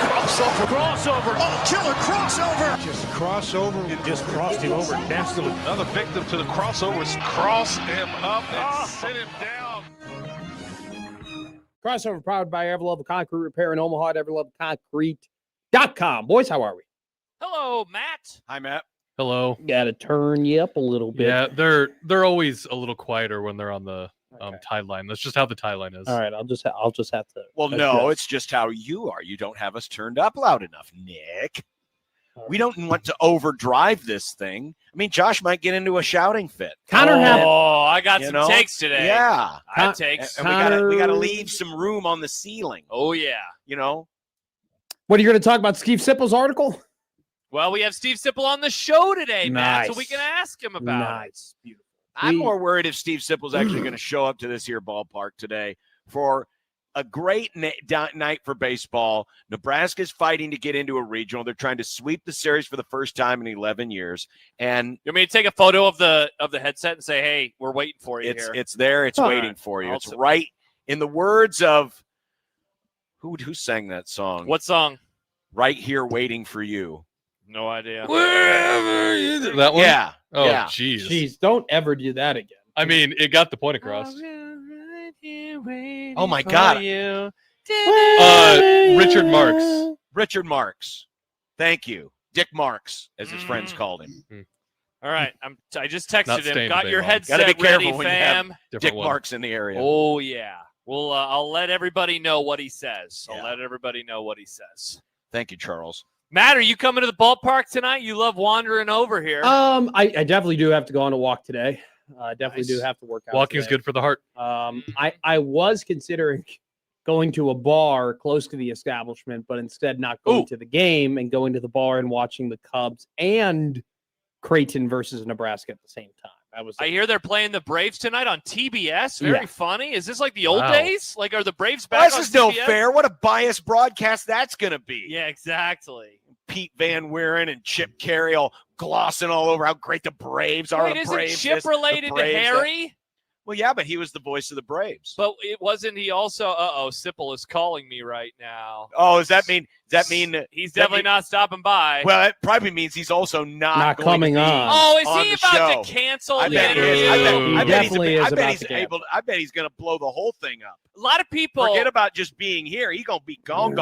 Crossover. Oh, killer crossover. Just crossover. It just crossed him over nastily. Another victim to the crossovers. Cross him up and sit him down. Crossover powered by Everlevel Concrete Repair in Omaha at everlevelconcrete.com. Boys, how are we? Hello, Matt. Hi, Matt. Hello. Got to turn you up a little bit. Yeah, they're always a little quieter when they're on the tie line. That's just how the tie line is. All right, I'll just have to. Well, no, it's just how you are. You don't have us turned up loud enough, Nick. We don't want to overdrive this thing. I mean, Josh might get into a shouting fit. Connor I got some takes today. Yeah. I have takes. And we gotta leave some room on the ceiling. Oh, yeah. You know? What are you going to talk about? Steve Sipple's article? Well, we have Steve Sipple on the show today, Matt, so Nice. we can ask him about it. Beautiful. I'm more worried if Steve Sipple's actually going to show up to this here ballpark today for a great night for baseball. Nebraska's fighting to get into a regional. They're trying to sweep the series for the first time in 11 years. And You want me to take a photo of the headset and say, hey, we're waiting for you here? it's there. It's All waiting right. for you. I'll It's s- right in the words of who sang that song? What song? Right here waiting for you. No idea. Wherever you that one? Yeah. Oh, yeah. jeez. Jeez, don't ever do that again. I mean, it got the point across. Oh, my God. Richard Marks. Richard Marks. Thank you. Dick Marks, as his friends called him. All right. I just Not texted him. staying Got big your long. headset Gotta be careful ready, when you have fam. Different Dick one. Marks in the area. Oh, yeah. Well, I'll let everybody know what he says. Yeah. I'll let everybody know what he says. Thank you, Charles. Matt, are you coming to the ballpark tonight? You love wandering over here. I definitely do have to go on a walk today. Definitely Nice. do have to work out. Walking's today. good for the heart. I was considering going to a bar close to the establishment, but instead not going to the game and going to the bar and watching the Cubs and Creighton versus Nebraska at the same time. I hear they're playing the Braves tonight on TBS. Very Yeah. funny. Is this like the old Wow. days? Like, are the Braves Well, back this on is no TBS? fair. What a biased broadcast that's going to be. Yeah, exactly. Pete Van Wieren and Chip Carey all glossing all over how great the Braves are. Wait, the isn't Braves, Chip this, the related to Braves, that. Harry? Well, yeah, but he was the voice of the Braves. But it wasn't he also? Sipple is calling me right now. Oh, does that mean He's that definitely mean- not stopping by. Well, it probably means he's also not going coming to be on. Oh, is on he the about show. to cancel I the bet, interview? I bet Definitely is I bet about he's to cancel. I bet he's going to blow the whole thing up. A lot of people. Forget about just being here. He's going to be gone.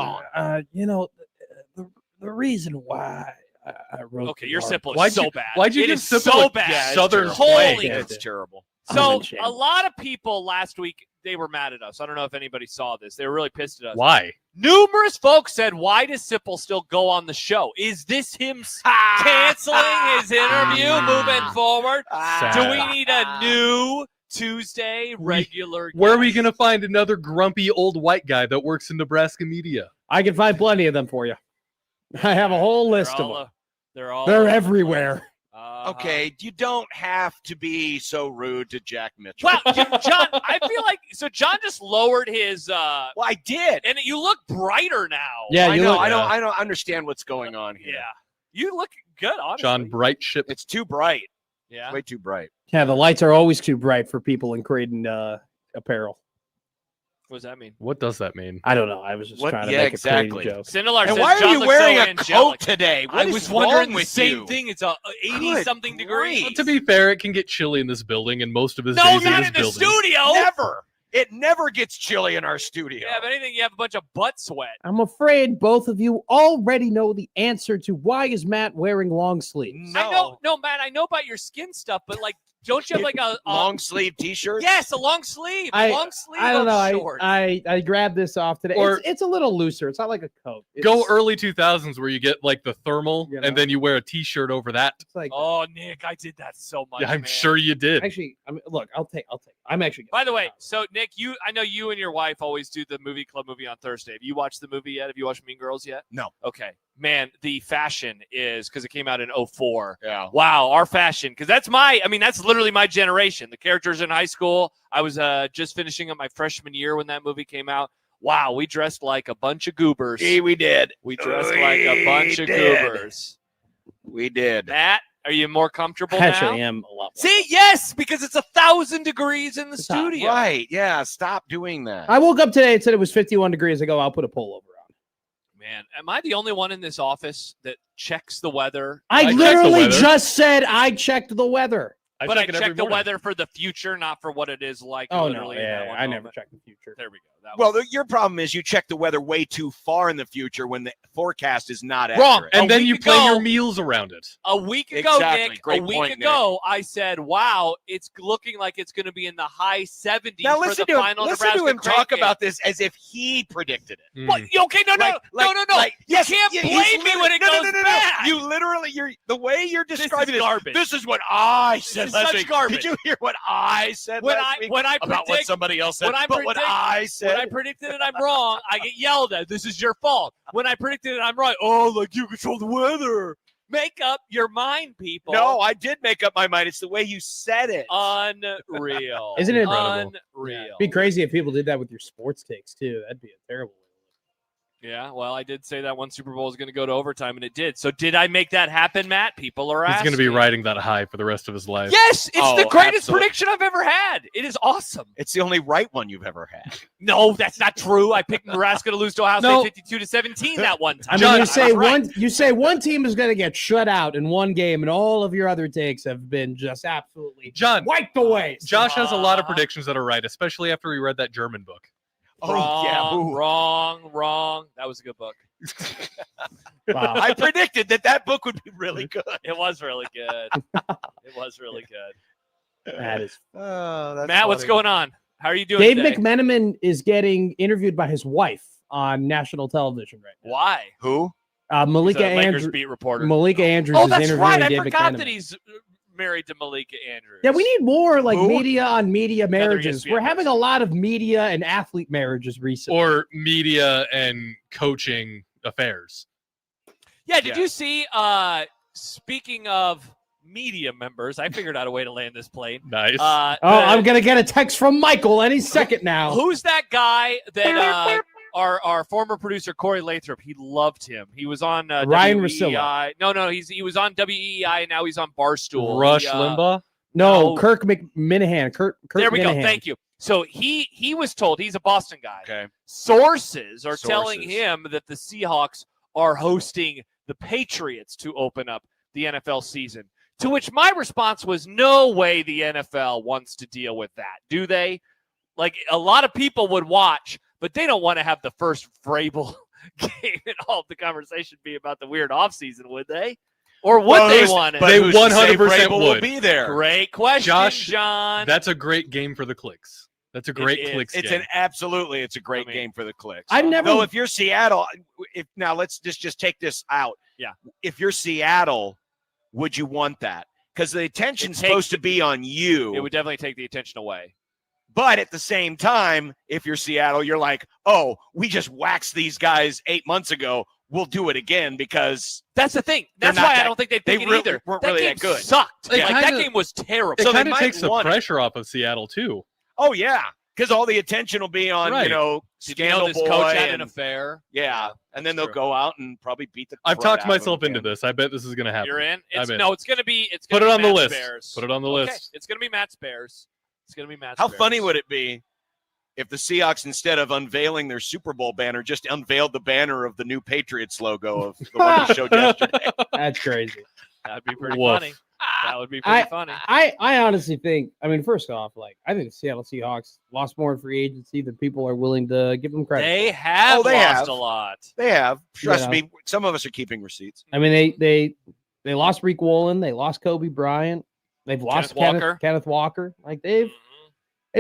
The reason why I wrote. Okay, your simple. Sipple is so bad. Why'd you It give is Sipple so a bad? Southern Holy slang? It's terrible. So a lot of people last week, they were mad at us. I don't know if anybody saw this. They were really pissed at us. Why? Numerous folks said, why does Sipple still go on the show? Is this him canceling his interview moving forward? Do we need a new Tuesday regular Where are we guest? going to find another grumpy old white guy that works in Nebraska media? I can find plenty of them for you. I have a whole list of them. They're everywhere. Okay, you don't have to be so rude to Jack Mitchell. Wow, John, I feel like John just lowered his Well, I did. and you look brighter now. Yeah, I you know. look. I don't understand what's going on here. Yeah. You look good, honestly. John Brightship. It's too bright. Yeah. Way too bright. Yeah, the lights are always too bright for people in Creighton apparel. What does that mean? What does that mean? I don't know. I was just What- trying to yeah, make exactly. a Creighton joke. Sindelar And says why are John you looks wearing so a angelic. coat today? What I is was wondering wrong the with same you? thing. It's 80-something Good degrees. grief. To be fair, it can get chilly in this building, and most of his No, days not in in this the building. studio. Never. It never gets chilly in our studio. Yeah, if anything, you have a bunch of butt sweat. I'm afraid both of you already know the answer to why is Matt wearing long sleeves. No. I know, no, Matt, I know about your skin stuff, but like, don't you have like a long sleeve T-shirt? Yes, a long sleeve. I don't know. Short. I grabbed this off today. Or- It's a little looser. It's not like a coat. Go It's- early 2000s where you get like the thermal, You know. and then you wear a T-shirt over that. It's like Oh, Nick, I did that so much. Yeah, I'm man. sure you did. actually. I mean, look, I'll take. I'm actually. By the way, so Nick, I know you and your wife always do the movie club movie on Thursday. Have you watched the movie yet? Have you watched Mean Girls yet? No. Okay, man, the fashion is because it came out in 04. Yeah. Wow, our fashion, because that's literally my generation. The characters in high school. I was just finishing up my freshman year when that movie came out. Wow, we dressed like a bunch of goobers. We did. We dressed like a bunch of did. goobers. We did. Matt, Are you more comfortable I now? actually am a lot more. See, yes, because it's 1,000 degrees in the It's hot. studio. Right. Yeah. Stop doing that. I woke up today and said it was 51 degrees. I go, I'll put a pullover on. Man, am I the only one in this office that checks the weather? I check the literally weather. just said I checked the weather. But I it every check the morning. weather for the future, not for what it is like. Oh, no. literally in that Yeah, one I never moment. check the future. There we go. That Well, was- your problem is you check the weather way too far in the future when the forecast is not Wrong. accurate. And A then week you plan ago- your meals around it. a week ago, Exactly. Nick. Great a week point, ago, I said, "Wow, it's looking like it's going to be in the high 70s Now for listen the to him. final Listen Nebraska to him Creighton talk game." about this as if he predicted it. What? Okay, no. Yes, you can't he's blame me when it no, goes no. bad. You literally, the way you're This describing is garbage. This is what I said is last such week. garbage. Did you hear what I said When last I- week when I about what predict- somebody else said? when I But what predict- I said. When I predicted it, I'm wrong. I get yelled at. This is your fault. When I predicted it, I'm right. Oh, like you control the weather. Make up your mind, people. No, I did make up my mind. It's the way you said it. Unreal. Isn't it incredible? Unreal. It'd be crazy if people did that with your sports takes, too. That'd be a terrible way. Yeah, well, I did say that one Super Bowl is going to go to overtime, and it did. So did I make that happen, Matt? People are He's asking. going to be riding that high for the rest of his life. Yes, it's Oh, the greatest absolutely. prediction I've ever had. It is awesome. It's the only right one you've ever had. No, that's not true. I picked Nebraska to lose to Ohio No. State 52-17 that one I time. mean, John, you I say was right. you say one team is going to get shut out in one game, and all of your other takes have been just absolutely John, wiped away. Josh has a lot of predictions that are right, especially after he read that German book. Wrong. That was a good book. Wow. I predicted that book would be really good. It was really good. It was really good. That is. Oh, that's Matt, what's funny. going on? How are you doing Dave today? McMenamin is getting interviewed by his wife on national television right now. Why? Who? Malika He's a Lakers Andrews. beat reporter. Malika Andrews Oh, is that's interviewing right. I Dave forgot McMenamin. that he's married to Malika Andrews. Yeah, we need more like Who? media on media marriages. ESPN We're having a lot of media and athlete marriages recently. Or media and coaching affairs. Yeah, did you see, speaking of media members, I figured out a way to land this plane. Nice. I'm gonna get a text from Michael any second now. Who's that guy that our former producer Corey Lathrop? He loved him. He was on Ryan WEEI. Russillo. No, he was on WEEI and now he's on Barstool. Rush He, Limbaugh? No, No. Kirk McMinihan. Kurt There we go. Minahan. Thank you. So he was told, he's a Boston guy. Okay. Sources are telling Sources. him that the Seahawks are hosting the Patriots to open up the NFL season. To which my response was, no way the NFL wants to deal with that, do they? Like, a lot of people would watch, but they don't want to have the first Vrabel game and all of the conversation be about the weird offseason, would they? Or would they want it? They Who's to say 100% Vrabel will would. be there. Great question, Josh, John. That's a great game for the clicks. That's a great is. clicks It's game. it's a great I mean, game for the clicks. I've never. Though if you're Seattle, now let's just take this out. Yeah. If you're Seattle, would you want that? Because the attention's It takes- supposed to be on you. It would definitely take the attention away. But at the same time, if you're Seattle, you're like, oh, we just waxed these guys 8 months ago. We'll do it again because That's the thing. They're That's not why I that- don't think they'd they pick it really either. weren't that really game that good. Sucked. It Like, that kinda- game was terrible. It so they kind of might takes the want it. pressure off of Seattle, too. oh yeah, because all the attention will be on Right. Did you know Scandal this Boy coach had an and- affair? yeah, and then that's they'll true. go out and probably beat the. I've crud talked out of myself them into again. this. I bet this is going to happen. You're in. It's I'm in. no. It's gonna be. It's Put gonna it be on the Matt's list. Bears. Put it on the Okay, list. it's gonna be Matt's Bears. It's gonna be Matt's. How Bears. funny would it be if the Seahawks, instead of unveiling their Super Bowl banner, just unveiled the banner of the new Patriots logo of the one you showed yesterday? That's crazy. That'd be pretty Woof. funny. That would be pretty funny. I honestly think. I mean, first off, like I think the Seattle Seahawks lost more in free agency than people are willing to give them credit. They have Oh, they lost have. a lot. They have. Trust Yeah. me, some of us are keeping receipts. I mean, they lost Reek Woolen, they lost Kobe Bryant, they've lost Kenneth Walker. Like they've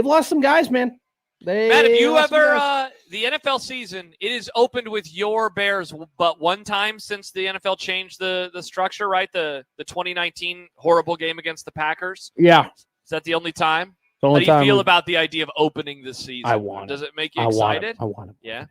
lost some guys, man. Matt, have you lost some ever guys. the NFL season? It is opened with your Bears, but one time since the NFL changed the structure, right? The 2019 horrible game against the Packers. Yeah, Is that the only time? the How only do you time feel about the idea of opening the season? I want Does it. it make you I want excited? it. I want it. Yeah.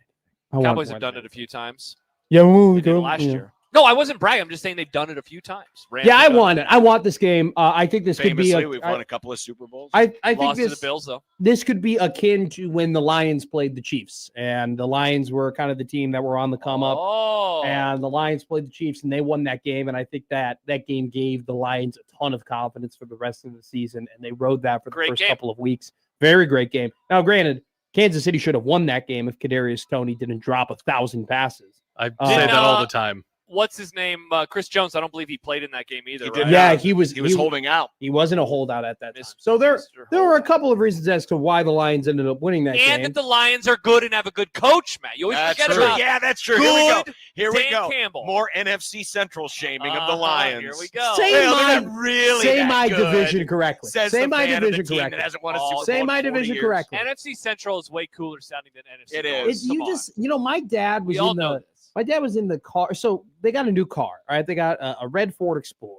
I want Cowboys it have more done than it a few times. Yeah, They did it last year. No, I wasn't bragging. I'm just saying they've done it a few times. Rams Yeah, I have done want it. I want this game. I think this Famously, could be. we've won a couple of Super Bowls. I think Lost to this the Bills, though. this could be akin to when the Lions played the Chiefs, and the Lions were kind of the team that were on the come up. Oh. And the Lions played the Chiefs, and they won that game. And I think that game gave the Lions a ton of confidence for the rest of the season, and they rode that for the Great first game. couple of weeks. Very great game. Now, granted, Kansas City should have won that game if Kadarius Toney didn't drop 1,000 passes. I say that all the time. What's his name? Chris Jones. I don't believe he played in that game either. He right? did not. Yeah, he was holding out. He wasn't a holdout at that time. Mr. So there Mr. were a couple of reasons as to why the Lions ended up winning that And game. that the Lions are good and have a good coach, Matt. You always That's forget true. about Yeah, that's true. Here we go. good Here we Dan go. Campbell. More NFC Central shaming of the Lions. Here we go. Say Well, my- they're not really Say that my good, division correctly. Says Say the my fan of the division team that correctly. hasn't won a Super Bowl Say in my 40 division years. correctly. NFC Central is way cooler sounding than NFC It North. is. You Come on. just, my dad was We all in know the. this. My dad was in the car. So they got a new car. All right. They got a red Ford Explorer,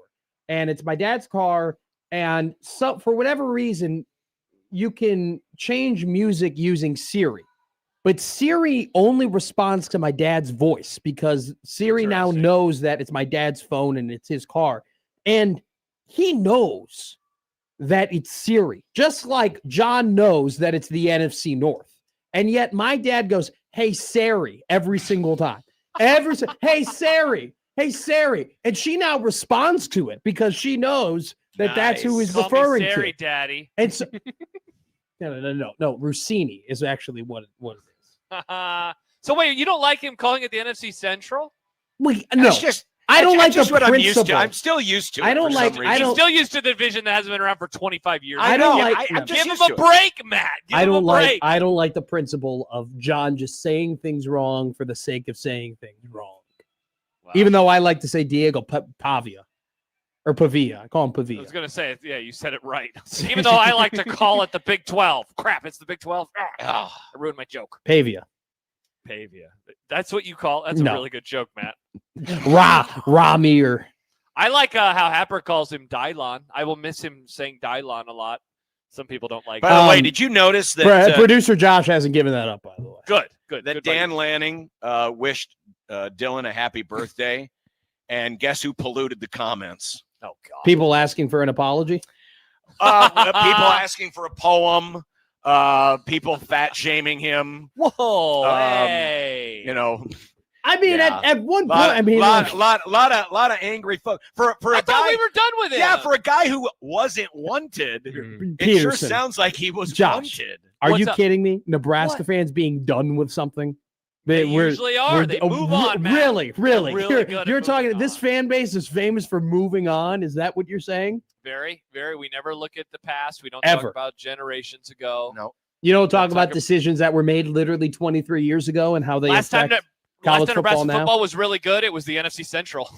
and it's my dad's car. And so for whatever reason, you can change music using Siri, but Siri only responds to my dad's voice because Siri now Interesting. knows that it's my dad's phone and it's his car. And he knows that it's Siri, just like John knows that it's the NFC North. And yet my dad goes, "Hey, Siri," every single time. Hey, Siri. Hey, Siri. And she now responds to it because she knows that that's who Nice. he's Call referring me Sari, to. Daddy. And so, no. Rossini is actually what it is. So wait, you don't like him calling it the NFC Central? Wait, no, That's just, I don't that's like just the what I'm principle. used to. I'm still used to it. I don't for like- some I reason. don't- Still used to the division that hasn't been around for 25 years. I don't know. like- I'm just Give him used a to it. break, Matt. Give I him don't a like. break. I don't like the principle of John just saying things wrong for the sake of saying things wrong. Wow. Even though I like to say Diego Pavia or Pavia, I call him I was Pavia. going to say, yeah, you said it right. Even though I like to call it the Big 12. Crap, it's the Big 12. I ruined my joke. Pavia. Pavia. That's what you call. That's No. a really good joke, Matt. Ramir. I like how Happer calls him Dylon. I will miss him saying Dylon a lot. Some people don't like By the way, Um, did you notice that Producer Josh hasn't given that up, by the way. Good. that Good Dan buddy. Lanning wished Dylan a happy birthday, and guess who polluted the comments? Oh, God. People asking for an apology. People asking for a poem. People fat shaming him. Whoa. Um, Hey. You know, I mean, Yeah. at one point, I mean, lot of angry folks for I a thought guy. we were done with it. Yeah, for a guy who wasn't wanted, Mm. it sure Peterson. sounds like he was Josh. wanted. Are What's you up? kidding me? Nebraska What? fans being done with something. They We're- usually are. They move on, Matt. Really. really You're, good at you're talking. moving This on. fan base is famous for moving on. Is that what you're saying? Very, very. We never look at the past. We don't Ever. talk about generations ago. No, You don't talk Don't about talk- decisions that were made literally 23 years ago and how they Last time affect Nebraska college football now. football was really good. It was the NFC Central.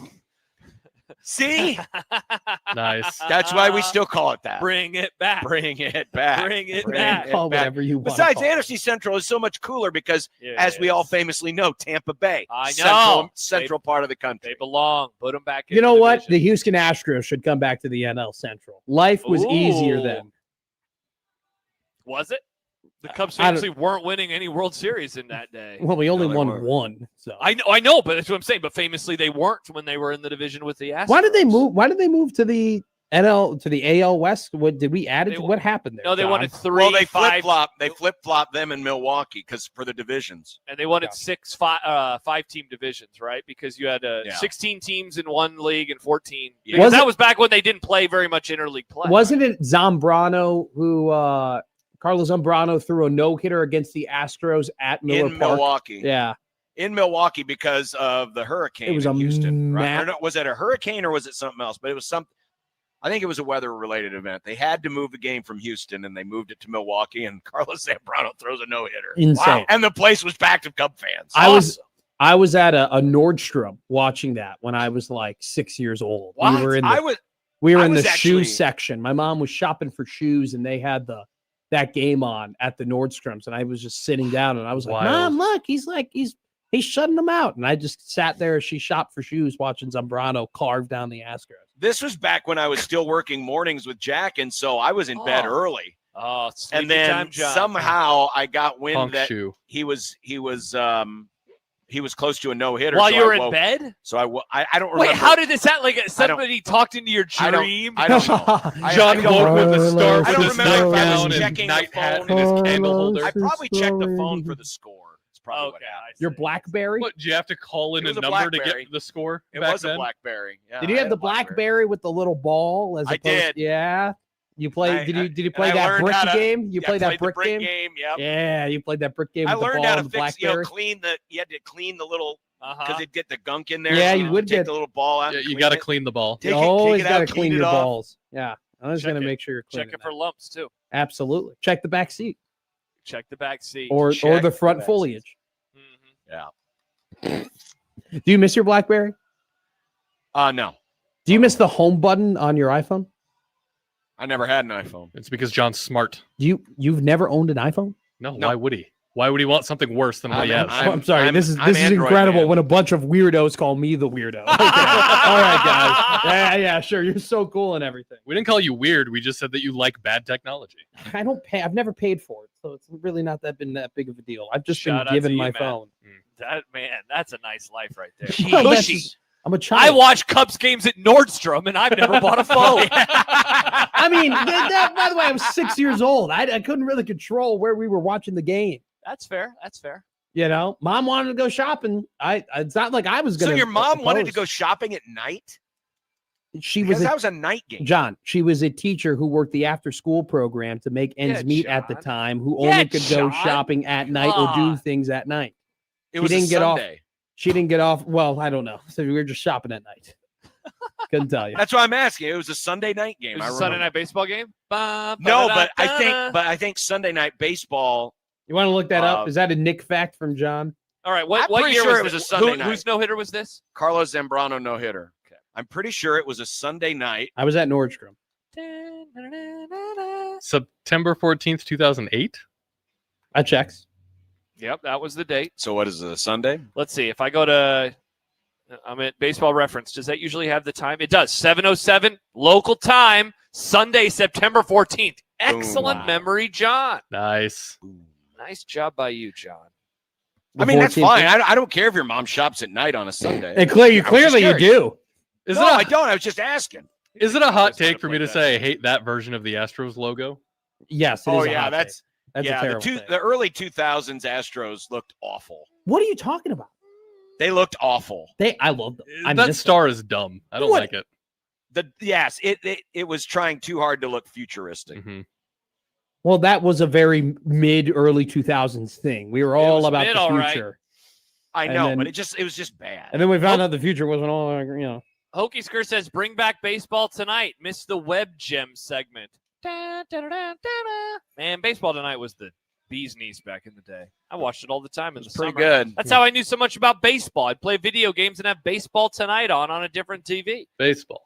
see, Nice. that's why we still call it that. Bring it back. Bring it back. Bring it Bring back. it Call back. whatever you want. Besides, NFC Central is so much cooler because, as we all Yes. famously know, Tampa Bay, I central, know. central part of the They country. belong. Put them back in. You know the what? The division. Houston Astros should come back to the NL Central. Life was easier Ooh. then. Was it? The Cubs I don't- famously weren't winning any World Series in that day. Well, we only No, they won weren't. one. So I know, but that's what I'm saying. But famously, they weren't when they were in the division with the Astros. why did they move? Why did they move to the NL to the AL West? What did we add it? They- What happened there? No, they John? wanted three, Well, they flip 5, flop. They flip flop them in Milwaukee because for the divisions. and they wanted Yeah. 5-team divisions, right? Because you had Yeah. 16 teams in one league and 14. Yeah. Because Was that it- was back when they didn't play very much interleague play. Wasn't it Zambrano who Carlos Zambrano threw a no hitter against the Astros at Miller In Park? Milwaukee. Yeah, In Milwaukee because of the hurricane. It was in a Houston. Right? ma- Or no, was it a hurricane or was it something else? But it was something. I think it was a weather-related event. They had to move the game from Houston, and they moved it to Milwaukee. And Carlos Zambrano throws a no-hitter. insane. And the place was packed of Cub fans. I was at a Nordstrom watching that when I was like 6 years old. What? We were in I the, was. we were I in the was actually- shoe section. My mom was shopping for shoes, and they had that game on at the Nordstroms, and I was just sitting down, and I was like, Wild. "Mom, look, he's shutting them out," and I just sat there as she shopped for shoes, watching Zambrano carve down the Astros. This was back when I was still working mornings with Jack, and so I was in bed Oh. early. Oh, And sleepy then time, John. somehow I got wind Punk that shoe. he was he was close to a no hitter While you were in bed? So I don't remember. Wait, how did this happen? Like somebody talked into your dream? I don't know. John woke with the start I with don't his remember if I was nightgown and checking the night hat phone. and his candle holder. I probably checked the phone for the score. It's probably what Okay, happened. Your BlackBerry? What, do you have to call in It a was a number to BlackBerry. get the score It back was then? a BlackBerry. Yeah, Did you I have had the a BlackBerry. BlackBerry with the little ball? As I opposed, did. Yeah. You played? Did you play and I that learned brick how to- game? You I played that played the brick game? Yep. Yeah, you played that brick game. I With the learned ball how to and the fix, BlackBerry. you had to clean the little, because Uh-huh. it'd get the gunk in there. Yeah, so you would take get- the little ball out. Yeah, and you clean got to it. clean the ball. Take You it- always take it got to out, clean clean your it off. balls. Yeah, I was Check going to it. make sure you're cleaning Check it that. for lumps too. Absolutely. Check the back seat Check the back seat. or Check the the front back foliage. Mhm. Yeah. Do you miss your BlackBerry? No, Do you miss the home button on your iPhone? I never had an iPhone. It's because John's smart. You've never owned an iPhone? No, No. why would he? Why would he want something worse than what he has? I'm sorry. I'm- this is I'm Android incredible man. when a bunch of weirdos call me the weirdo. Okay. All right, guys. Yeah, sure. You're so cool and everything. We didn't call you weird. We just said that you like bad technology. I don't pay. I've never paid for it, so it's really not been that big of a deal. I've just Shout out been given to you, my man. phone. That's a nice life right there. Well, that's Cushy. just- I'm a I child. watch Cubs games at Nordstrom, and I've never bought a phone. I mean, by the way, I was 6 years old. I couldn't really control where we were watching the game. That's fair. That's fair. You know, mom wanted to go shopping. It's not like I was So going to. your mom wanted to go shopping at night? She Because was that was a night game. John. She was a teacher who worked the after-school program to make ends Yeah, meet at the John. time. Who Yeah, only could go John. shopping at night or do God. things at night. It She was didn't a get off. Sunday. She didn't get off. Well, I don't know. So we were just shopping at night. Couldn't tell you. That's why I'm asking. It was a Sunday night game. It was I a Sunday remember. night baseball game. No, but I think Sunday night baseball. You want to look that up? Uh, Is that a Nick fact from John? All right. I'm What pretty year sure was it was this? a Sunday night. Whose no hitter was this? Carlos Zambrano no hitter. Okay. I'm pretty sure it was a Sunday night. I was at Nordstrom. September 14th, 2008. I checks. Yep, that was the date. So what is it? A Sunday? Let's see. If I go to, I'm at Baseball Reference. Does that usually have the time? It does. 7:07 local time, Sunday, September 14th. Excellent Wow. memory, John. Nice. Nice job by you, John. I mean, that's 14th. fine. I don't care if your mom shops at night on a Sunday. And I was just clearly you curious. do. Is No, it a, I don't. I was just asking. Is it a hot was gonna take for me play to that. say I hate that version of the Astros logo? Yes. It Oh is a yeah, hot that's take. That's a yeah. terrible The thing. early 2000s Astros looked awful. What are you talking about? They looked awful. I love them. I That miss star is dumb. I don't What? like it. Yes, it was trying too hard to look futuristic. Mhm. them. Well, that was a very early 2000s thing. We were all was about mid, the all right. future. I And know, then- but it was just bad. And then we found out the future wasn't all, Hokey Skirt says, bring back baseball tonight. Missed the Web Gem segment. Man, baseball tonight was the bee's knees back in the day. I watched it all the time in the Pretty summer. good. That's how I knew so much about baseball. I'd play video games and have baseball tonight on a different TV. Baseball.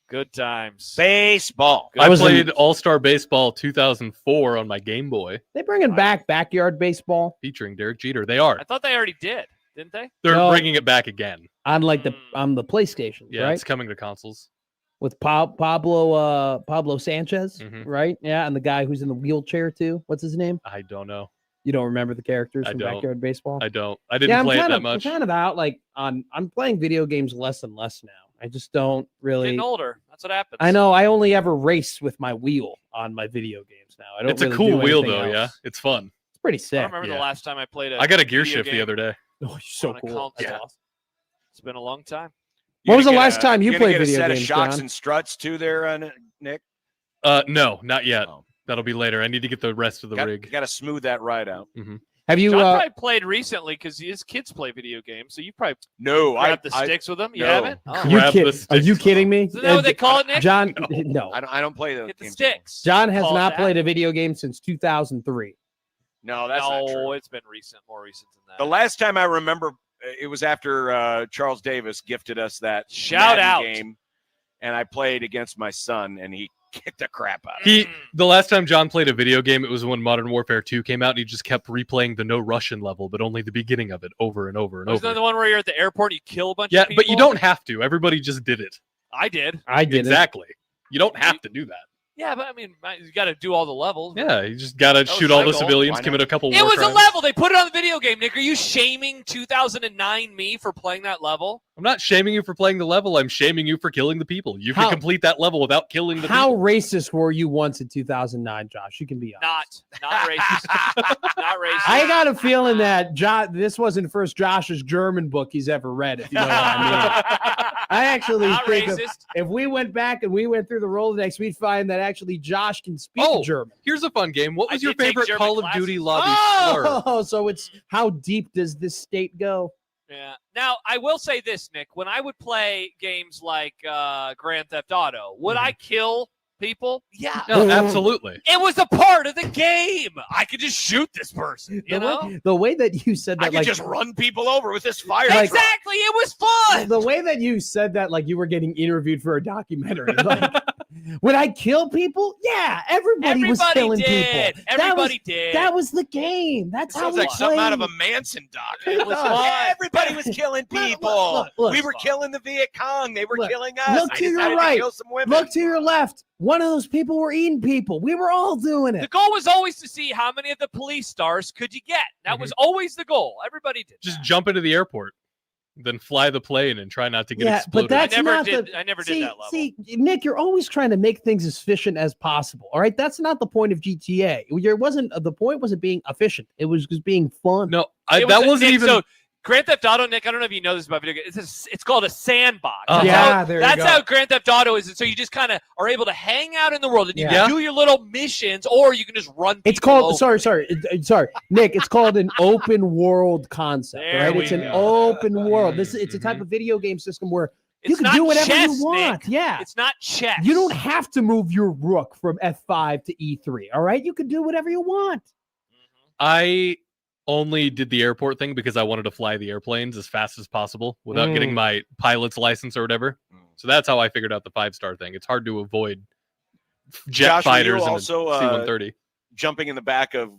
Good times. Baseball. I was in- played All-Star Baseball 2004 on my Game Boy They bringing back backyard baseball featuring Derek Jeter. They are. I thought they already did, didn't they? They're No. bringing it back again. on like on the PlayStation, Yeah, right? it's coming to consoles. With Pablo Sanchez, Mhm. right? Yeah, and the guy who's in the wheelchair too. What's his name? I don't know. You don't remember the characters I from don't. backyard baseball? I don't. I didn't yeah, I'm play it kind that of much. I'm kind of out like I'm playing video games less and less now. I just don't really. Getting older. That's what happens. I know. I only ever race with my wheel on my video games now. I don't. It's a really cool do wheel anything though. Yeah, else. it's fun. It's pretty I sick. don't remember the Yeah. last time I played a I got a gear video shift the game other day. Oh, you're so on a cool. console. That's Yeah. awesome. It's been a long time. You When was the gonna get last time you gonna played get a video set games, of shocks John? and struts too there, Nick? No, not yet. Oh. That'll be later. I need to get the rest of the rig. Got to smooth that ride out. Have you? John probably played recently because his kids play video games, so you probably No, grabbed the sticks with them. You no. haven't? Oh. you grab kid- the Are you sticks. kidding me? Isn't that what they call it, Nick? John, no. I don't play those Get the games sticks. John has Call it not that. played a video game since 2003. anymore. No, that's not No, true. it's been recent, more recent than that. The last time I remember, it was after Charles Davis gifted us that Shout Madden out. game, and I played against my son, and he kicked the crap out of He me. the last time John played a video game, it was when Modern Warfare 2 came out, and he just kept replaying the no Russian level, but only the beginning of it over and over and Wasn't that over. the one where you're at the airport and you kill a bunch Yeah, of people? but you don't have to. Everybody just did it. I did. I did Exactly. You don't have to do that. Yeah, but I mean, you got to do all the levels. Yeah, you just gotta was shoot all the my goal. civilians, Why commit a couple It war was a crimes. level. They put it on the video game, Nick. Are you shaming 2009 me for playing that level? I'm not shaming you for playing the level. I'm shaming you for killing the people. You How- can complete that level without killing the How people. racist were you once in 2009, Josh? You can be honest. Not racist. Not racist. I got a feeling that this wasn't first Josh's German book he's ever read, if you know what I mean. I actually Not think racist. if we went back and we went through the Rolodex, we'd find that actually Josh can speak Oh, German. Here's a fun game. What I was your did take favorite German Call of classes. Duty lobby slur? Oh, so it's how deep does this state go? Yeah. Now, I will say this, Nick. When I would play games like Grand Theft Auto, would I kill people? Yeah. No, absolutely. It was a part of the game. I could just shoot this person, you know? The way that you said I that, could like just run people over with this fire. Like- truck. Exactly. It was fun. the way that you said that, like you were getting interviewed for a documentary. Like, would I kill people? Yeah, everybody was Everybody killing did. people. Everybody did. That was the game. That's how Sounds we like something out of a played. Manson doc. It was fun. Yeah, everybody was killing people. look, We were killing the Viet Cong. They were Look, killing us. look I to your decided right. to kill some women. Look to your left. One of those people were eating people. We were all doing The it. goal was always to see how many of the police stars could you get. That was always the goal. Everybody did. Just that. jump into the airport, then fly the plane and try not to get Yeah, exploded. but that's I never not did. the. I never See, did that level. see, Nick, you're always trying to make things as efficient as possible. All right, that's not the point of GTA. The point wasn't being efficient. It was just being fun. No, It that was wasn't Nick, even. So Grand Theft Auto, Nick. I don't know if you know this about video games. It's called a sandbox. Oh. Yeah, there you That's go. how Grand Theft Auto is. So you just kind of are able to hang out in the world and you Yeah. can do your little missions, or you can just run. It's people called over. sorry, Nick. It's called an open world concept. There Right? we It's an go. open world. It's a type of video game system where you It's can not do whatever chess, you want. Nick. Yeah. It's not chess. You don't have to move your rook from F5 to E3. All right. You can do whatever you want. I only did the airport thing because I wanted to fly the airplanes as fast as possible without getting my pilot's license or whatever. So that's how I figured out the 5-star thing. It's hard to avoid jet Josh, were you fighters and a also, C-130. Jumping in the back of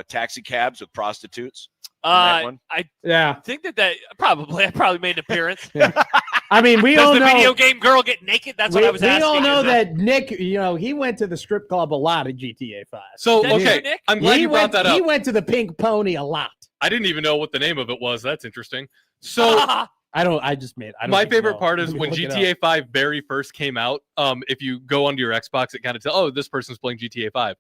taxi cabs with prostitutes. in that one? I Yeah. think that I probably made an appearance. I mean, we all Does the know. video game girl get naked? That's what I was we asking. all know Is that Nick, he went to the strip club a lot at GTA 5. So, Is that okay, you, Nick? I'm glad you brought that He up. went to the Pink Pony a lot. I didn't even know what the name of it was. That's interesting. So I don't think my you favorite know. part is Let me when look it up. GTA 5 very first came out. If you go onto your Xbox, it kind of tells, oh, this person's playing GTA 5.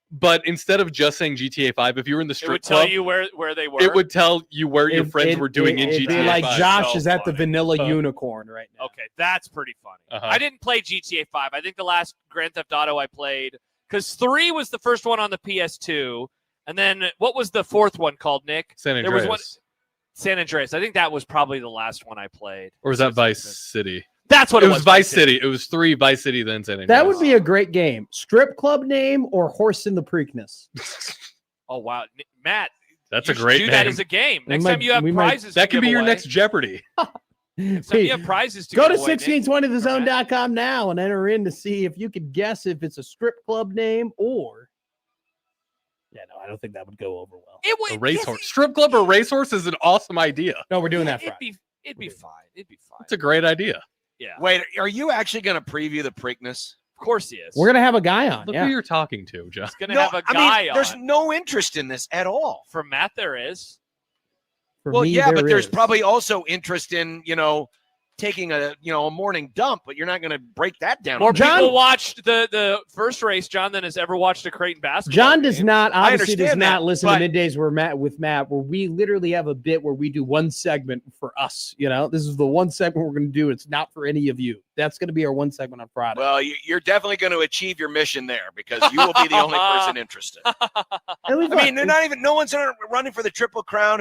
But instead of just saying GTA 5, if you were in the it strip would tell club, you where they were. it would tell you where your friends were doing in it'd GTA be like 5. Josh So is at the funny. vanilla unicorn right now. Okay, that's pretty funny. Uh-huh. I didn't play GTA 5. I think the last Grand Theft Auto I played, because 3 was the first one on the PS2, and then what was the fourth one called, Nick? San There Andreas. was one, San Andreas. I think that was probably the last one I played. Or was that Vice City? That's what It was Vice City. It was 3 Vice City, then San Andreas. That would be a great game. Strip club name or Horse in the Preakness? Oh wow, Matt. That's you a should great do name. that as a game. Next time you have prizes. That to can be give your away. next Jeopardy. Next time you have prizes to Go to give away, Nick. 1620thezone.com now and enter in to see if you could guess if it's a strip club name or. Yeah, no, I don't think that would go over well. It would A racehorse. Strip club or racehorse is an awesome idea. No, we're doing that It'd Friday. be fine. It'd be fine. It's a great idea. Yeah, Wait, are you actually going to preview the Preakness? of course he is. We're gonna have a guy on. Look Yeah. who you're talking to, John. He's gonna No, have a I guy mean, there's on. no interest in this at all. From Matt, there is. For Well, me, yeah, but there there's is. probably also interest in, taking a morning dump, but you're not going to break that down. More John- people watched the first race, John, than has ever watched a Creighton basketball. John does game. not obviously does understand not that, listen but- to middays with Matt, where we literally have a bit where we do one segment for us. This is the one segment we're going to do. It's not for any of you. That's going to be our one segment on Friday. Well, you're definitely going to achieve your mission there because you will be the only person interested. And we've I mean, got- no one's running for the Triple Crown,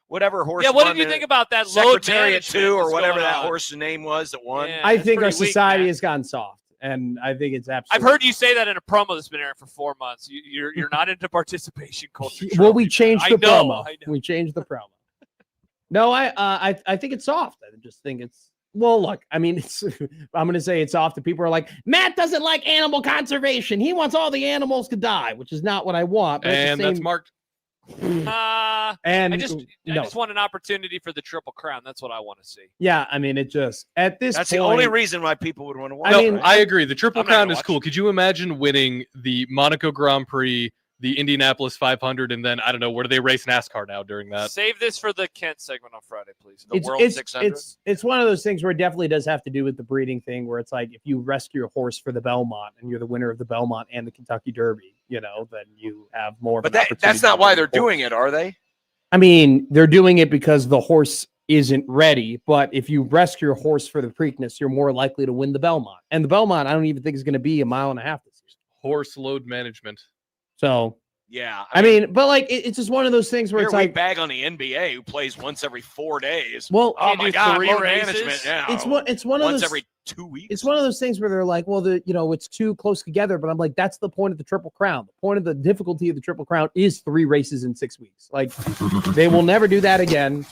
whatever horse. Yeah, what won did you the think about that load Secretariat management 2 or that's whatever going that on? horse's name was that won? Yeah, I that's think our pretty weak, society man. has gotten soft, and I think it's I've absolutely. heard you say that in a promo that's been airing for 4 months. You're not into participation culture. Well, we trophy, changed man. the I know, promo. I know. We changed the promo. No, I think it's soft. I just think it's. Well, look, I mean, I'm going to say it's soft. And people are like, Matt doesn't like animal conservation. He wants all the animals to die, which is not what I want. But at the And that's same- marked. And I just want an opportunity for the Triple Crown. That's what I want to see. yeah, I mean, it just at this That's point, the only reason why people would want to watch. I it, mean, right? I agree. The Triple I'm not Crown gonna is watch cool. it. Could you imagine winning the Monaco Grand Prix, the Indianapolis 500, and then I don't know, where do they race NASCAR now during that? Save this for the Kent segment on Friday, please. The World 600. It's one of those things where it definitely does have to do with the breeding thing, where it's like if you rescue a horse for the Belmont and you're the winner of the Belmont and the Kentucky Derby, then you have more. But that's not why they're doing it, are they? I mean, they're doing it because the horse isn't ready. But if you rescue a horse for the Preakness, you're more likely to win the Belmont. And the Belmont, I don't even think is going to be a mile and a half this season. Horse load management. So. Yeah, I mean, but like it's just one of those things where here it's we like bag on the NBA who plays once every 4 days. well, oh my God, 3 load races? management now. it's one of once those every 2 weeks. It's one of those things where they're like, well, it's too close together. But I'm like, that's the point of the Triple Crown. The point of the difficulty of the Triple Crown is 3 races in 6 weeks. Like they will never do that again,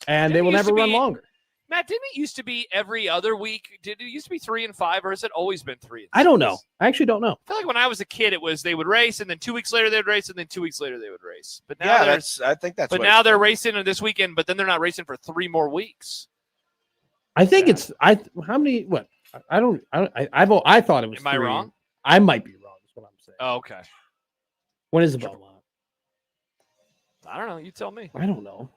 and they will never run longer. Matt, didn't it used to be every other week? Did it used to be 3 and 5, or has it always been 3? I don't know. I actually don't know. I feel like when I was a kid, it was they would race, and then 2 weeks later they would race, and then 2 weeks later they would race. But now I think that's. But what now they're racing this weekend, but then they're not racing for 3 more weeks. I think it's how many? What I thought it was. Am I 3. wrong? I might be wrong. Is what I'm saying. Oh, okay. When is the Belmont? I don't know. You tell me. I don't know.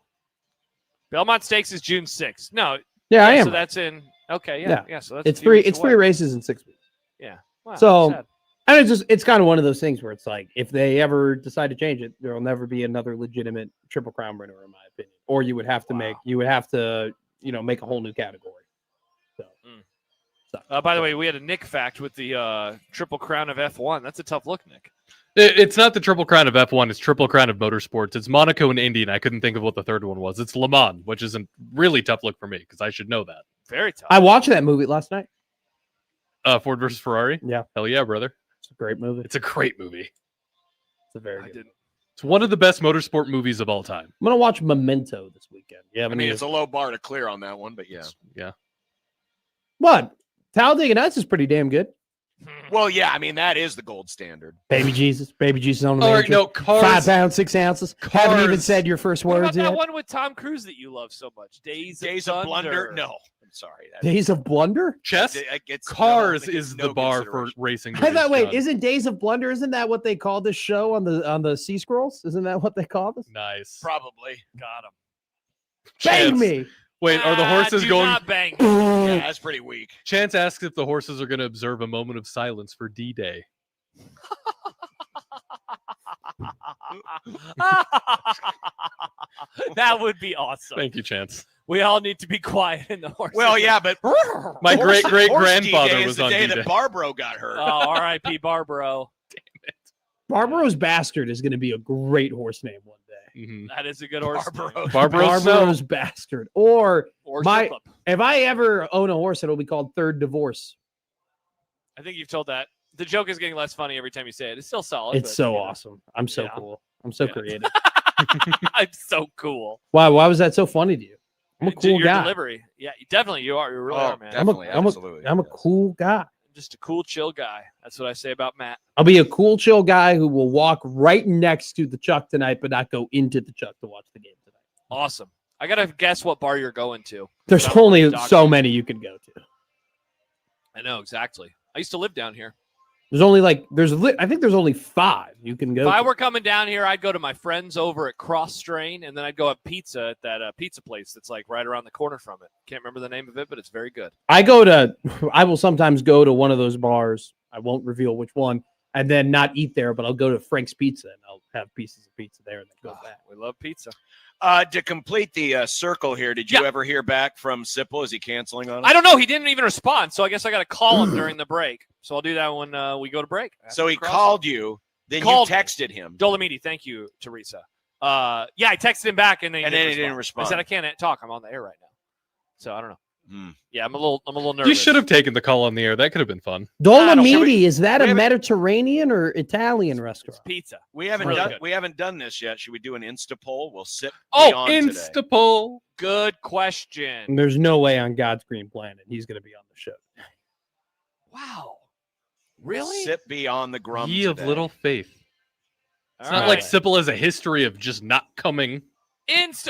Belmont Stakes is June 6th. No. Yeah, I am. So that's in. Okay. Yeah. So that's it's 3. It's 3 races in 6 weeks. Yeah. Wow, so. sad. And it's kind of one of those things where it's like if they ever decide to change it, there will never be another legitimate Triple Crown winner, in my opinion. Or you would have to make a whole new category. So, by the way, we had a Nick fact with the Triple Crown of F1. That's a tough look, Nick. It's not the Triple Crown of F1. It's Triple Crown of Motorsports. It's Monaco and Indy, and I couldn't think of what the third one was. It's Le Mans, which is a really tough look for me because I should know that. Very tough. I watched that movie last night. Ford versus Ferrari? Yeah. Hell yeah, brother. It's a great movie. It's a great movie. It's a very good. It's one of the best motorsport movies of all time. I'm going to watch Memento this weekend. Yeah, I mean, it's a low bar to clear on that one, but yeah. Yeah. What? Talladega Nights is pretty damn good. Well, yeah, I mean, that is the gold standard. Baby Jesus on the All right, manager. no, Cars. 5 pounds, 6 ounces. Haven't even said your first What about words that yet. one with Tom Cruise that you love so much? Days of Blunder? No. I'm sorry. Days of Blunder? Chess? Cars is the bar for racing. I thought, wait, isn't Days of Blunder? Isn't that what they call this show on the Sea Scrolls? Isn't that what they call this? Nice. Probably. Got him. Bang me. Wait, are the horses do going? Not bang. Yeah, that's pretty weak. Chance asks if the horses are going to observe a moment of silence for D-Day. That would be awesome. Thank you, Chance. We all need to be quiet in the horse. Well, yeah, but My great-great-grandfather D-Day is was the on day D-Day. that Barbaro got hurt. Oh, R.I.P. Barbaro. Barbaro's Bastard is going to be a great horse name one day. Mm-hmm. That is a good horse. Barbaro's Bastard. Or Zip Up. if I ever own a horse, it'll be called Third Divorce. I think you've told that. The joke is getting less funny every time you say it. It's still solid. It's so awesome. I'm so cool. I'm so creative. I'm so cool. Why was that so funny to you? I'm a cool Your guy. delivery. Yeah, definitely you are. You really are, man. Absolutely. I'm a cool guy. Just a cool, chill guy. That's what I say about Matt. I'll be a cool, chill guy who will walk right next to the Chuck tonight, but not go into the Chuck to watch the game tonight. Awesome. I got to guess what bar you're going to. There's only so many you can go to. I know, exactly. I used to live down here. There's only I think there's only 5 you can go If to. I were coming down here, I'd go to my friends over at Cross Strain, and then I'd go have pizza at that pizza place that's like right around the corner from it. Can't remember the name of it, but it's very good. I will sometimes go to one of those bars. I won't reveal which one, and then not eat there, but I'll go to Frank's Pizza and I'll have pieces of pizza there and then go back. We love pizza. To complete the circle here, did you ever hear back from Sipple? Is he canceling on us? I don't know. He didn't even respond, so I guess I got to call him during the break. So I'll do that when we go to break. So he called you, then you texted him. Dolomiti, thank you, Teresa. I texted him back, and then he didn't respond. I said I can't talk. I'm on the air right now, so I don't know. Yeah, I'm a little nervous. You should have taken the call on the air. That could have been fun. Dolomiti, is that a Mediterranean or Italian restaurant? It's pizza. We haven't done this yet. Should we do an Insta poll? We'll sit. Insta poll. Good question. And there's no way on God's green planet he's going to be on the show. Wow. Really? Sit beyond the Grum Ye of today. little faith. It's not like Sipple has a history of just not coming.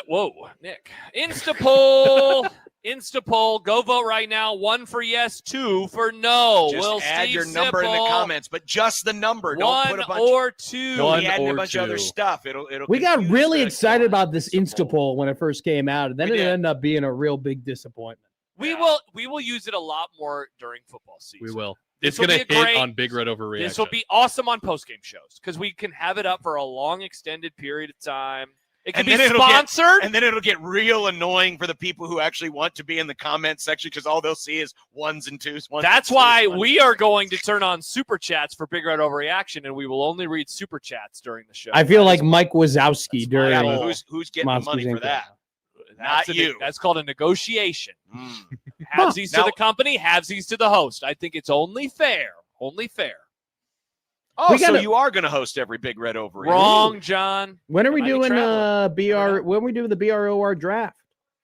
Whoa, Nick. Instapoll. Go vote right now. 1 for yes, 2 for no. Just Will add Steve your number in the Sipple comments, but just the number. Don't 1 put a bunch or 2. Don't be adding a bunch of other stuff. It'll We got confuse really the excited count. about this Instapoll when it first came out, and then We it did. ended up being a real big disappointment. We will use it a lot more during football season. We will. This It's will going to be hit great- on Big Red Overreaction. This will be awesome on post-game shows because we can have it up for a long, extended period of time. It can And be then it'll get- sponsored. And then it'll get real annoying for the people who actually want to be in the comment section because all they'll see is ones and twos. That's why we are going to turn on super chats for Big Red Overreaction, and we will only read super chats during the show. I feel That like is- Mike Wazowski during. Yeah, but who's getting the Monsters, money for Inc. that? that's Not you. That's called a negotiation. Mm. Halvesies to Now- the company, halvesies to the host. I think it's only fair. Only fair. Oh, We so gotta- you are going to host every Big Red Overreaction. Wrong, John. When are we I might be doing traveling. BR? When are we doing the BROR draft?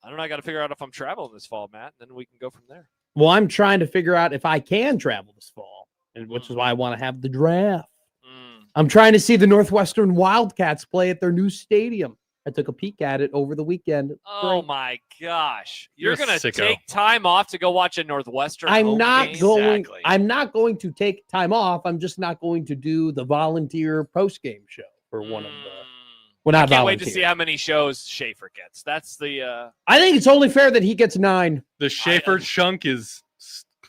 I don't know. I got to figure out if I'm traveling this fall, Matt. Then we can go from there. Well, I'm trying to figure out if I can travel this fall, and which is why I want to have the draft. I'm trying to see the Northwestern Wildcats play at their new stadium. I took a peek at it over the weekend. Oh my gosh! You're You're a gonna sicko. take time off to go watch a Northwestern. I'm home not game? going. Exactly. I'm not going to take time off. I'm just not going to do the volunteer post game show for one of the. Well, I not can't wait to volunteer. see how many shows Schaefer gets. That's the. I think it's only fair that he gets 9. The Schaefer chunk is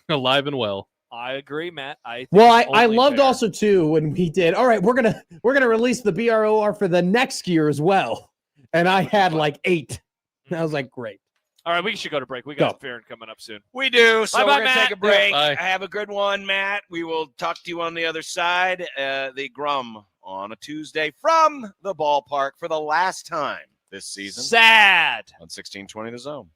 alive and well. I agree, Matt. Well, I only loved fair. also too when we did. All right, we're gonna release the BROR for the next year as well, and I had like 8. And I was like, great. All right, we should go to break. We got Go. Farron coming up soon. We do. So Bye-bye, we're going to Matt. take a break. Bye. Have a good one, Matt. We will talk to you on the other side. The Grum on a Tuesday from the ballpark for the last time this season Sad. on 1620 The Zone.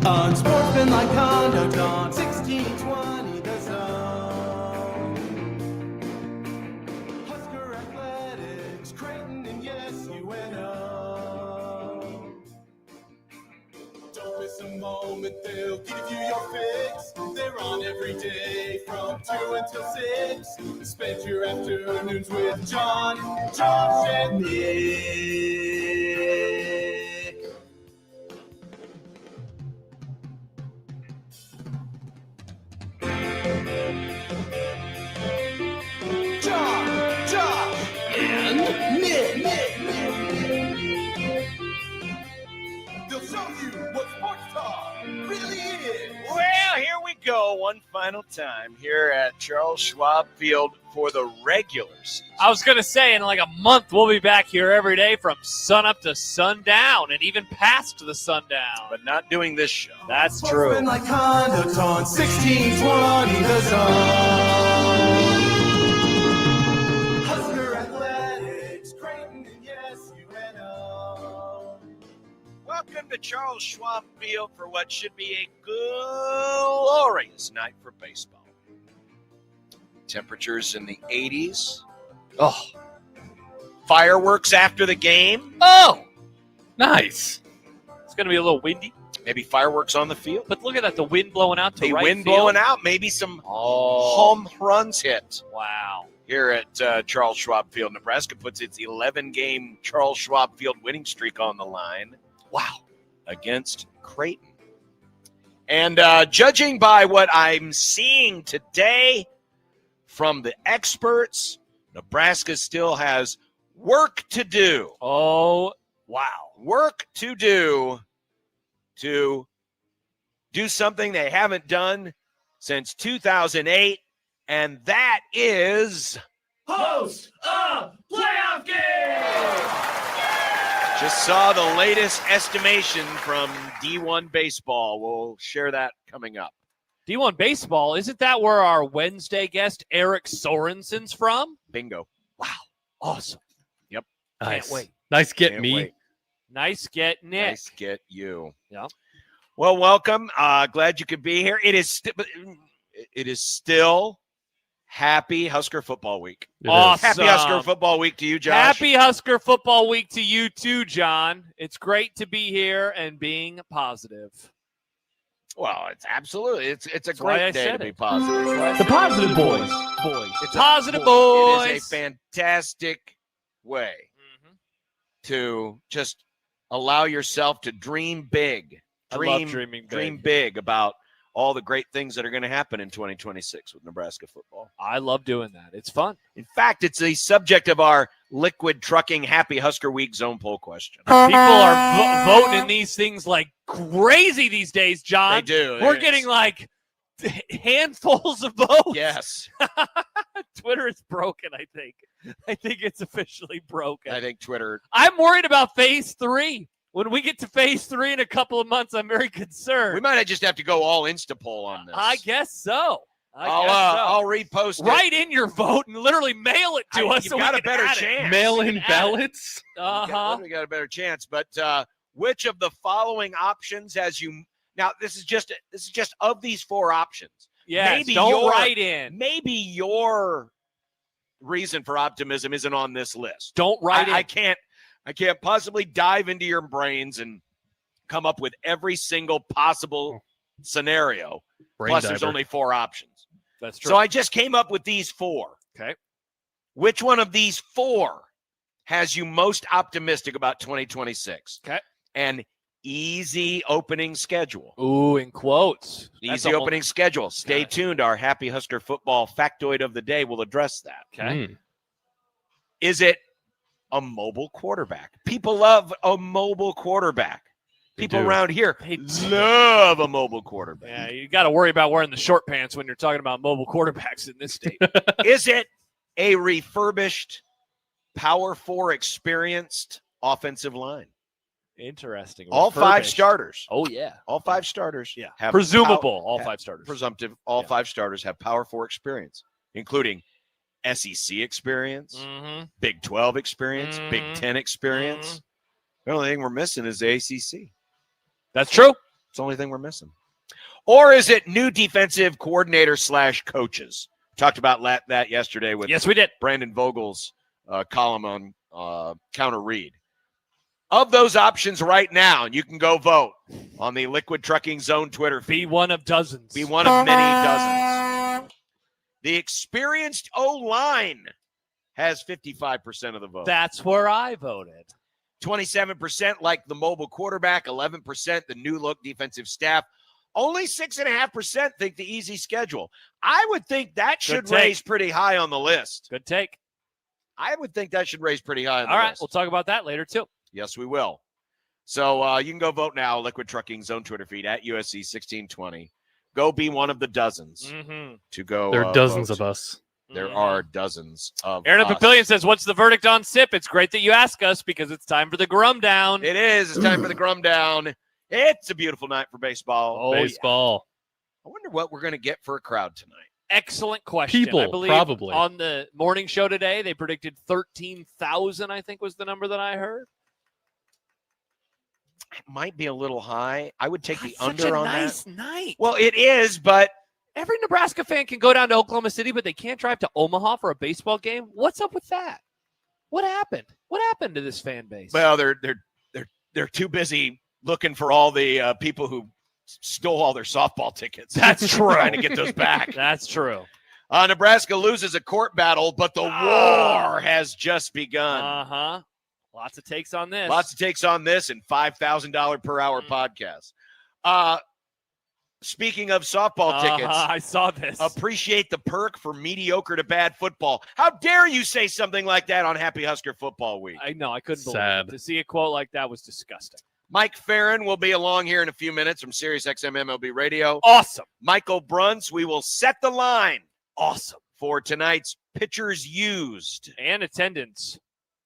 Unsportsmanlike conduct on 1620 The Zone. Husker Athletics, Creighton, and yes, UNO. Don't miss a moment, they'll give you your fix. They're on every day from 2 until 6. Spend your afternoons with John, Josh, and Nick. John, Josh, and Nick. They'll show you what sports talk really is. Well, here we go one final time here at Charles Schwab Field for the regular season. I was going to say, in like a month, we'll be back here every day from sun up to sundown and even past the sundown. But not doing this show. That's true. Sportsmanlike conduct on 1620 The Zone. Husker Athletics, Creighton, and yes, UNO. Welcome to Charles Schwab Field for what should be a glorious night for baseball. Temperatures in the 80s. Oh, Fireworks after the game. oh, Nice. it's going to be a little windy. Maybe fireworks on the field. But look at that, the wind blowing out to The right wind field. blowing out. Maybe some Oh, home runs hit. wow. Here at Charles Schwab Field. Nebraska puts its 11-game Charles Schwab Field winning streak on the line. Wow. Against Creighton. And judging by what I'm seeing today from the experts, Nebraska still has work to do. Oh, wow. Work to do something they haven't done since 2008, and that is Host a playoff game. just saw the latest estimation from D1 Baseball. We'll share that coming up. D1 Baseball, isn't that where our Wednesday guest Eric Sorensen's from? Bingo. Awesome. Nice. Can't wait. Nice get Can't me. wait. Nice get, Nick. Nice get you. Yeah. Well, welcome. Glad you could be here. It is still Happy Husker Football Week. It is. Awesome. Happy Husker Football Week to you, Josh. Happy Husker Football Week to you too, John. It's great to be here and being positive. Well, it's absolutely. It's a That's why I great day to said be it. positive. The positive boys. It's positive boys. It is a fantastic way Mhm. to just allow yourself to dream big. I love dreaming big. Dream big about all the great things that are going to happen in 2026 with Nebraska football. I love doing that. It's fun. In fact, it's the subject of our Liquid Trucking Happy Husker Week zone poll question. People are voting in these things like crazy these days, John. They do. We're It's- getting like handfuls of votes. Yes. Twitter is broken, I think. I think it's officially broken. I think Twitter. I'm worried about phase 3. When we get to phase 3 in a couple of months, I'm very concerned. We might just have to go all Instapoll on this. I guess so. I'll repost it. Write in your vote and literally mail it to us. You've so got we a can better add it. chance. Mail-in Add it. ballots. Uh-huh. We got a better chance. But which of the following options has you now? This is just of these four options. Yes, Maybe don't your- write in. Maybe your reason for optimism isn't on this list. Don't write in. I can't possibly dive into your brains and come up with every single possible scenario. Brain Plus, there's diver. only four options. That's true. So I just came up with these four. Okay. Which one of these four has you most optimistic about 2026? Okay. An easy opening schedule. Ooh, in quotes. That's Easy almost- opening schedule. Stay Gotcha. tuned. Our Happy Husker football factoid of the day will address that. Okay. Mm. Is it a mobile quarterback? People love a mobile quarterback. They People do. around here They do. love a mobile quarterback. Yeah, you got to worry about wearing the short pants when you're talking about mobile quarterbacks in this state. Is it a refurbished Power 4 experienced offensive line? Interesting. All five Refurbished. starters. Oh, yeah. All five starters. Yeah. Have Presumable, all have- five starters. Presumptive. All Yeah. five starters have Power 4 experience, including SEC experience, Mm-hmm. Big 12 experience, Big Mhm. 10 experience. The only thing we're missing is the ACC. That's true. It's the only thing we're missing. Or is it new defensive coordinator / coaches? Talked about that yesterday with Yes, we did. Brandon Vogel's column on Counter Read. Of those options right now, and you can go vote on the Liquid Trucking Zone Twitter feed. Be one of dozens. Be one of many dozens. The experienced O-line has 55% of the vote. That's where I voted. 27% like the mobile quarterback, 11% the new look defensive staff. Only 6.5% think the easy schedule. I would think that should raise pretty high on the list. Good take. I would think that should raise pretty high on the All right, list. we'll talk about that later too. Yes, we will. So you can go vote now, Liquid Trucking Zone Twitter feed at USC 1620. Go be one of the dozens to go. There are dozens vote. of us. There are dozens of Aaron us. Papillion says, what's the verdict on SIP? It's great that you ask us because it's time for the Grum down. It is. It's time for the Grum down. It's a beautiful night for baseball. Oh, Baseball. I wonder what we're going to get for a crowd tonight. Excellent question. People, I believe probably. on the morning show today, they predicted 13,000, I think was the number that I heard. It might be a little high. I would take the Such under a on nice that. night. Well, it is, but Every Nebraska fan can go down to Oklahoma City, but they can't drive to Omaha for a baseball game. What's up with that? What happened? What happened to this fan base? well, they're too busy looking for all the people who stole all their softball tickets. That's true. Trying to get those back. That's true. Nebraska loses a court battle, but the war has just begun. Uh-huh. Lots of takes on this. Lots of takes on this and $5,000 per hour podcast. Speaking of softball tickets, I saw this. appreciate the perk for mediocre to bad football. How dare you say something like that on Happy Husker Football Week? I know. I couldn't believe Sad. it. To see a quote like that was disgusting. Mike Farron will be along here in a few minutes from SiriusXM MLB Radio. Awesome. Michael Bruns, we will set the line Awesome. for tonight's pitchers used. And attendance.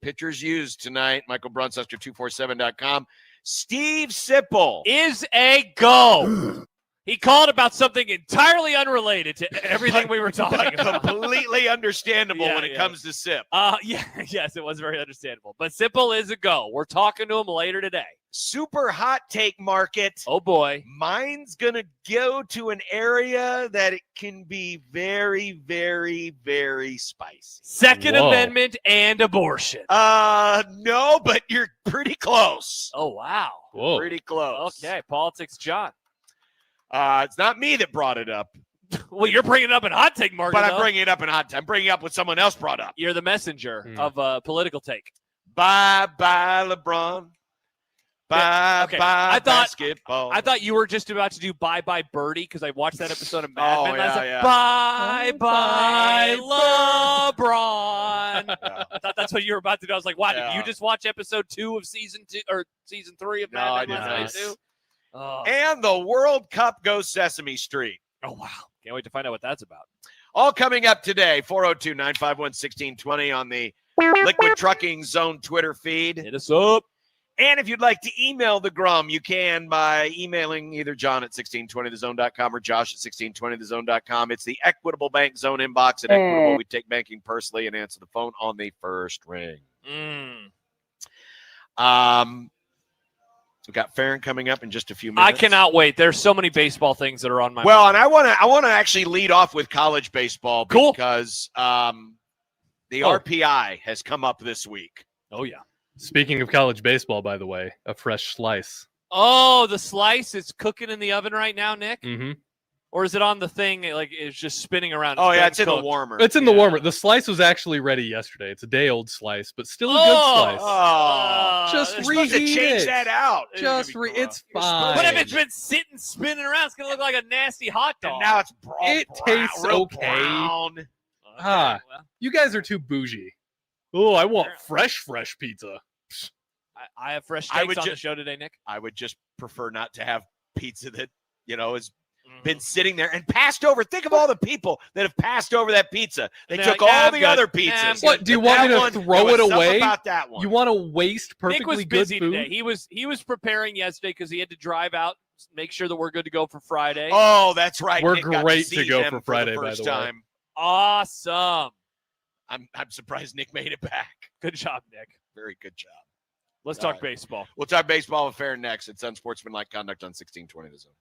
Pitchers used tonight. Michael Bruns, Husker247.com. Steve Sipple. Is a go. He called about something entirely unrelated to everything we were talking about. Completely understandable Yeah, when it yeah. comes to Sip. Yes, it was very understandable. But Simple is a go. We're talking to him later today. Super hot take market. Oh, boy. Mine's going to go to an area that it can be very, very, very spicy. Second Whoa. Amendment and abortion. No, but you're pretty close. Oh, wow. Whoa. Pretty close. Okay, Politics John. It's not me that brought it up, Well, you're bringing it up in Hot Take Market, but though. I'm bringing it up I'm bringing it up what someone else brought up. You're the messenger of a political take. Bye-bye, LeBron. Bye-bye, okay. I thought- basketball. I thought you were just about to do Bye Bye Birdie because I watched that episode of Mad Oh, Men. last yeah, night. yeah. Bye Bye LeBron. Yeah. I thought that's what you were about to do. I was like, wow, Yeah. did you just watch episode 2 of season 2 or season 3 of No, Mad I Men did last not. night too? Oh. And the World Cup goes Sesame Street. Oh, wow. Can't wait to find out what that's about. All coming up today, 402-951-1620 on the Liquid Trucking Zone Twitter feed. Hit us up. And if you'd like to email the Grum, you can by emailing either John at 1620thezone.com or Josh at 1620thezone.com. It's the Equitable Bank Zone inbox at Equitable. We take banking personally and answer the phone on the first ring. We've got Farron coming up in just a few minutes. I cannot wait. There's so many baseball things that are on my Well, mind. and I want to actually lead off with college baseball Cool. because the RPI has come up this week. Oh, yeah. Speaking of college baseball, by the way, a fresh slice. Oh, the slice is cooking in the oven right now, Nick? Mm-hmm. Or is it on the thing, like it's just spinning around? Oh, yeah, being it's in the cooked? warmer. It's in the Yeah. warmer. The slice was actually ready yesterday. It's a day-old slice, but still a good slice. Oh, Just you're supposed to reheat change it. that out. Just It's gonna be it's gross. You're supposed fine. What to if it's change been sitting, spinning around? It's going to look like a nasty hot it. dog. And now it's It tastes real okay. brown. Okay, Ah. well, You guys are too bougie. Oh, I want fresh pizza. I have fresh I takes would on the ju- show today, Nick. I would just prefer not to have pizza that, has Mm-hmm. been sitting there and passed over. Think of all the people that have passed over that pizza. They They're took like, all "I'm the good. other Nah, I'm pizzas. good." What, do you But want me that to one, throw there it was something away? about that one. You want to waste Nick was perfectly good busy food? today. He was preparing yesterday because he had to drive out, make sure that we're good to go for Friday. Oh, that's right. We're Nick got great see to go them for Friday, the by first the way. time. Awesome. I'm surprised Nick made it back. Good job, Nick. Very good job. Let's All talk right. baseball. We'll talk baseball with Fair next. It's Unsportsmanlike Conduct on 1620 The Zone.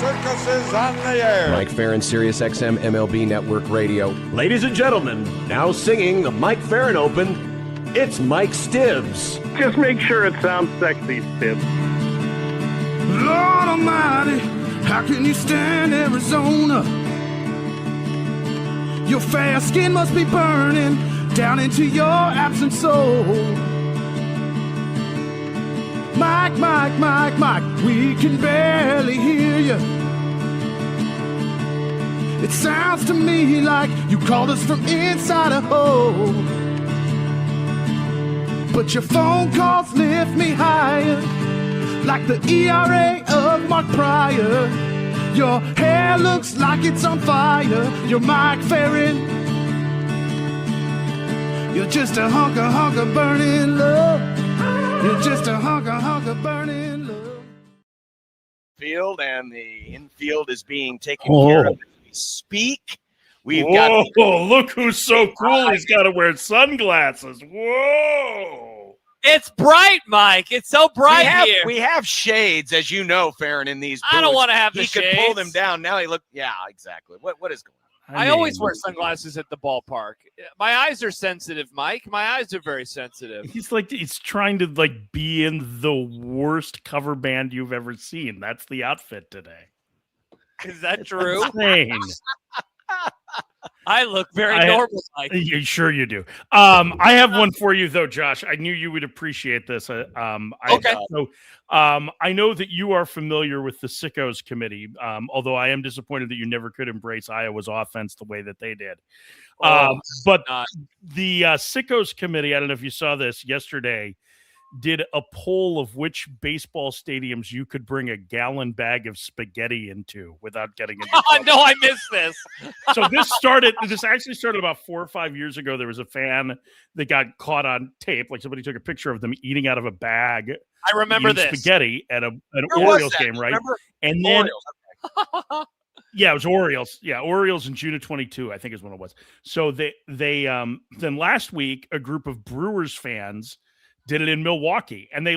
circus is on the air. Mike Farron, Sirius XM MLB Network Radio. Ladies and gentlemen, now singing the Mike Farron Open, it's Mike Stibbs. Just make sure it sounds sexy, Stibbs. Lord Almighty, how can you stand Arizona? Your fair skin must be burning down into your absent soul. Mike, Mike, Mike, Mike, we can barely hear you. It sounds to me like you called us from inside a hole. But your phone calls lift me higher, like the ERA of Mark Pryor. Your hair looks like it's on fire. You're Mike Farron. You're just a hunk of burning love. You're just a hunk of burning love. Field, and the infield is being taken care of as we speak. We've got. Whoa, look who's so cool. He's got to wear sunglasses. Whoa. It's bright, Mike. It's so bright here. We have shades, as you know, Farron, in these booths. I don't want to have the He shades. could pull them down. Now he look. Yeah, exactly. What is going on? I always wear sunglasses at the ballpark. My eyes are sensitive, Mike. My eyes are very sensitive. He's trying to be in the worst cover band you've ever seen. That's the outfit today. Is that true? Insane. I look very normal, Mike. Sure you do. I have one for you though, Josh. I knew you would appreciate this. Okay. I know that you are familiar with the Sickos committee, although I am disappointed that you never could embrace Iowa's offense the way that they did. But the Sickos committee, I don't know if you saw this yesterday, did a poll of which baseball stadiums you could bring a gallon bag of spaghetti into without getting into trouble. No, I missed this. So this actually started about 4 or 5 years ago. There was a fan that got caught on tape. Like somebody took a picture of them eating out of a bag. I remember this. Spaghetti at an Orioles game, right? Remember? And then Orioles. yeah, it was Orioles. Yeah, Orioles in June of 22, I think is when it was. So they then last week a group of Brewers fans did it in Milwaukee, and they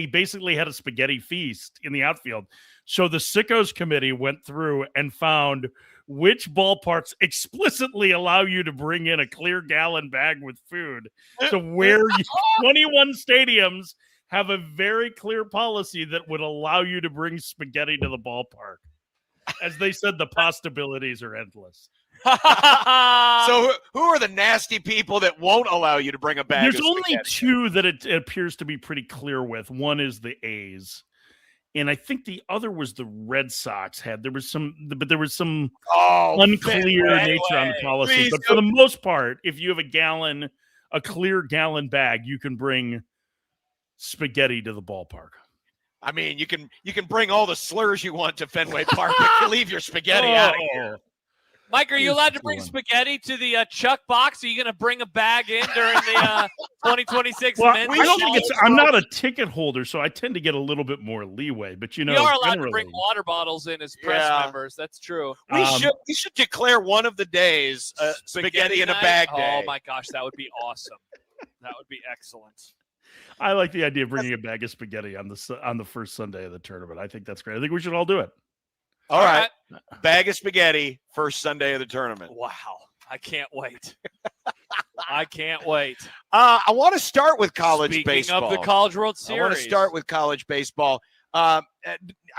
basically had a spaghetti feast in the outfield. So the Sickos committee went through and found which ballparks explicitly allow you to bring in a clear gallon bag with food. So where 21 stadiums have a very clear policy that would allow you to bring spaghetti to the ballpark. As they said, the possibilities are endless. So who are the nasty people that won't allow you to bring a bag? There's of only spaghetti? two that it appears to be pretty clear with. One is the A's, and I think the other was the Red Sox. There was some unclear nature on the policy. Please but for the most part, if you have a clear gallon bag, you can bring spaghetti to the ballpark. I mean, you can bring all the slurs you want to Fenway Park, but you leave your spaghetti out of here. Mike, are you allowed to bring spaghetti to the Chuck box? Are you going to bring a bag in during the 2026 men's? I'm not a ticket holder, so I tend to get a little bit more leeway. But we are allowed to bring water bottles in as press members. That's true. We should declare one of the days spaghetti in a bag day. Oh my gosh, that would be awesome. That would be excellent. I like the idea of bringing a bag of spaghetti on the first Sunday of the tournament. I think that's great. I think we should all do it. All right. Bag of spaghetti, first Sunday of the tournament. Wow. I can't wait. I can't wait. I want to start with college Speaking baseball. of the College World Series. I want to start with college baseball. I'm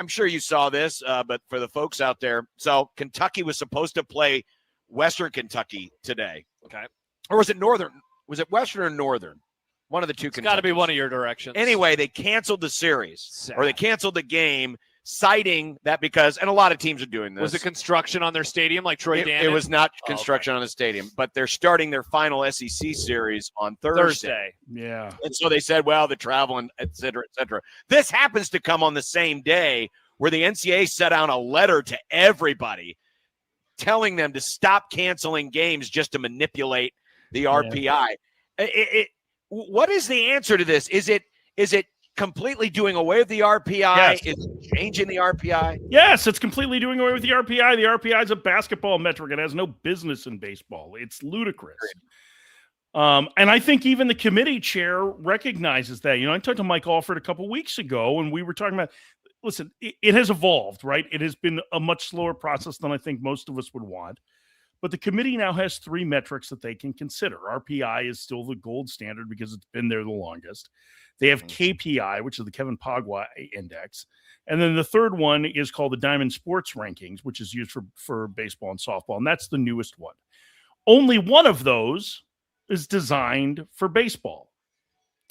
sure you saw this, but for the folks out there, so Kentucky was supposed to play Western Kentucky today. Okay. Or was it Northern? Was it Western or Northern? One of the two. It's got to be one of your directions. Anyway, they canceled the series, or they canceled the game, citing that because, and a lot of teams are doing this. Was it construction on their stadium like Troy Dannon? It was not construction on the stadium, but they're starting their final SEC series on Thursday. Yeah. And so they said, well, the travel and et cetera, et cetera. This happens to come on the same day where the NCAA sent out a letter to everybody telling them to stop canceling games just to manipulate the RPI. What is the answer to this? Is it completely doing away with the RPI? Yes. Is it changing the RPI? Yes, it's completely doing away with the RPI. The RPI is a basketball metric. It has no business in baseball. It's ludicrous. And I think even the committee chair recognizes that. I talked to Mike Alford a couple weeks ago, and we were talking about listen, it has evolved, right? It has been a much slower process than I think most of us would want. But the committee now has 3 metrics that they can consider. RPI is still the gold standard because it's been there the longest. They have KPI, which is the Kevin Pagwa Index. And then the third one is called the Diamond Sports Rankings, which is used for baseball and softball. And that's the newest one. Only one of those is designed for baseball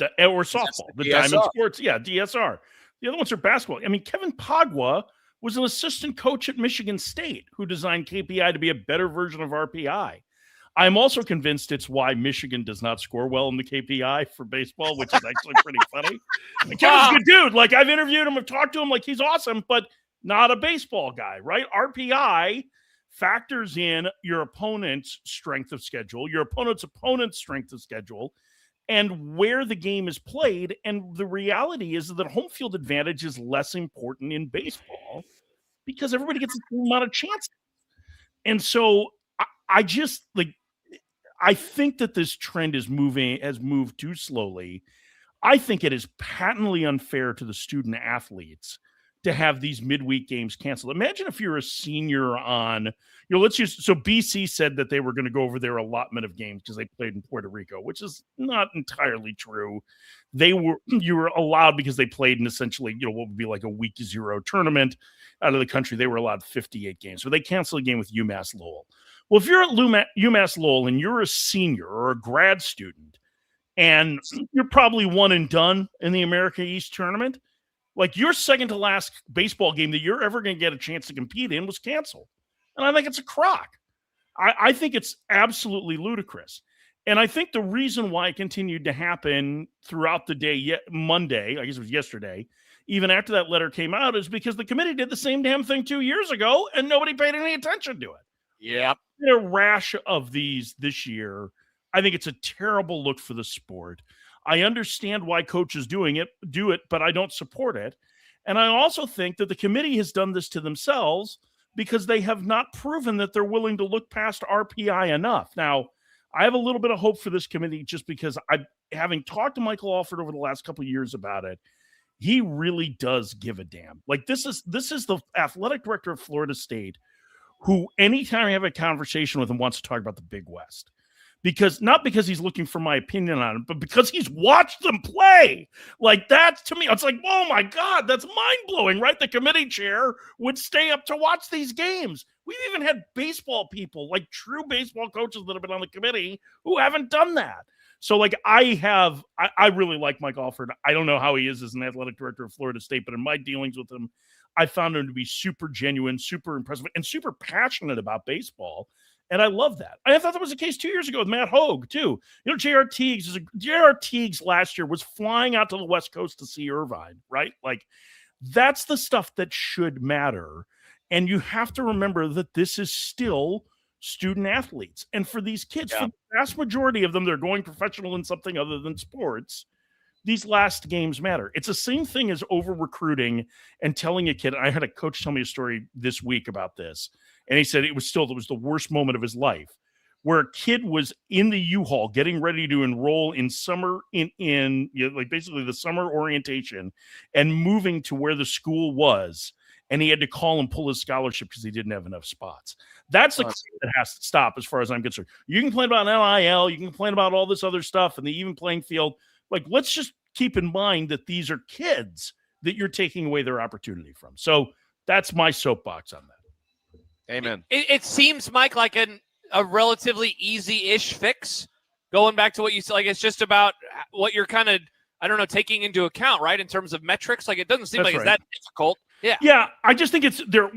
or softball. The Diamond Sports, DSR. The other ones are basketball. I mean, Kevin Pagwa was an assistant coach at Michigan State who designed KPI to be a better version of RPI. I'm also convinced it's why Michigan does not score well in the KPI for baseball, which is actually pretty funny. Kevin's a good dude. Like, I've interviewed him, I've talked to him, like, he's awesome, but not a baseball guy, right? RPI factors in your opponent's strength of schedule, your opponent's strength of schedule, and where the game is played. And the reality is that home field advantage is less important in baseball because everybody gets the same amount of chances. And so I just like, I think that this trend has moved too slowly. I think it is patently unfair to the student athletes to have these midweek games canceled. Imagine if you're a senior on, so BC said that they were going to go over their allotment of games because they played in Puerto Rico, which is not entirely true. You were allowed because they played in essentially, what would be like a week 0 tournament out of the country. They were allowed 58 games. So they canceled a game with UMass Lowell. Well, if you're at UMass Lowell and you're a senior or a grad student and you're probably one and done in the America East tournament, like your second to last baseball game that you're ever going to get a chance to compete in was canceled. And I think it's a crock. I think it's absolutely ludicrous. And I think the reason why it continued to happen throughout the day, Monday, I guess it was yesterday, even after that letter came out, is because the committee did the same damn thing 2 years ago and nobody paid any attention to it. Yep. A rash of these this year. I think it's a terrible look for the sport. I understand why coaches do it, but I don't support it. And I also think that the committee has done this to themselves because they have not proven that they're willing to look past RPI enough. Now, I have a little bit of hope for this committee just because having talked to Michael Alford over the last couple of years about it, he really does give a damn. Like, this is the athletic director of Florida State who, anytime I have a conversation with him, wants to talk about the Big West. Not because he's looking for my opinion on it, but because he's watched them play. Like, that, to me, it's like, oh my God, that's mind-blowing, right? The committee chair would stay up to watch these games. We've even had baseball people, like true baseball coaches that have been on the committee who haven't done that. So, like, I really like Mike Alford. I don't know how he is as an athletic director of Florida State, but in my dealings with him, I found him to be super genuine, super impressive, and super passionate about baseball. And I love that. I thought that was the case 2 years ago with Matt Hogue, too. J.R. Teagues last year was flying out to the West Coast to see Irvine, right? Like, that's the stuff that should matter. And you have to remember that this is still student athletes. And for these kids, for the vast majority of them, they're going professional in something other than sports. These last games matter. It's the same thing as over-recruiting and telling a kid. I had a coach tell me a story this week about this, and he said it was the worst moment of his life, where a kid was in the U-Haul getting ready to enroll in summer like basically the summer orientation and moving to where the school was, and he had to call and pull his scholarship because he didn't have enough spots. That's the claim that has to stop, as far as I'm concerned. You can complain about NIL, you can complain about all this other stuff and the even playing field. Like, let's just keep in mind that these are kids that you're taking away their opportunity from. So that's my soapbox on that. Amen. It seems, Mike, like a relatively easy-ish fix. Going back to what you said, like, it's just about what you're kind of, I don't know, taking into account, right, in terms of metrics. Like, it doesn't seem it's that difficult. Yeah. Yeah, I just think it's there.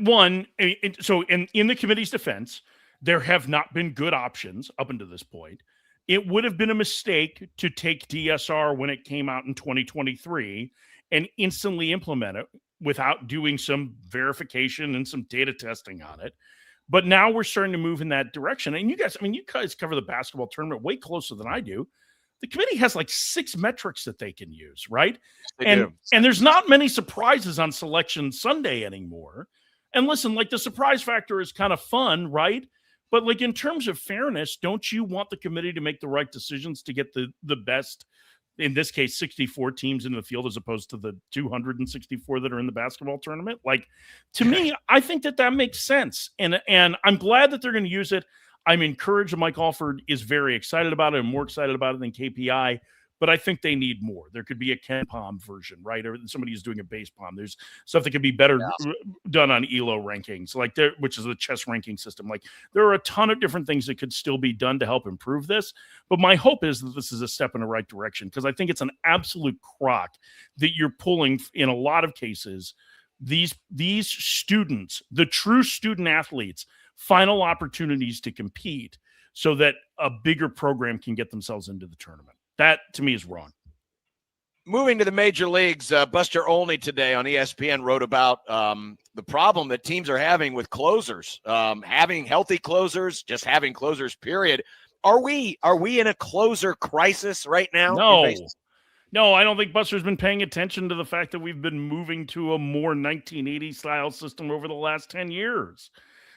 So in the committee's defense, there have not been good options up until this point. It would have been a mistake to take DSR when it came out in 2023 and instantly implement it without doing some verification and some data testing on it. But now we're starting to move in that direction. And you guys cover the basketball tournament way closer than I do. The committee has like 6 metrics that they can use, right? And there's not many surprises on Selection Sunday anymore. And listen, like, the surprise factor is kind of fun, right? But, like, in terms of fairness, don't you want the committee to make the right decisions to get the best in this case, 64 teams in the field as opposed to the 264 that are in the basketball tournament. Like, to me, I think that makes sense. And I'm glad that they're going to use it. I'm encouraged. Mike Alford is very excited about it and more excited about it than KPI, but I think they need more. There could be a Ken Palm version, right? Or somebody who's doing a base palm. There's stuff that could be better done on ELO rankings, like which is a chess ranking system. Like, there are a ton of different things that could still be done to help improve this. But my hope is that this is a step in the right direction, because I think it's an absolute crock that you're pulling in a lot of cases. These students, the true student athletes, final opportunities to compete so that a bigger program can get themselves into the tournament. That, to me, is wrong. Moving to the major leagues, Buster Olney today on ESPN wrote about the problem that teams are having with closers, having healthy closers, just having closers, period. Are we in a closer crisis right now? No, I don't think Buster's been paying attention to the fact that we've been moving to a more 1980-style system over the last 10 years,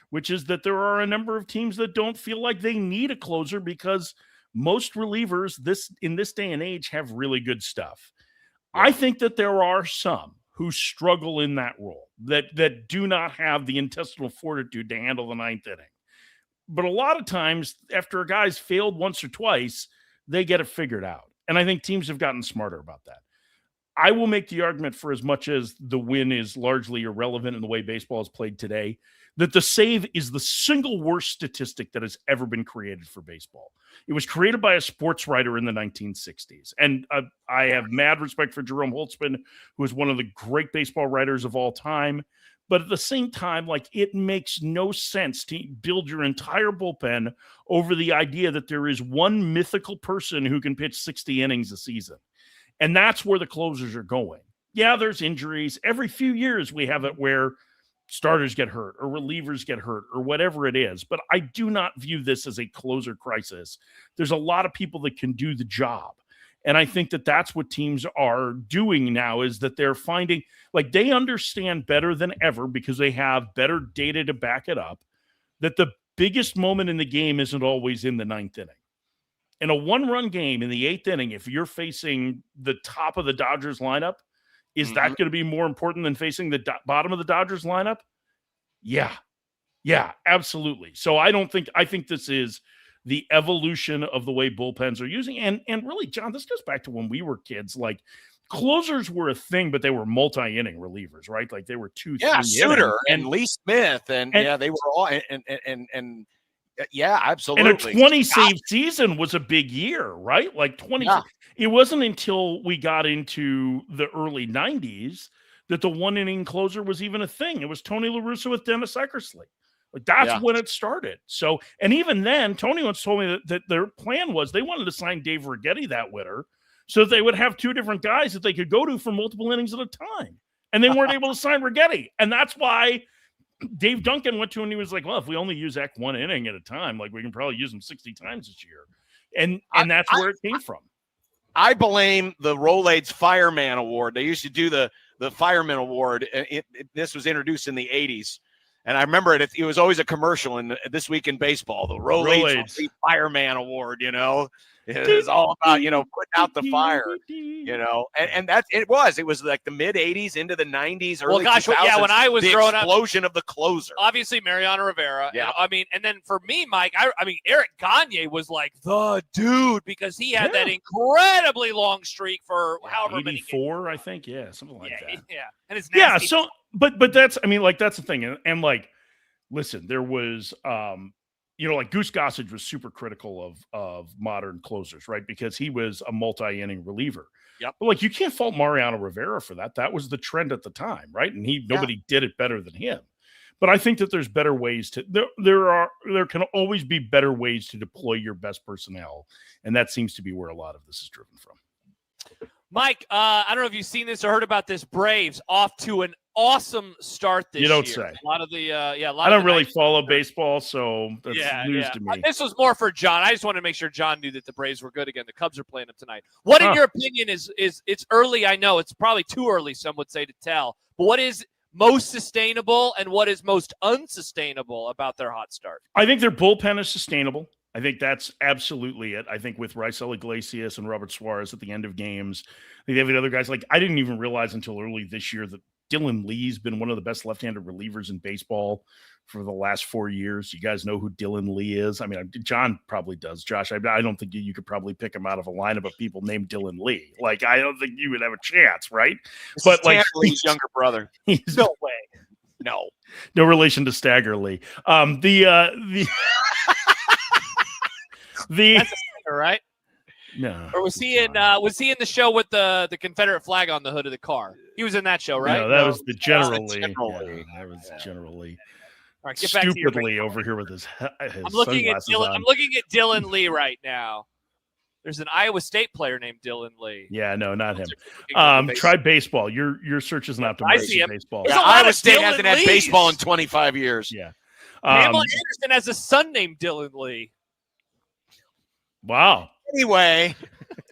which is that there are a number of teams that don't feel like they need a closer because most relievers in this day and age have really good stuff. Yeah. I think that there are some who struggle in that role, that do not have the intestinal fortitude to handle the ninth inning. But a lot of times, after a guy's failed once or twice, they get it figured out. And I think teams have gotten smarter about that. I will make the argument, for as much as the win is largely irrelevant in the way baseball is played today, that the save is the single worst statistic that has ever been created for baseball. It was created by a sports writer in the 1960s. And I have mad respect for Jerome Holtzman, who is one of the great baseball writers of all time. But at the same time, like, it makes no sense to build your entire bullpen over the idea that there is one mythical person who can pitch 60 innings a season. And that's where the closers are going. Yeah, there's injuries. Every few years we have it where starters get hurt or relievers get hurt or whatever it is. But I do not view this as a closer crisis. There's a lot of people that can do the job. And I think that that's what teams are doing now, is that they're finding, like, they understand better than ever, because they have better data to back it up, that the biggest moment in the game isn't always in the ninth inning. In a one-run game in the eighth inning, if you're facing the top of the Dodgers lineup, is that going to be more important than facing the bottom of the Dodgers lineup? Yeah, absolutely. So I think this is the evolution of the way bullpens are using. And really, John, this goes back to when we were kids. Like, closers were a thing, but they were multi-inning relievers, right? Like, they were 2-3 Suter and Lee Smith, and they were all and yeah, absolutely. And a 20-save season was a big year, right? Like 20. Yeah. It wasn't until we got into the early 90s that the one-inning closer was even a thing. It was Tony La Russa with Dennis Eckersley. Like, that's when it started. So, and even then, Tony once told me that their plan was they wanted to sign Dave Righetti that winter so that they would have two different guys that they could go to for multiple innings at a time. And they weren't able to sign Righetti. And that's why Dave Duncan went to him and he was like, well, if we only use Eck one inning at a time, like, we can probably use him 60 times this year. And that's where it came from. I blame the Rolaids Fireman Award. They used to do the Fireman Award. This was introduced in the 80s. And I remember it was always a commercial in This Week in Baseball, the Rolaids Fireman Award, you know. It was all about, you know, putting out the fire, you know. And it was like the mid-'80s into the 90s, early 2000s. When I was growing up. The explosion of the closer. Obviously, Mariano Rivera. Yeah. I mean, and then for me, Mike, I mean, Eric Gagne was like the dude, because he had that incredibly long streak for however many 84, I think. Yeah, something like that. Yeah. And it's nasty. Yeah, so, but that's, I mean, like, that's the thing. And like, listen, there was, you know, like, Goose Gossage was super critical of modern closers, right? Because he was a multi-inning reliever. Yep. But, like, you can't fault Mariano Rivera for that. That was the trend at the time, right? And nobody did it better than him. But I think that there's better ways to there can always be better ways to deploy your best personnel, and that seems to be where a lot of this is driven from. Mike, I don't know if you've seen this or heard about this. Braves off to an awesome start this year. You don't say. A lot of the I don't really follow baseball, so that's news to me. This was more for John. I just wanted to make sure John knew that the Braves were good again. The Cubs are playing them tonight. What, in your opinion, is it's early? I know it's probably too early, some would say, to tell. But what is most sustainable and what is most unsustainable about their hot start? I think their bullpen is sustainable. I think that's absolutely it. I think with Raisel Iglesias and Robert Suarez at the end of games, they have the other guys. Like, I didn't even realize until early this year that Dylan Lee's been one of the best left-handed relievers in baseball for the last 4 years. You guys know who Dylan Lee is? I mean, John probably does. Josh, I don't think you could probably pick him out of a lineup of people named Dylan Lee. Like, I don't think you would have a chance, right? But like Lee's younger brother. He's No way. no relation to Stagger Lee. The That's a singer, right? No. Or was he in the show with the Confederate flag on the hood of the car? He was in that show, right? No, that was the General Lee. General Lee. That was General Lee. All right, get back to your Stupidly over here with his I'm looking at sunglasses Dylan. on. I'm looking at Dylan Lee right now. There's an Iowa State player named Dylan Lee. Yeah, no, not him. Baseball. Try baseball. Your search is not I see optimized him. for baseball. There's Yeah, a lot Iowa of State Dylan hasn't had Lees. baseball in 25 years. Yeah. Pamela Anderson has a son named Dylan Lee. Wow. Anyway,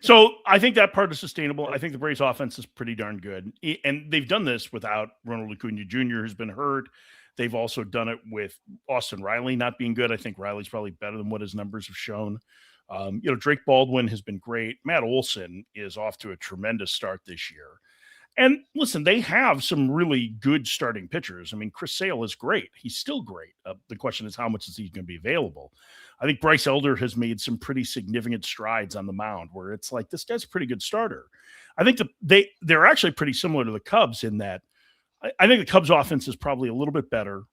So I think that part is sustainable. I think the Braves offense is pretty darn good. And they've done this without Ronald Acuna Jr., who's been hurt. They've also done it with Austin Riley not being good. I think Riley's probably better than what his numbers have shown. Drake Baldwin has been great. Matt Olson is off to a tremendous start this year. And listen, they have some really good starting pitchers. I mean, Chris Sale is great. He's still great. The question is, how much is he going to be available? I think Bryce Elder has made some pretty significant strides on the mound where it's like, this guy's a pretty good starter. I think they're actually pretty similar to the Cubs in that I think the Cubs offense is probably a little bit better.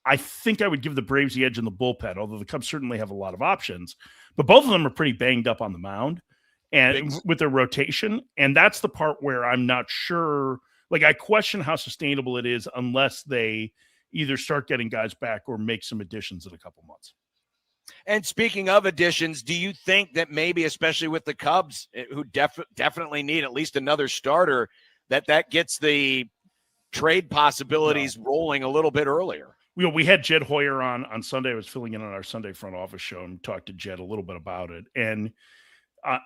I think I would give the Braves the edge in the bullpen, although the Cubs certainly have a lot of options. But both of them are pretty banged up on the mound and with their rotation. And that's the part where I'm not sure. Like, I question how sustainable it is unless they either start getting guys back or make some additions in a couple months. and speaking of additions, do you think that maybe, especially with the Cubs, who definitely need at least another starter, that gets the trade possibilities rolling a little bit earlier? We had Jed Hoyer on Sunday. I was filling in on our Sunday front office show and talked to Jed a little bit about it. And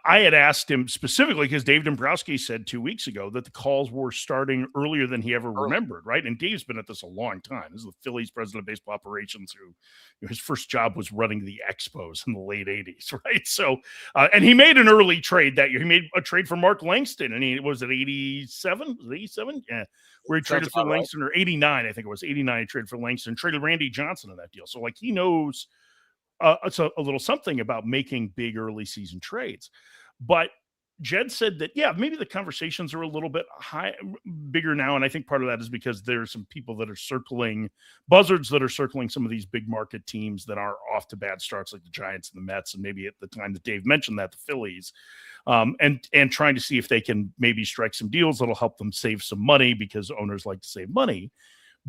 I had asked him specifically because Dave Dombrowski said 2 weeks ago that the calls were starting earlier than he ever remembered, right? And Dave's been at this a long time. This is the Phillies president of baseball operations who his first job was running the Expos in the late 80s, right? So, and he made an early trade that year. He made a trade for Mark Langston, and he was at 87? Was it 87? Yeah. Where he traded for Langston, or 89, I think it was 89. He traded for Langston, traded Randy Johnson in that deal. So, like, he knows it's a little something about making big early season trades. But Jed said that, yeah, maybe the conversations are a little bit bigger now. And I think part of that is because there's some people that are circling, buzzards that are circling some of these big market teams that are off to bad starts, like the Giants and the Mets. And maybe at the time that Dave mentioned that, the Phillies, and trying to see if they can maybe strike some deals that'll help them save some money, because owners like to save money.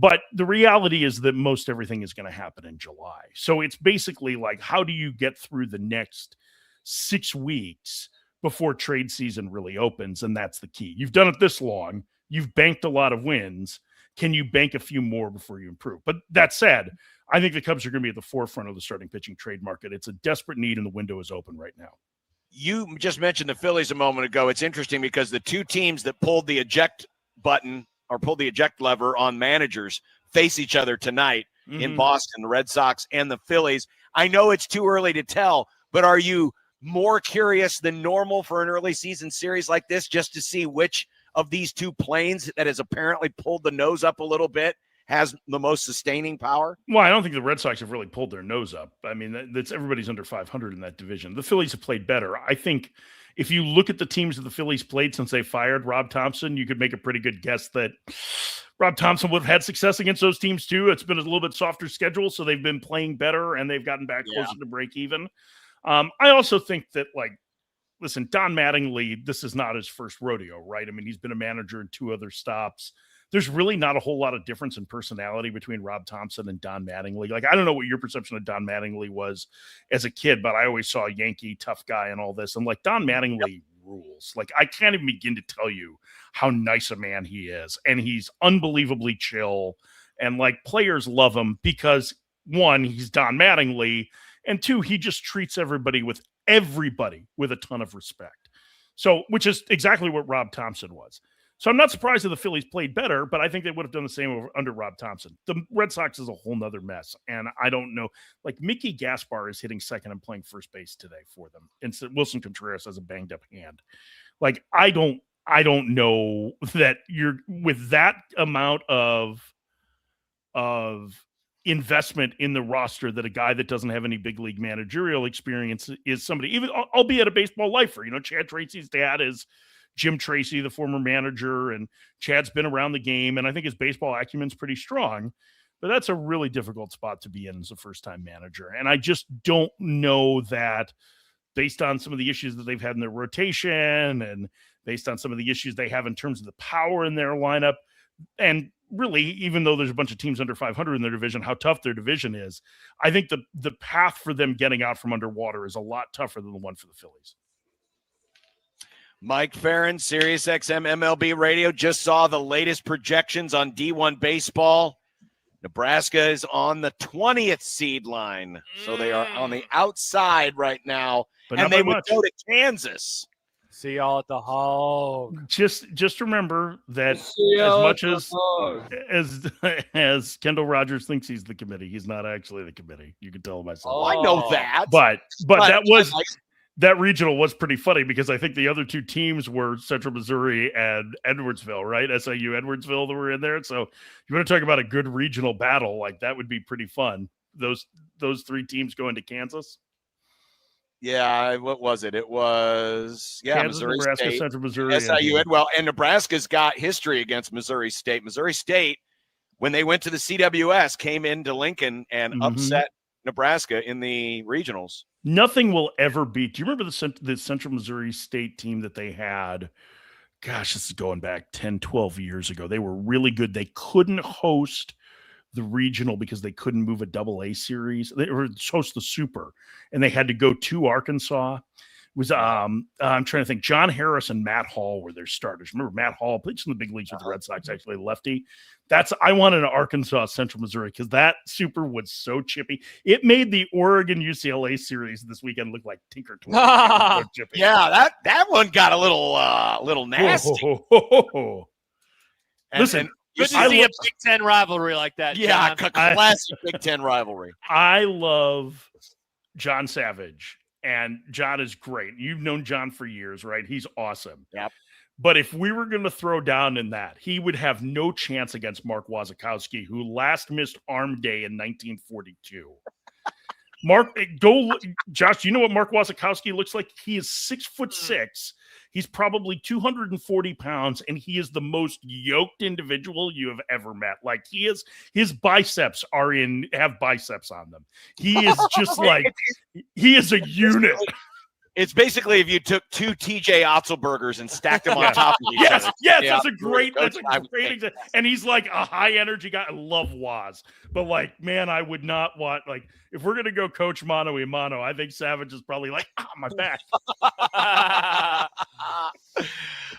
But the reality is that most everything is going to happen in July. So it's basically like, how do you get through the next 6 weeks before trade season really opens? And that's the key. You've done it this long. You've banked a lot of wins. Can you bank a few more before you improve? But that said, I think the Cubs are going to be at the forefront of the starting pitching trade market. It's a desperate need, and the window is open right now. You just mentioned the Phillies a moment ago. It's interesting because the two teams that pulled the eject button or pulled the eject lever on managers face each other tonight in Boston, the Red Sox and the Phillies. I know it's too early to tell, but are you more curious than normal for an early season series like this, just to see which of these two planes that has apparently pulled the nose up a little bit has the most sustaining power? Well, I don't think the Red Sox have really pulled their nose up. I mean, that's everybody's under 500 in that division. The Phillies have played better. I think if you look at the teams that the Phillies played since they fired Rob Thompson, you could make a pretty good guess that Rob Thompson would have had success against those teams too. It's been a little bit softer schedule, so they've been playing better and they've gotten back closer to break even. I also think that, like, listen, Don Mattingly, this is not his first rodeo, right? I mean, he's been a manager in 2 other stops. There's really not a whole lot of difference in personality between Rob Thompson and Don Mattingly. Like, I don't know what your perception of Don Mattingly was as a kid, but I always saw a Yankee tough guy and all this. And, like, Don Mattingly rules. Like, I can't even begin to tell you how nice a man he is. And he's unbelievably chill. And, like, players love him because, 1, he's Don Mattingly, and 2, he just treats everybody with a ton of respect. So, which is exactly what Rob Thompson was. So I'm not surprised that the Phillies played better, but I think they would have done the same under Rob Thompson. The Red Sox is a whole nother mess, and I don't know. Like Mickey Gaspar is hitting second and playing first base today for them. And Wilson Contreras has a banged up hand. Like I don't know that you're with that amount of investment in the roster that a guy that doesn't have any big league managerial experience is somebody, even albeit a baseball lifer. You know, Chad Tracy's dad is Jim Tracy, the former manager, and Chad's been around the game, and I think his baseball acumen's pretty strong. But that's a really difficult spot to be in as a first-time manager. And I just don't know that, based on some of the issues that they've had in their rotation and based on some of the issues they have in terms of the power in their lineup, and really, even though there's a bunch of teams under 500 in their division, how tough their division is, I think the path for them getting out from underwater is a lot tougher than the one for the Phillies. Mike Farron, Sirius XM MLB Radio, just saw the latest projections on D1 baseball. Nebraska is on the 20th seed line, so they are on the outside right now, but and they would go to Kansas. See y'all at the Hog. Just remember that as Kendall Rogers thinks he's the committee, he's not actually the committee. You can tell him myself. Oh, I know that, but that regional was pretty funny because I think the other two teams were Central Missouri and Edwardsville, right? SIU Edwardsville that were in there. So you want to talk about a good regional battle, like that would be pretty fun. Those three teams going to Kansas. Yeah, what was it? It was Kansas, Missouri Nebraska, State, Central Missouri, SIU. And Nebraska's got history against Missouri State. Missouri State, when they went to the CWS, came into Lincoln and upset Nebraska in the regionals. Nothing will ever beat. Do you remember the Central Missouri State team that they had? Gosh, this is going back 10, 12 years ago. They were really good. They couldn't host the regional because they couldn't move a AA series. They were host the super, and they had to go to Arkansas. It was I'm trying to think. John Harris and Matt Hall were their starters. Remember Matt Hall played in the big leagues with the Red Sox, actually lefty. I wanted an Arkansas Central Missouri because that super was so chippy. It made the Oregon UCLA series this weekend look like Tinker Toy. So chippy. Yeah, that one got a little nasty. Listen. Good to see a Big Ten rivalry like that. Yeah, John. classic Big Ten rivalry. I love John Savage, and John is great. You've known John for years, right? He's awesome. Yep. But if we were going to throw down in that, he would have no chance against Mark Wasikowski, who last missed Arm Day in 1942. Josh, do you know what Mark Wasikowski looks like? He is 6'6". He's probably 240 pounds, and he is the most yoked individual you have ever met. Like his biceps have biceps on them. He is just like, he is a unit. It's basically if you took two TJ Otzelbergers and stacked them on top of each other. Yes, that's a great example. And he's like a high energy guy. I love Waz. But like, man, I would not want, like, if we're gonna go coach mano a mano, I think Savage is probably like, my back.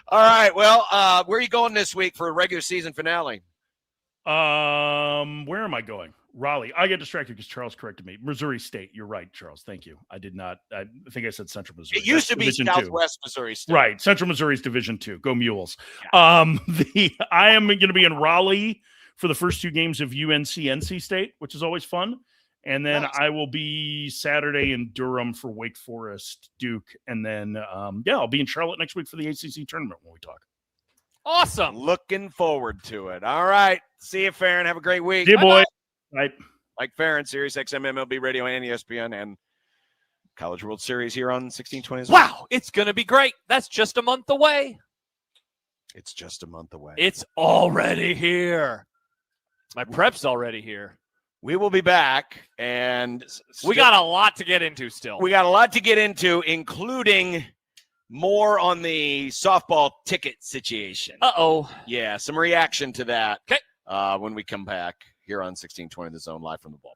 All right. Well, where are you going this week for a regular season finale? Where am I going? Raleigh. I get distracted because Charles corrected me. Missouri State. You're right, Charles. Thank you. I did not. I think I said Central Missouri. It used to be Division Southwest Missouri State. Right. Central Missouri's Division 2. Go Mules. Yeah. I am going to be in Raleigh for the first two games of NC State, which is always fun. And then I will be Saturday in Durham for Wake Forest, Duke. And then, I'll be in Charlotte next week for the ACC tournament when we talk. Awesome. Looking forward to it. All right. See you, Farron. Have a great week. See you, boy. Right. Mike Farron, Sirius XM MLB Radio and ESPN and College World Series here on 1620. Wow, it's going to be great. That's just a month away. It's just a month away. It's already here. My prep's already here. We will be back, and we got a lot to get into still. We got a lot to get into, including more on the softball ticket situation. Uh-oh. Yeah, some reaction to that. Okay. When we come back here on 1620 The Zone, live from the ballpark.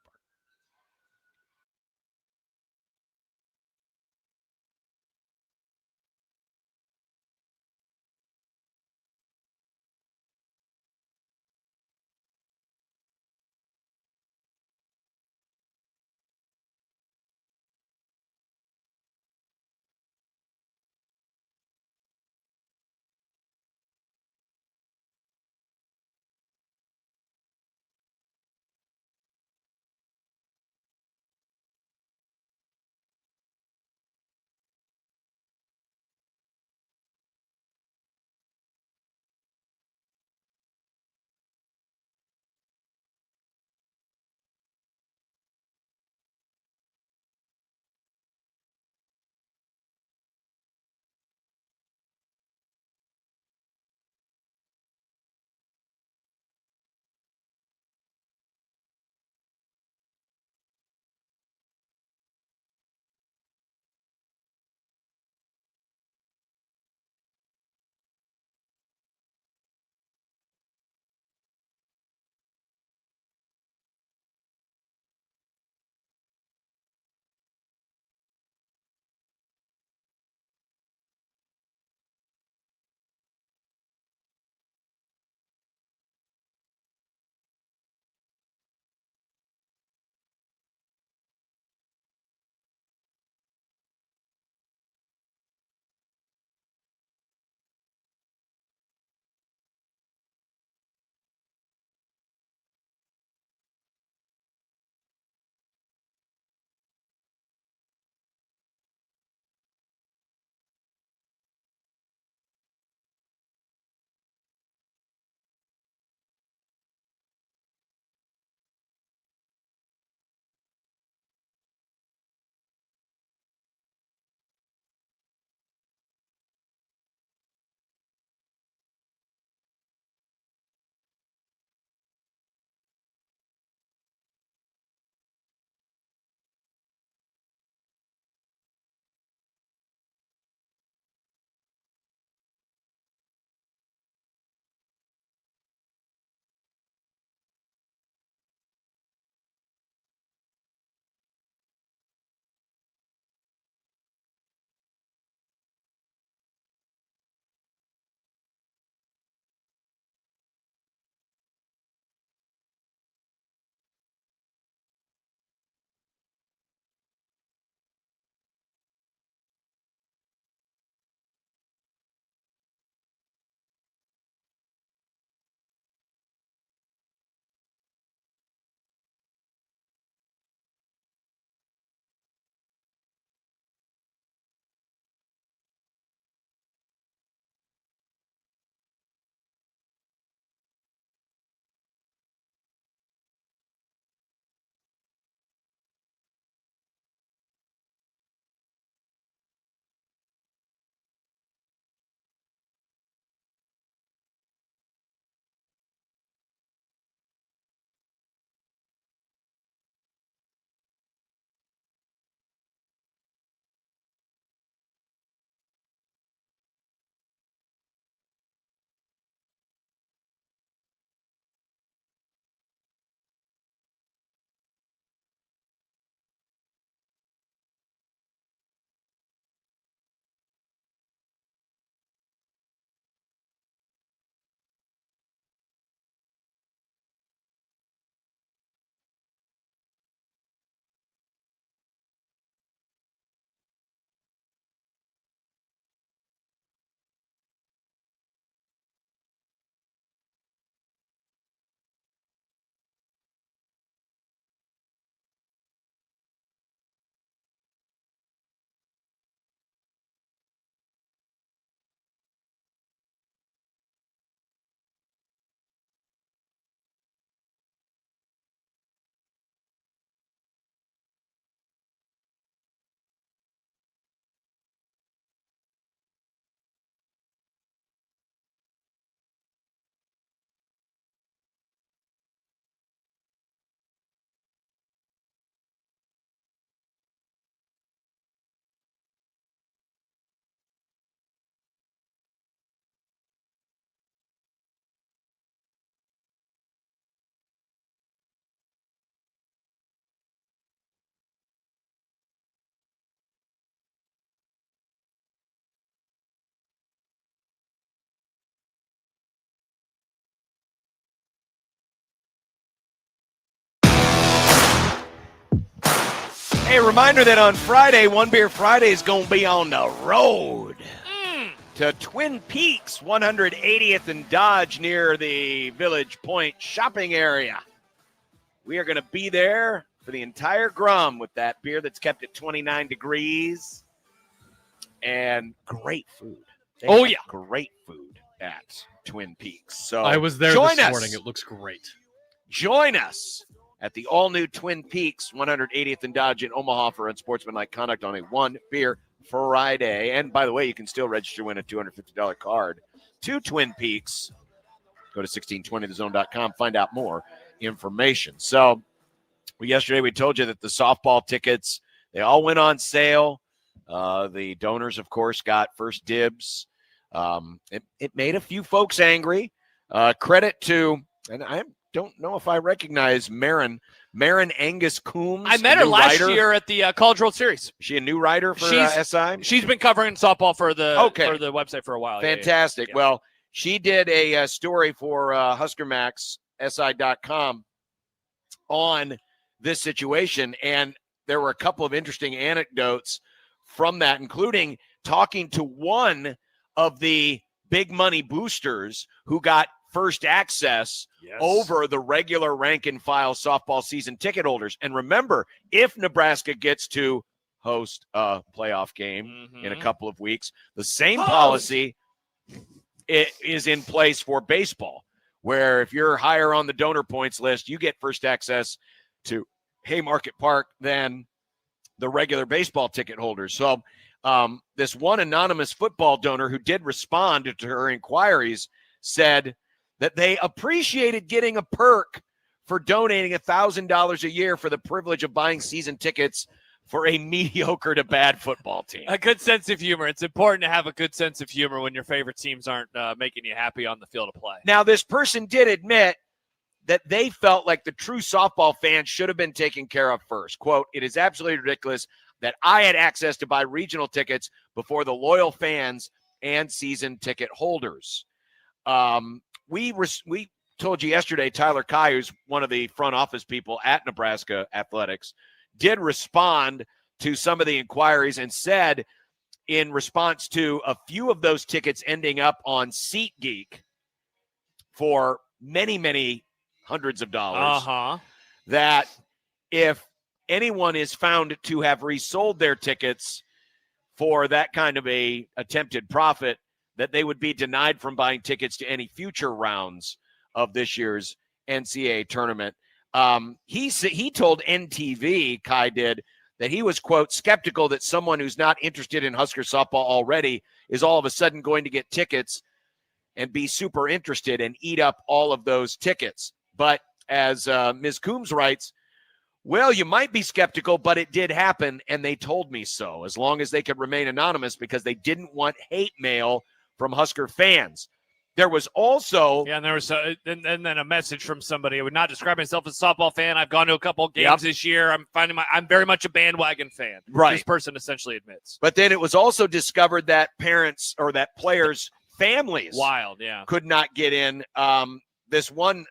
Hey, a reminder that on Friday, One Beer Friday is going to be on the road to Twin Peaks, 180th and Dodge near the Village Point shopping area. We are going to be there for the entire Grum with that beer that's kept at 29 degrees and great food. Oh, yeah. Great food at Twin Peaks. So I was there join this us. morning. It looks great. Join us at the all-new Twin Peaks, 180th and Dodge in Omaha for Unsportsmanlike conduct on a One Beer Friday. And by the way, you can still register to win a $250 card to Twin Peaks. Go to 1620thezone.com, find out more information. So yesterday we told you that the softball tickets, they all went on sale. The donors, of course, got first dibs. It made a few folks angry. Credit to, and I don't know if I recognize Marin Angus Coombs. I met her last year at the College World Series. Is she a new writer for SI? She's been covering softball for the website for a while. Fantastic. Yeah. Well, she did a story for HuskerMaxSI.com on this situation, and there were a couple of interesting anecdotes from that, including talking to one of the big money boosters who got first access over the regular rank and file softball season ticket holders. And remember, if Nebraska gets to host a playoff game in a couple of weeks, the same policy is in place for baseball, where if you're higher on the donor points list, you get first access to Haymarket Park than the regular baseball ticket holders. So this one anonymous football donor who did respond to her inquiries said that they appreciated getting a perk for donating $1,000 a year for the privilege of buying season tickets for a mediocre to bad football team. A good sense of humor. It's important to have a good sense of humor when your favorite teams aren't making you happy on the field of play. Now, this person did admit that they felt like the true softball fans should have been taken care of first. Quote, "It is absolutely ridiculous that I had access to buy regional tickets before the loyal fans and season ticket holders." We told you yesterday, Tyler Kai, who's one of the front office people at Nebraska Athletics, did respond to some of the inquiries and said in response to a few of those tickets ending up on SeatGeek for many, many hundreds of dollars, that if anyone is found to have resold their tickets for that kind of a attempted profit, that they would be denied from buying tickets to any future rounds of this year's NCAA tournament. He told NTV, Kai did, that he was, quote, skeptical that someone who's not interested in Husker softball already is all of a sudden going to get tickets and be super interested and eat up all of those tickets. But as Ms. Coombs writes, well, you might be skeptical, but it did happen, and they told me so, as long as they could remain anonymous because they didn't want hate mail from Husker fans. There was also... Yeah, and there was and then a message from somebody. I would not describe myself as a softball fan. I've gone to a couple of games this year. I'm very much a bandwagon fan. Right. This person essentially admits. But then it was also discovered that parents or that players' families could not get in. This one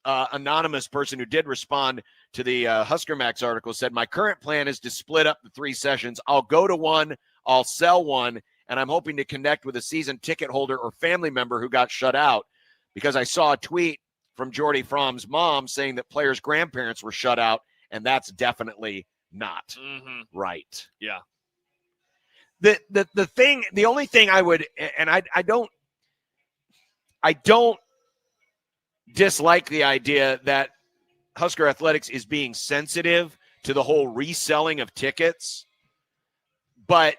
anonymous person who did respond to the Husker Max article said, "My current plan is to split up the 3 sessions. I'll go to one, I'll sell one, and I'm hoping to connect with a season ticket holder or family member who got shut out, because I saw a tweet from Jordy Fromm's mom saying that players' grandparents were shut out, and that's definitely not right." Yeah. The only thing I would, and I don't dislike the idea that Husker Athletics is being sensitive to the whole reselling of tickets, but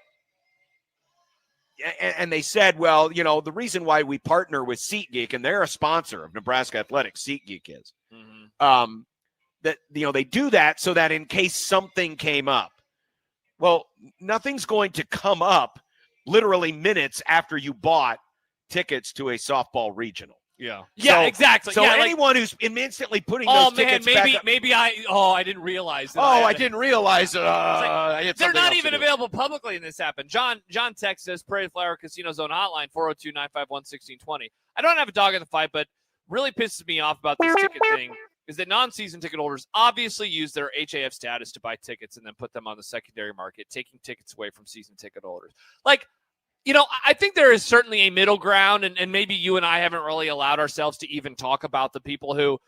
and they said, well, you know, the reason why we partner with SeatGeek, and they're a sponsor of Nebraska Athletics, SeatGeek is, that, you know, they do that so that in case something came up. Well, nothing's going to come up literally minutes after you bought tickets to a softball regional. Yeah. So, Exactly. So yeah, anyone who's instantly putting those tickets back up. I didn't realize that. I didn't realize it. They're not even available publicly in this app. And John Tex says, Prairie Flower Casino Zone Hotline, 402-951-1620. I don't have a dog in the fight, but really pisses me off about this ticket thing is that non-season ticket holders obviously use their HAF status to buy tickets and then put them on the secondary market, taking tickets away from season ticket holders. Like, I think there is certainly a middle ground, and maybe you and I haven't really allowed ourselves to even talk about the people who,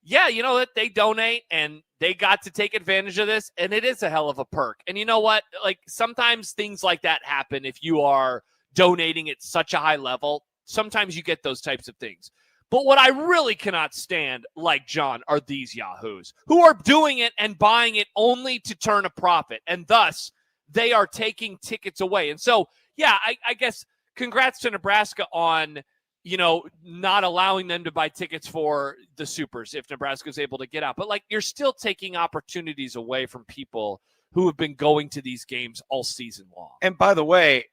that they donate and they got to take advantage of this, and it is a hell of a perk. And you know what? Like, sometimes things like that happen if you are donating at such a high level. Sometimes you get those types of things. But what I really cannot stand, like John, are these yahoos who are doing it and buying it only to turn a profit, and thus they are taking tickets away. And so, I guess congrats to Nebraska on, not allowing them to buy tickets for the Supers if Nebraska is able to get out. But, like, you're still taking opportunities away from people who have been going to these games all season long. And by the way,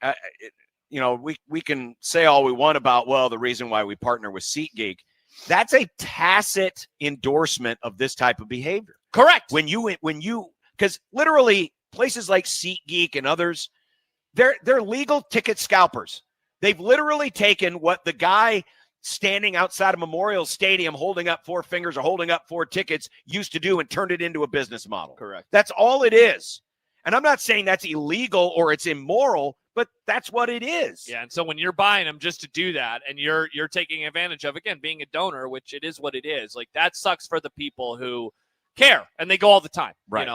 we can say all we want about, the reason why we partner with SeatGeek. That's a tacit endorsement of this type of behavior. Correct. Because literally places like SeatGeek and others, they're legal ticket scalpers. They've literally taken what the guy standing outside of Memorial Stadium holding up 4 fingers or holding up 4 tickets used to do and turned it into a business model. Correct. That's all it is. And I'm not saying that's illegal or it's immoral, but that's what it is. Yeah, and so when you're buying them just to do that, and you're taking advantage of, again, being a donor, which it is what it is, like, that sucks for the people who care, and they go all the time. Right.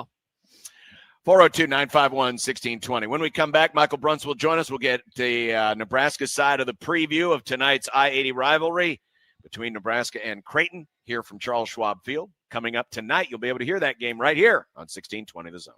402-951-1620. When we come back, Michael Bruns will join us. We'll get the Nebraska side of the preview of tonight's I-80 rivalry between Nebraska and Creighton here from Charles Schwab Field. Coming up tonight, you'll be able to hear that game right here on 1620 The Zone.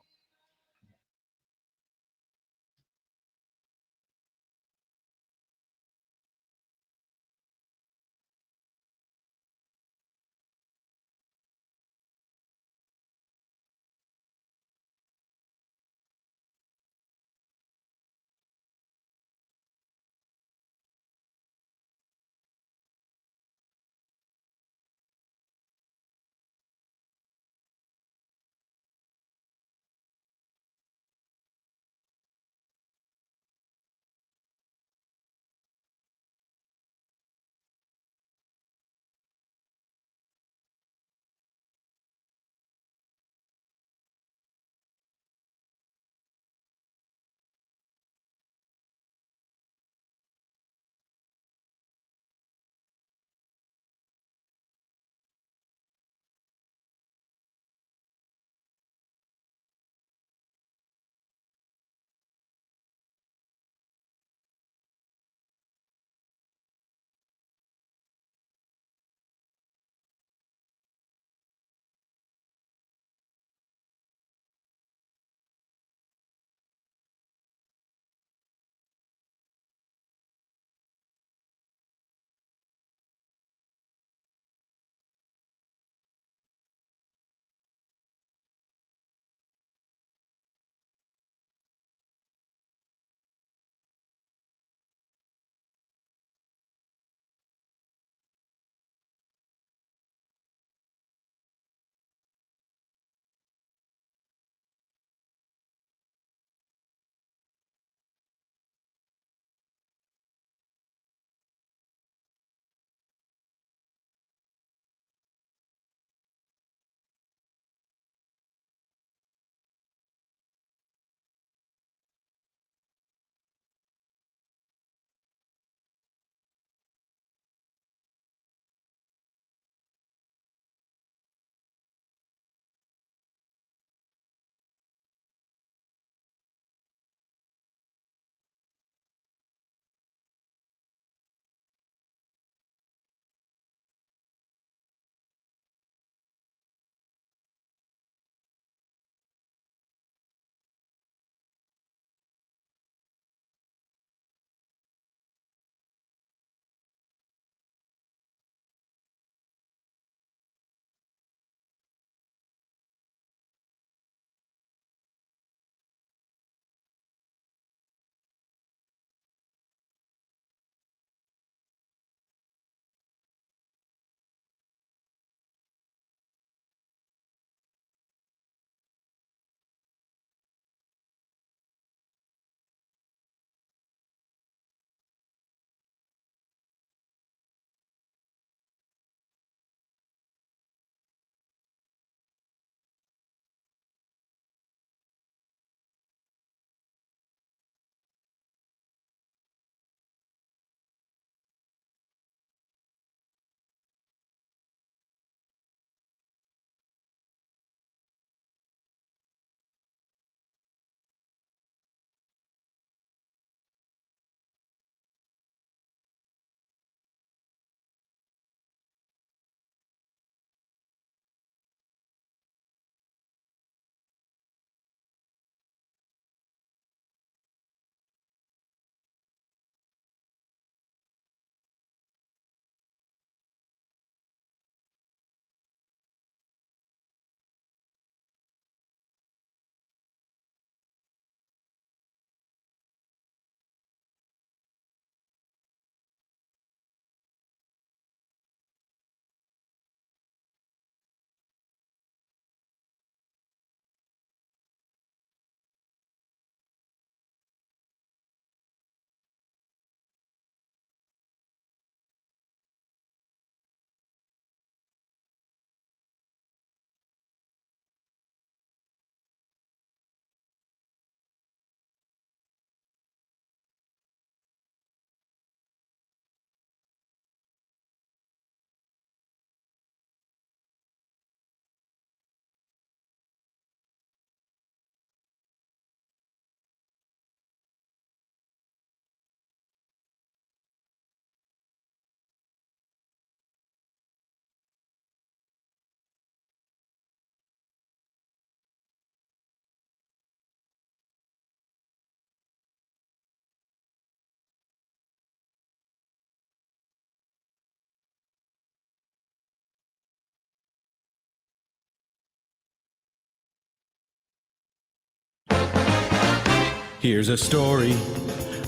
Here's a story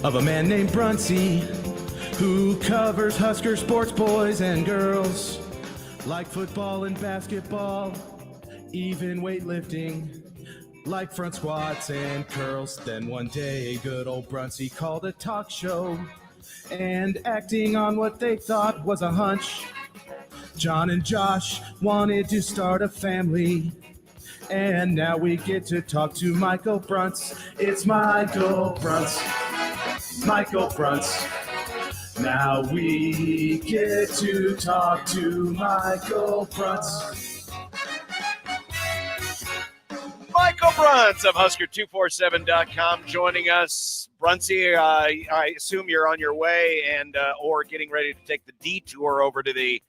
of a man named Brunsey who covers Husker sports, boys and girls, like football and basketball, even weightlifting, like front squats and curls. Then one day, good old Brunsey called a talk show, and acting on what they thought was a hunch, John and Josh wanted to start a family. And now we get to talk to Michael Brunts. It's Michael Brunts. Michael Brunts. Now we get to talk to Michael Brunts. Michael Brunts of Husker247.com joining us. Brunsy, I assume you're on your way and or getting ready to take the detour over to the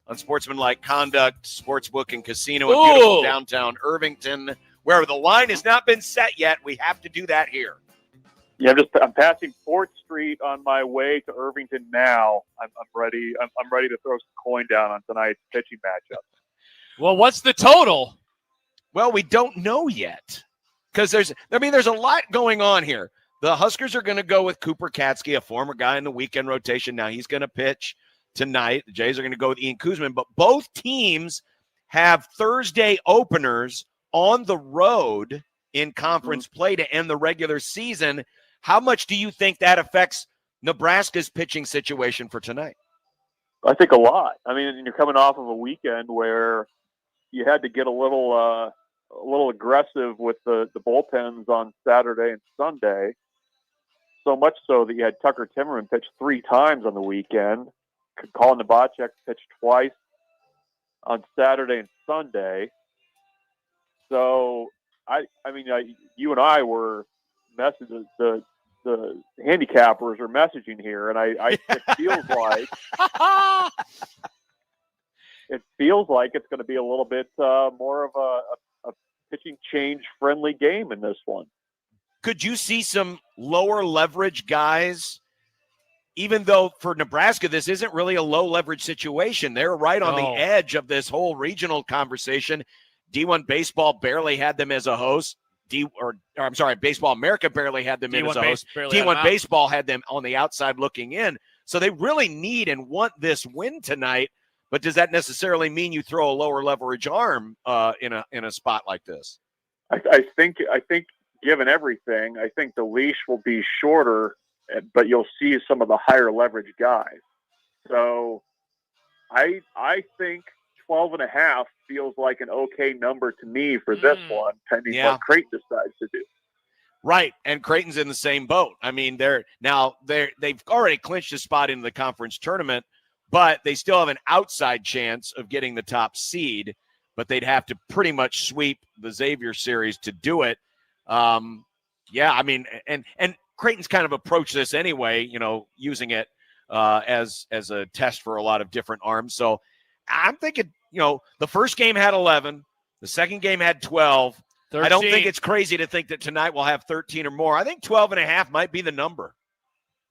Unsportsmanlike Conduct Sportsbook and Casino in beautiful downtown Irvington, where the line has not been set yet. We have to do that here. Yeah, I'm passing 4th Street on my way to Irvington now. I'm ready. I'm ready to throw some coin down on tonight's pitching matchup. Well, what's the total? Well, we don't know yet because there's a lot going on here. The Huskers are going to go with Cooper Katsky, a former guy in the weekend rotation. Now he's going to pitch tonight. The Jays are going to go with Ian Kuzman, but both teams have Thursday openers on the road in conference play to end the regular season. How much do you think that affects Nebraska's pitching situation for tonight? I think a lot. I mean, you're coming off of a weekend where you had to get a little aggressive with the bullpens on Saturday and Sunday. So much so that you had Tucker Timmerman pitch 3 times on the weekend. Colin Nabachek pitched twice on Saturday and Sunday. So, I mean, you and I were messaging, the handicappers are messaging here, and it feels like it's going to be a little bit more of a pitching change friendly game in this one. Could you see some lower leverage guys? Even though for Nebraska, this isn't really a low leverage situation. They're right on the edge of this whole regional conversation. D1 Baseball barely had them as a host. Baseball America barely had them in as a host. D1 Baseball had them on the outside looking in. So they really need and want this win tonight. But does that necessarily mean you throw a lower leverage arm in a spot like this? I think given everything, I think the leash will be shorter, but you'll see some of the higher leverage guys. So I think 12.5 feels like an okay number to me for this one, pending what Creighton decides to do. Right, and Creighton's in the same boat. I mean, they've already clinched a spot in the conference tournament, but they still have an outside chance of getting the top seed, but they'd have to pretty much sweep the Xavier series to do it. I mean, and Creighton's kind of approached this anyway, using it as a test for a lot of different arms. So I'm thinking, the first game had 11, the second game had 12. 13. I don't think it's crazy to think that tonight we'll have 13 or more. I think 12.5 might be the number.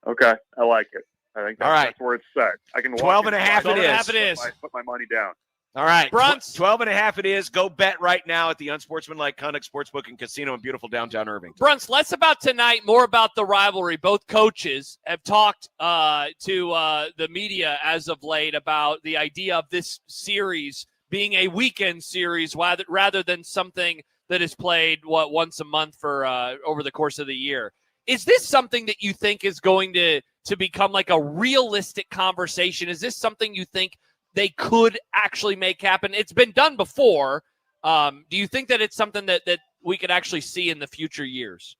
Okay, I like it. I think that's where it's set. I can 12.5 it is. Put my money down. All right, Brunts. 12.5 it is. Go bet right now at the Unsportsmanlike Conduct Sportsbook and Casino in beautiful downtown Irving. Brunts, less about tonight, more about the rivalry. Both coaches have talked to the media as of late about the idea of this series being a weekend series rather than something that is played once a month for over the course of the year. Is this something that you think is going to become like a realistic conversation? Is this something you think they could actually make happen? It's been done before. Do you think that it's something that we could actually see in the future years?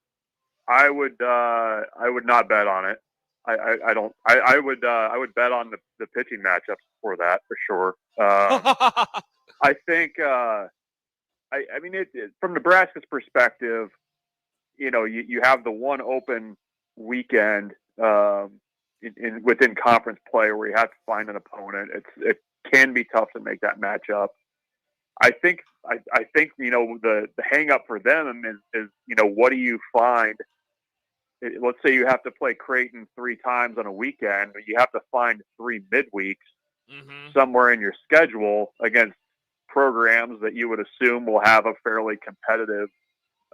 I would not bet on it. I don't. I would bet on the pitching matchups for that for sure. I think. I mean, from Nebraska's perspective, you have the one open weekend within conference play where you have to find an opponent. It can be tough to make that matchup. I think the hang up for them is what do you find? Let's say you have to play Creighton 3 times on a weekend, but you have to find 3 midweeks somewhere in your schedule against programs that you would assume will have a fairly competitive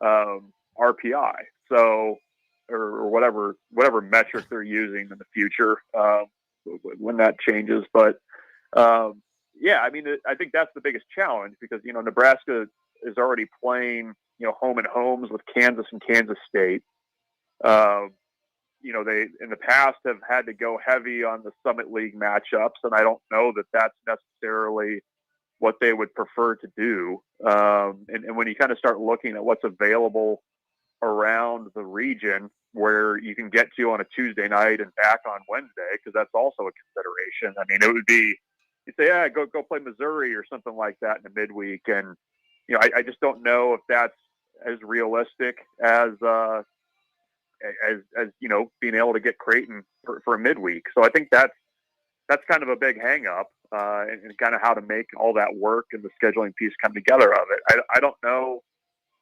RPI. So or whatever metric they're using in the future when that changes. But yeah, I mean, I think that's the biggest challenge because, Nebraska is already playing, home and homes with Kansas and Kansas State. They in the past have had to go heavy on the Summit League matchups, and I don't know that that's necessarily what they would prefer to do. And when you kind of start looking at what's available around the region where you can get to on a Tuesday night and back on Wednesday, because that's also a consideration. I mean, it would be, you say, yeah, go play Missouri or something like that in the midweek. And, I just don't know if that's as realistic as being able to get Creighton for a midweek. So I think that's kind of a big hang up and kind of how to make all that work and the scheduling piece come together of it. I don't know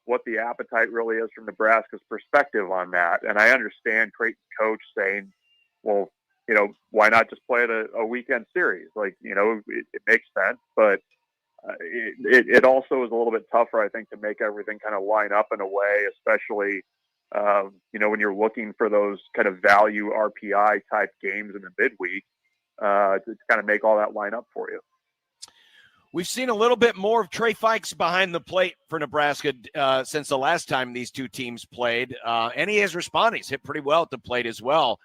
what the appetite really is from Nebraska's perspective on that. And I understand Creighton's coach saying, well, why not just play it a weekend series? Like, it makes sense, but it also is a little bit tougher, I think, to make everything kind of line up in a way, especially, when you're looking for those kind of value RPI type games in the midweek to kind of make all that line up for you. We've seen a little bit more of Trey Fikes behind the plate for Nebraska since the last time these two teams played, and he has responded. He's hit pretty well at the plate as well.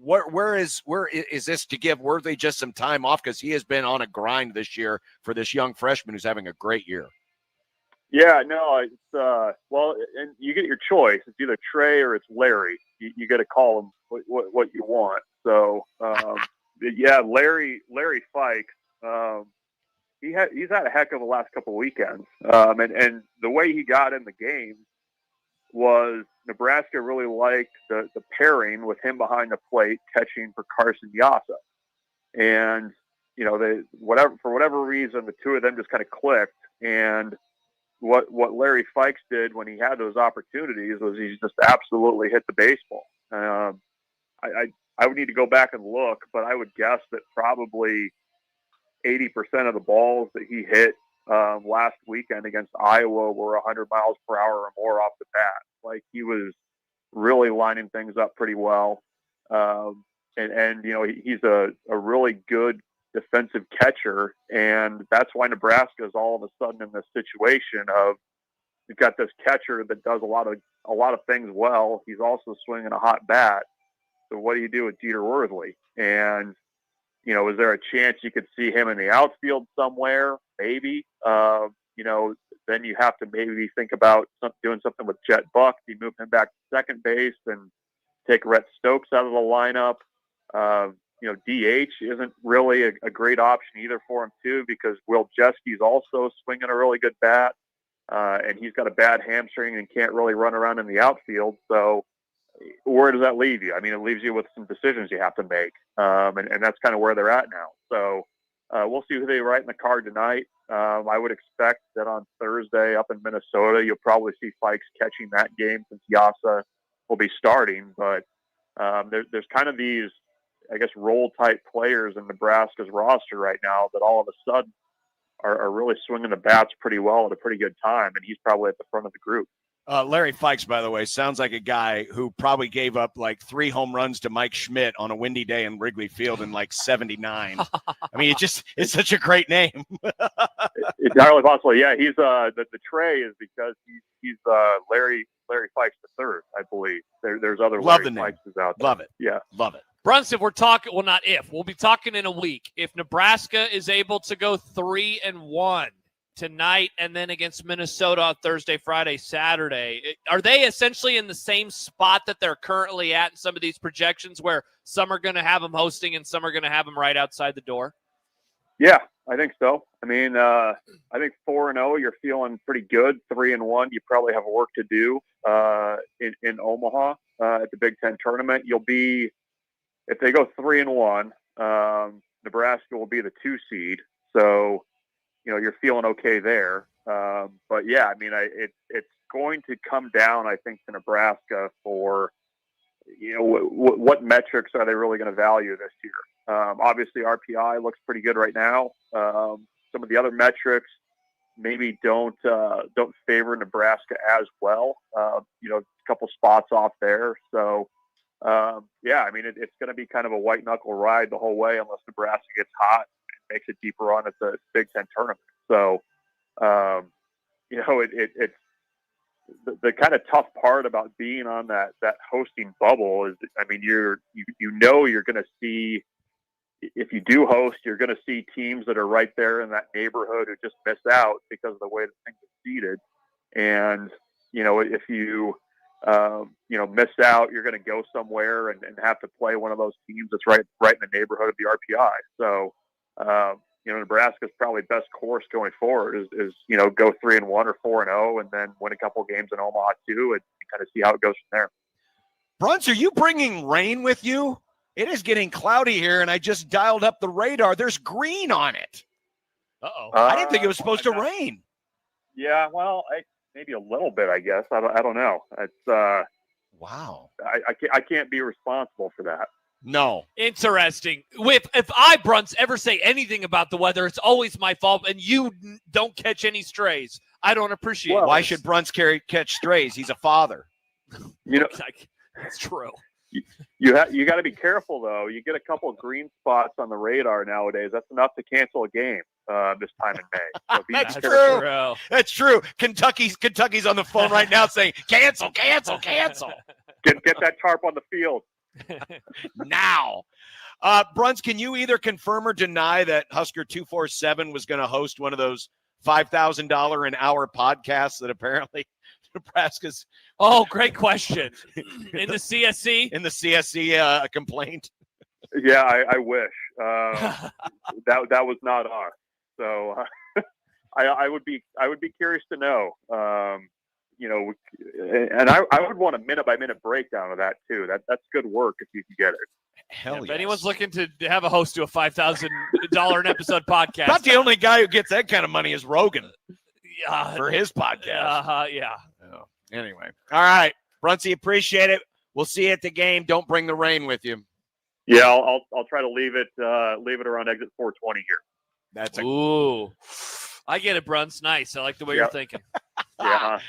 Where is this to give Worthy just some time off, because he has been on a grind this year for this young freshman who's having a great year? Yeah, no, it's well, and you get your choice. It's either Trey or it's Larry. You got to call him what you want. So yeah, Larry Fikes. He's had a heck of a last couple of weekends, and the way he got in the game was Nebraska really liked the pairing with him behind the plate catching for Carson Yasa, and for whatever reason the two of them just kind of clicked. And what Larry Fikes did when he had those opportunities was he just absolutely hit the baseball. I would need to go back and look, but I would guess that probably 80% of the balls that he hit last weekend against Iowa were 100 miles per hour or more off the bat. Like, he was really lining things up pretty well. And he's a really good defensive catcher, and that's why Nebraska is all of a sudden in this situation of, you've got this catcher that does a lot of things well. He's also swinging a hot bat. So what do you do with Dieter Worthley? And is there a chance you could see him in the outfield somewhere? Maybe. Then you have to maybe think about doing something with Jet Buck. You move him back to second base and take Rhett Stokes out of the lineup. DH isn't really a great option either for him too, because Will Jeski's also swinging a really good bat, and he's got a bad hamstring and can't really run around in the outfield. So where does that leave you? I mean, it leaves you with some decisions you have to make, and that's kind of where they're at now. So we'll see who they write in the card tonight. I would expect that on Thursday up in Minnesota, you'll probably see Fikes catching that game since Yasa will be starting. But there's kind of these, I guess, role-type players in Nebraska's roster right now that all of a sudden are really swinging the bats pretty well at a pretty good time, and he's probably at the front of the group. Larry Fikes, by the way, sounds like a guy who probably gave up like 3 home runs to Mike Schmidt on a windy day in Wrigley Field in like 79. I mean, it's such a great name. It's entirely possible. Yeah, he's the Trey is because he's Larry Fikes the third, I believe. There's other Love Larry the name. Fikeses out there. Love it. Yeah, love it. Brunson, we're talking. Well, not if. We'll be talking in a week. If Nebraska is able to go 3-1 tonight and then against Minnesota on Thursday, Friday, Saturday, are they essentially in the same spot that they're currently at in some of these projections, where some are going to have them hosting and some are going to have them right outside the door? Yeah, I think so. I mean, I think 4-0, you're feeling pretty good. 3-1, you probably have work to do in Omaha at the Big Ten tournament. You'll be, if they go 3-1, Nebraska will be the 2 seed. So, you're feeling okay there. But yeah, I mean, it's going to come down, I think, to Nebraska for, what metrics are they really going to value this year? Obviously, RPI looks pretty good right now. Some of the other metrics, maybe don't favor Nebraska as well. A couple spots off there. So, I mean, it's going to be kind of a white knuckle ride the whole way unless Nebraska gets hot and makes a deeper run at the Big Ten tournament. So, it's the kind of tough part about being on that hosting bubble is, I mean, you're going to see, if you do host, you're going to see teams that are right there in that neighborhood who just miss out because of the way that things are seeded. And, if you, miss out, you're going to go somewhere and have to play one of those teams that's right in the neighborhood of the RPI. So, Nebraska's probably best course going forward is go 3-1 or 4-0 and then win a couple games in Omaha too and kind of see how it goes from there. Bruns, are you bringing rain with you? It is getting cloudy here, and I just dialed up the radar. There's green on it. Uh-oh. I didn't think it was supposed to rain. Yeah, well, maybe a little bit, I guess. I don't know. It's wow. I can't be responsible for that. No. Interesting. If I, Bruns, ever say anything about the weather, it's always my fault, and you don't catch any strays. I don't appreciate it. Why should Bruns catch strays? He's a father. That's true. You got to be careful, though. You get a couple of green spots on the radar nowadays. That's enough to cancel a game this time in May. So That's true. That's true. Kentucky's on the phone right now saying, cancel. Get that tarp on the field. Now. Bruns, can you either confirm or deny that Husker 247 was going to host one of those $5,000 an hour podcasts that apparently Nebraska's... Oh, great question. In the CSC? In the CSC complaint? Yeah, I wish. That was not us. So I would be curious to know. And I would want a minute-by-minute breakdown of that, too. That's good work if you can get it. Hell if anyone's looking to have a host to a $5,000 an episode podcast. Not the only guy who gets that kind of money is Rogan for his podcast. Yeah. Oh, anyway. All right. Brunsy, appreciate it. We'll see you at the game. Don't bring the rain with you. Yeah, I'll try to leave it around exit 420 here. Ooh. I get it, Bruns. Nice. I like the way you're thinking. Yeah.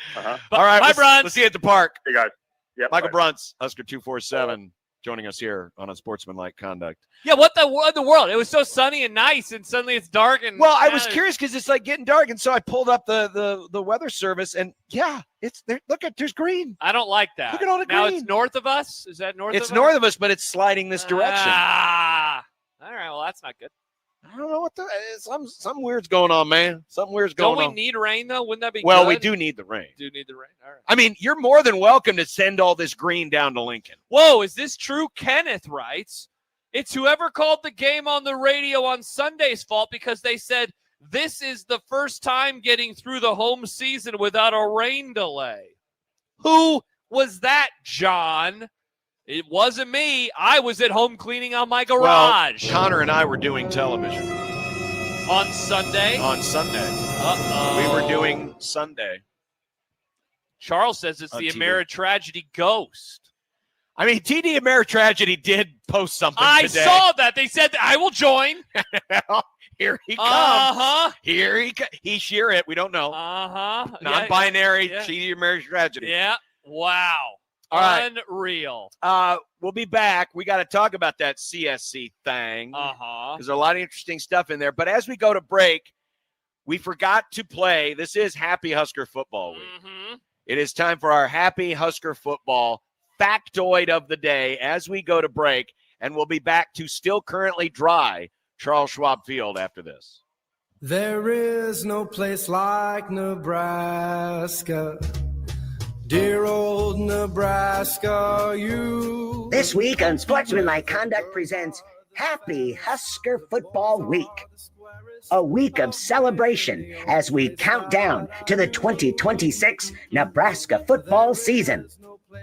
All right. Bye, Bruns. We'll see you at the park. Hey, guys. Yep, Michael Bruns, Husker 247, joining us here on Unsportsmanlike Conduct. Yeah, what in the world? It was so sunny and nice, and suddenly it's dark. And well, I was curious because it's like getting dark, and so I pulled up the weather service, and yeah, it's there. Look at there's green. I don't like that. Look at all the now green. It's north of us. Is that north? It's of north us? of us, but it's sliding this direction. All right. Well, that's not good. I don't know what something weird's going on, man. Something weird's going on. Don't we need rain though? Wouldn't that be well, good? we do need the rain. All right. I mean, you're more than welcome to send all this green down to Lincoln. Whoa, is this true? Kenneth writes, it's whoever called the game on the radio on Sunday's fault because they said this is the first time getting through the home season without a rain delay. Who was that, John? It wasn't me. I was at home cleaning out my garage. Well, Connor and I were doing television. On Sunday? On Sunday. Uh-oh. We were doing Sunday. Charles says it's the Ameritragedy ghost. I mean, TD Ameritragedy did post something today. I saw that. They said, I will join. Here he comes. Uh-huh. Here he comes. He's sure it. We don't know. Uh-huh. Non-binary, TD Ameritragedy. Yeah. Wow. All right. Unreal. We'll be back. We got to talk about that CSC thing. There's a lot of interesting stuff in there. But as we go to break, we forgot to play. This is Happy Husker Football Week. Mm-hmm. It is time for our Happy Husker Football factoid of the day as we go to break. And we'll be back to still currently dry Charles Schwab Field after this. There is no place like Nebraska. Dear old Nebraska, you. This week, Unsportsmanlike Conduct presents Happy Husker Football Week. A week of celebration as we count down to the 2026 Nebraska football season.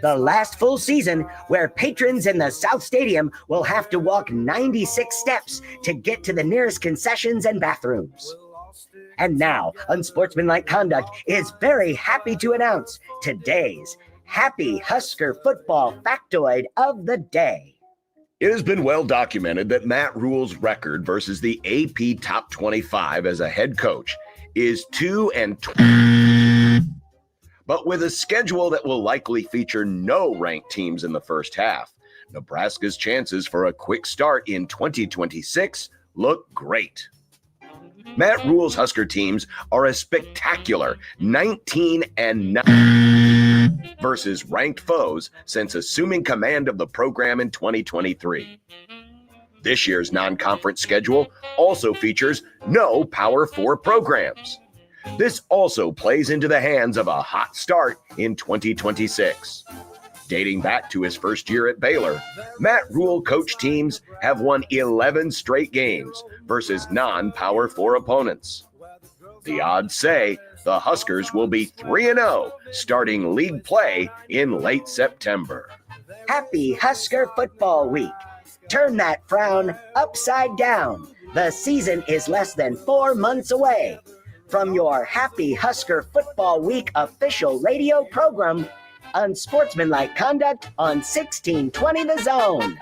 The last full season where patrons in the South Stadium will have to walk 96 steps to get to the nearest concessions and bathrooms. And now, Unsportsmanlike Conduct is very happy to announce today's Happy Husker Football Factoid of the Day. It has been well documented that Matt Rule's record versus the AP Top 25 as a head coach is 2-20. But with a schedule that will likely feature no ranked teams in the first half, Nebraska's chances for a quick start in 2026 look great. Matt Rule's Husker teams are a spectacular 19-9 versus ranked foes since assuming command of the program in 2023. This year's non-conference schedule also features no Power 4 programs. This also plays into the hands of a hot start in 2026. Dating back to his first year at Baylor, Matt Rule coach teams have won 11 straight games versus non-Power 4 opponents. The odds say the Huskers will be 3-0 starting league play in late September. Happy Husker Football Week. Turn that frown upside down. The season is less than 4 months away. From your Happy Husker Football Week official radio program, Unsportsmanlike Conduct on 1620 The Zone.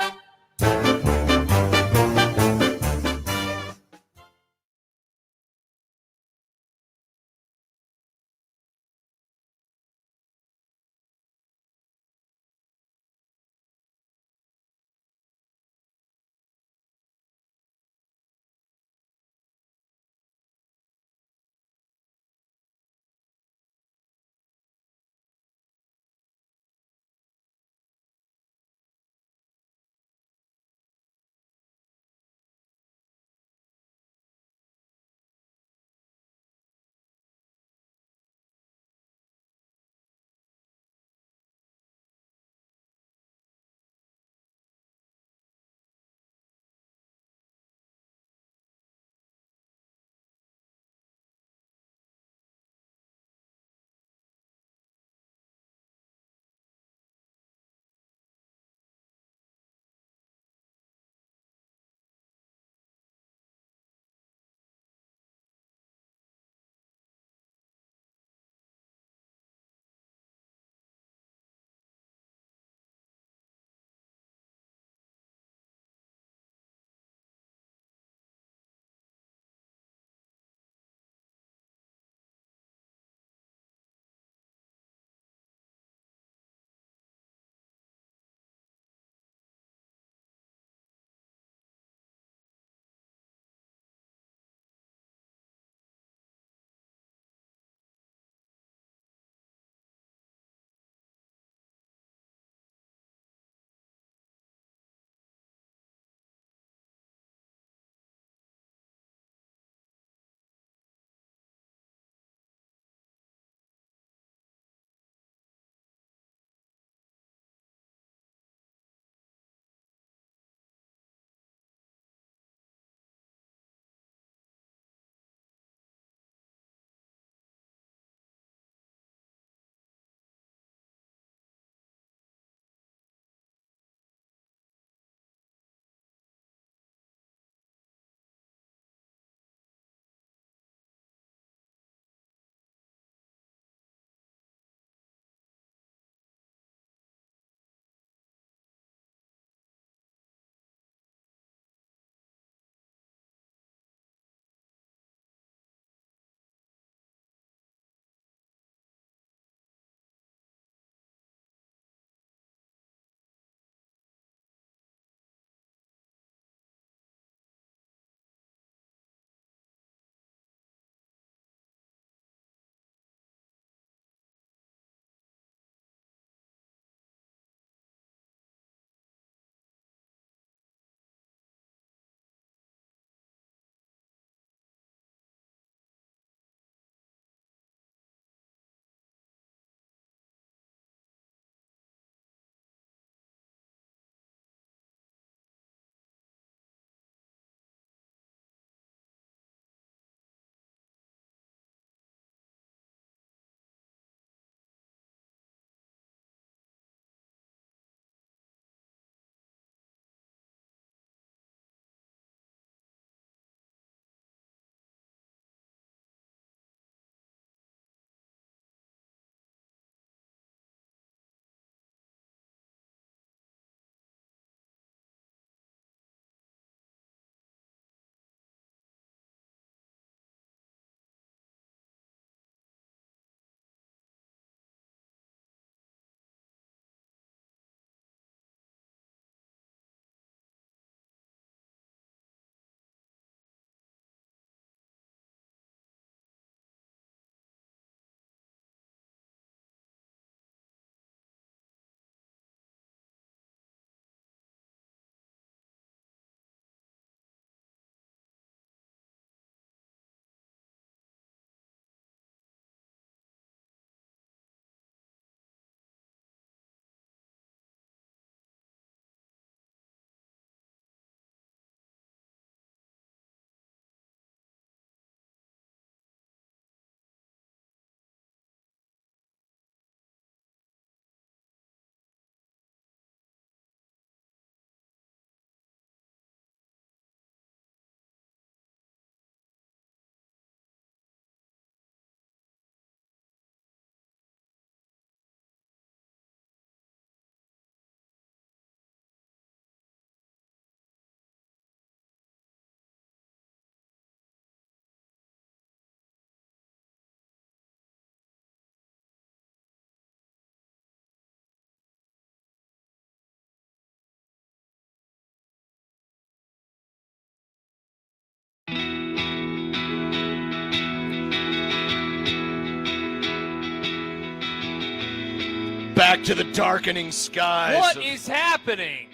back to the darkening skies. What of is happening?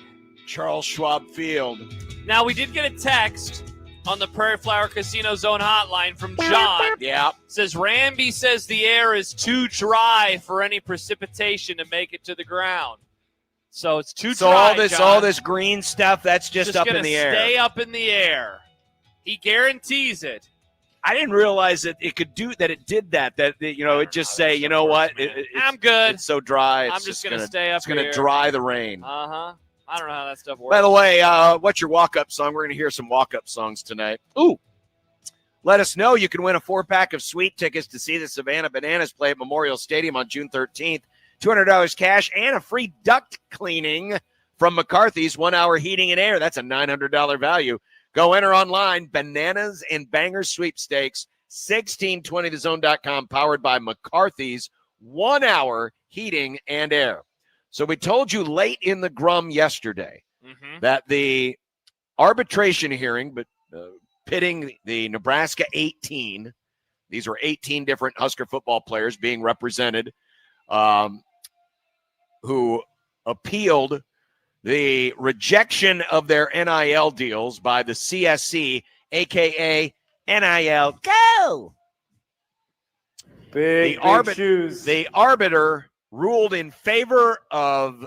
Charles Schwab Field? Now, we did get a text on the Prairie Flower Casino Zone hotline from John. Yeah. Says Ramby says the air is too dry for any precipitation to make it to the ground. So it's too So dry, all this green stuff, that's just up in the air. Stay up in the air. He guarantees it. I didn't realize that it could do that. It did that. It just say, you know what? I'm good. It's so dry. I'm just going to stay up It's going to here. dry the rain. Uh-huh. I don't know how that stuff works. By the way, what's your walk-up song? We're going to hear some walk-up songs tonight. Ooh. Let us know. You can win a 4-pack of sweet tickets to see the Savannah Bananas play at Memorial Stadium on June 13th. $200 cash and a free duct cleaning from McCarthy's 1-hour heating and air. That's a $900 value. Go enter online, Bananas and Bangers Sweepstakes, 1620thezone.com, powered by McCarthy's 1-hour heating and air. So we told you late in the Grum yesterday that the arbitration hearing, pitting the Nebraska 18, these were 18 different Husker football players being represented, who appealed the rejection of their NIL deals by the CSC, a.k.a. NIL Go. Big shoes. The arbiter ruled in favor of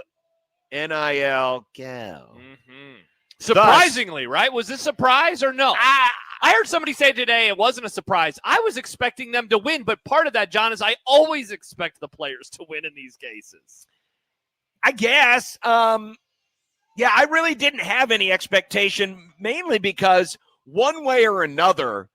NIL Go. Surprisingly, right? Was this a surprise or no? I heard somebody say today it wasn't a surprise. I was expecting them to win, but part of that, John, is I always expect the players to win in these cases. I guess. Yeah, I really didn't have any expectation, mainly because one way or another,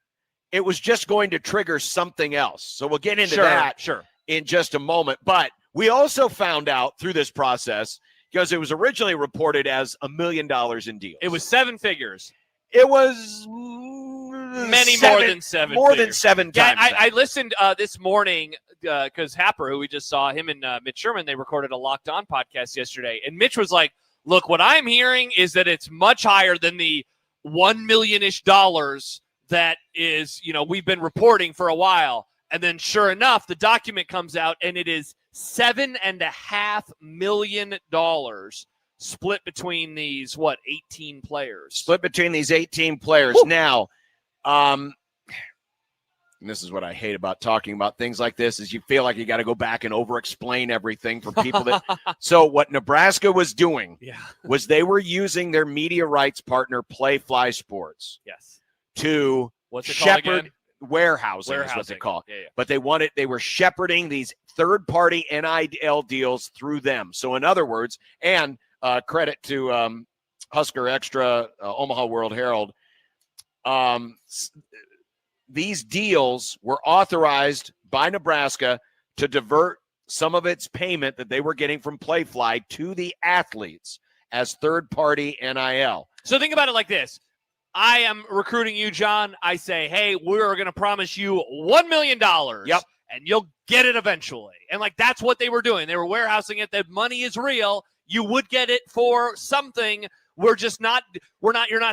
it was just going to trigger something else. So we'll get into that in just a moment. But we also found out through this process, because it was originally reported as $1 million in deals. It was 7 figures. It was more than seven. More figures. than 7 Yeah, times. I listened this morning because Happer, who we just saw, him and Mitch Sherman, they recorded a Locked On podcast yesterday. And Mitch was like, look, what I'm hearing is that it's much higher than the $1 million-ish that is, we've been reporting for a while. And then sure enough, the document comes out and it is $7.5 million split between these, 18 players. Split between these 18 players. Woo. Now, and this is what I hate about talking about things like this, is you feel like you got to go back and over-explain everything for people that – So what Nebraska was doing was they were using their media rights partner, Play Fly Sports, to What's it called shepherd again? Warehousing is what they call it. Yeah. But they were shepherding these third-party NIL deals through them. So in other words, and credit to Husker Extra, Omaha World Herald, these deals were authorized by Nebraska to divert some of its payment that they were getting from Playfly to the athletes as third-party NIL. So think about it like this. I am recruiting you, John. I say, hey, we're going to promise you $1 million. Yep. And you'll get it eventually. And that's what they were doing. They were warehousing it. That money is real. You would get it for something. You're not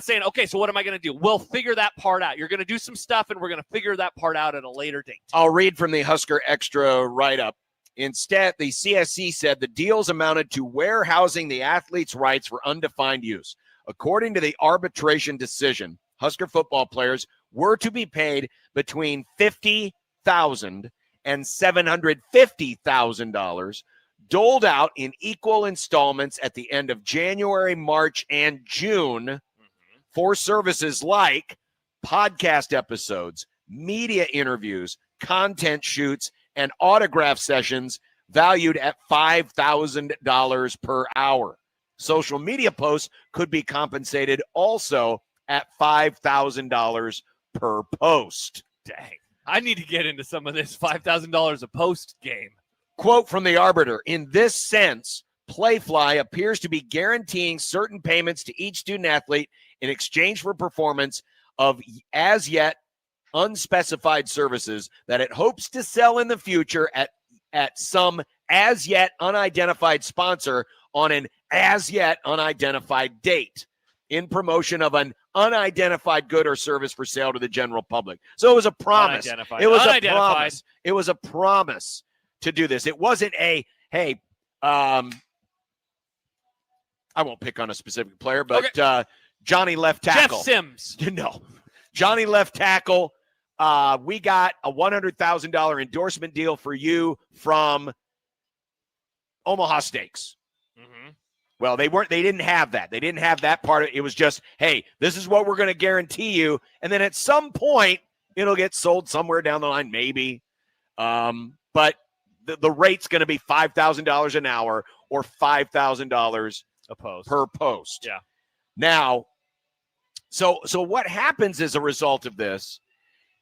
saying, okay, so what am I going to do? We'll figure that part out. You're going to do some stuff and we're going to figure that part out at a later date. I'll read from the Husker Extra write-up. Instead, the CSC said the deals amounted to warehousing the athletes' rights for undefined use. According to the arbitration decision, Husker football players were to be paid between $50,000 and $750,000, doled out in equal installments at the end of January, March, and June for services like podcast episodes, media interviews, content shoots, and autograph sessions valued at $5,000 per hour. Social media posts could be compensated also at $5,000 per post. Dang. I need to get into some of this $5,000 a post game. Quote from the arbiter, in this sense, Playfly appears to be guaranteeing certain payments to each student athlete in exchange for performance of as yet unspecified services that it hopes to sell in the future at some as yet unidentified sponsor on an as yet unidentified date in promotion of an unidentified good or service for sale to the general public. So it was a promise. It was a promise. It was a promise to do this. It wasn't a, hey, I won't pick on a specific player, but Johnny left tackle. Jeff Sims. No. Johnny left tackle. We got a $100,000 endorsement deal for you from Omaha Steaks. Mm-hmm. Well, they didn't have that. They didn't have that part of it. It was just, hey, this is what we're going to guarantee you. And then at some point, it'll get sold somewhere down the line, maybe. But the rate's going to be $5,000 an hour or $5,000 a post per post. Yeah. Now, so what happens as a result of this?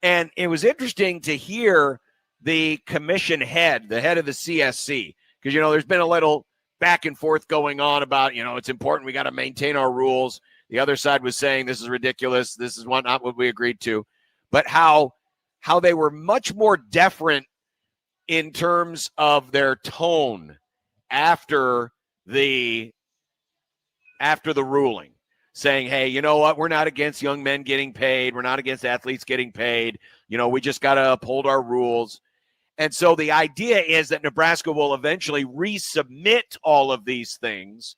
And it was interesting to hear the commission head, the head of the CSC, because, there's been a little back and forth going on about, it's important. We got to maintain our rules. The other side was saying this is ridiculous. This is not what we agreed to. But how they were much more deferent in terms of their tone after the ruling, saying, hey, you know what? We're not against young men getting paid. We're not against athletes getting paid. We just got to uphold our rules. And so the idea is that Nebraska will eventually resubmit all of these things.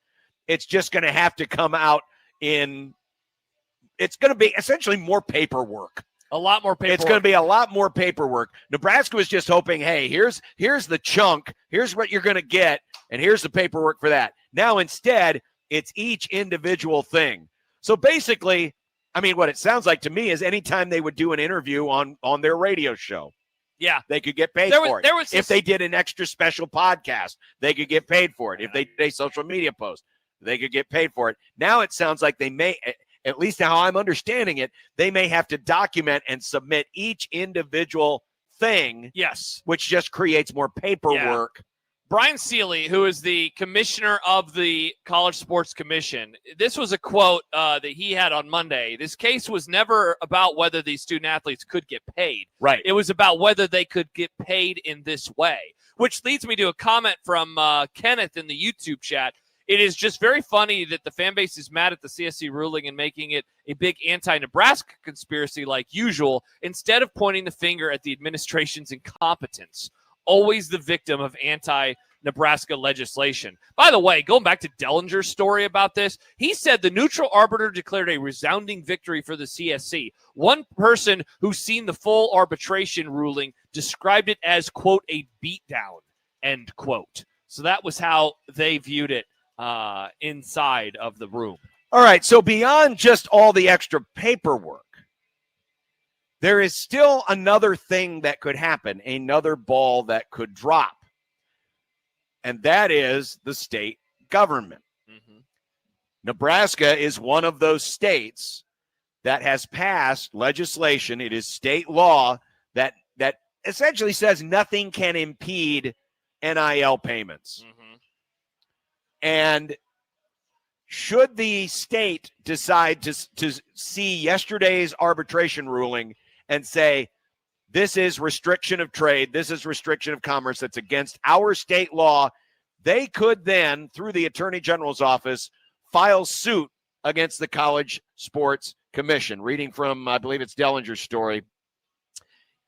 It's just going to have to come out it's going to be essentially more paperwork. A lot more paperwork. It's going to be a lot more paperwork. Nebraska was just hoping, hey, here's the chunk. Here's what you're going to get. And here's the paperwork for that. Now, instead, it's each individual thing. So basically, what it sounds like to me is anytime they would do an interview on their radio show, yeah, they could get paid for it. If they did an extra special podcast, they could get paid for it. If they did a social media post, they could get paid for it. Now it sounds like they may, at least how I'm understanding it, they may have to document and submit each individual thing. Yes. Which just creates more paperwork. Yeah. Brian Seeley, who is the commissioner of the College Sports Commission, this was a quote that he had on Monday. This case was never about whether these student athletes could get paid. Right. It was about whether they could get paid in this way, which leads me to a comment from Kenneth in the YouTube chat. It is just very funny that the fan base is mad at the CSC ruling and making it a big anti-Nebraska conspiracy like usual, instead of pointing the finger at the administration's incompetence. Always the victim of anti-Nebraska legislation. By the way, going back to Dellinger's story about this, he said the neutral arbiter declared a resounding victory for the CSC. One person who's seen the full arbitration ruling described it as, quote, a beatdown, end quote. So that was how they viewed it inside of the room. All right, so beyond just all the extra paperwork, there is still another thing that could happen, another ball that could drop, and that is the state government. Mm-hmm. Nebraska is one of those states that has passed legislation. It is state law that essentially says nothing can impede NIL payments. Mm-hmm. And should the state decide to see yesterday's arbitration ruling and say, this is restriction of trade, this is restriction of commerce, that's against our state law, they could then, through the Attorney General's office, file suit against the College Sports Commission. Reading from, I believe it's Dellinger's story.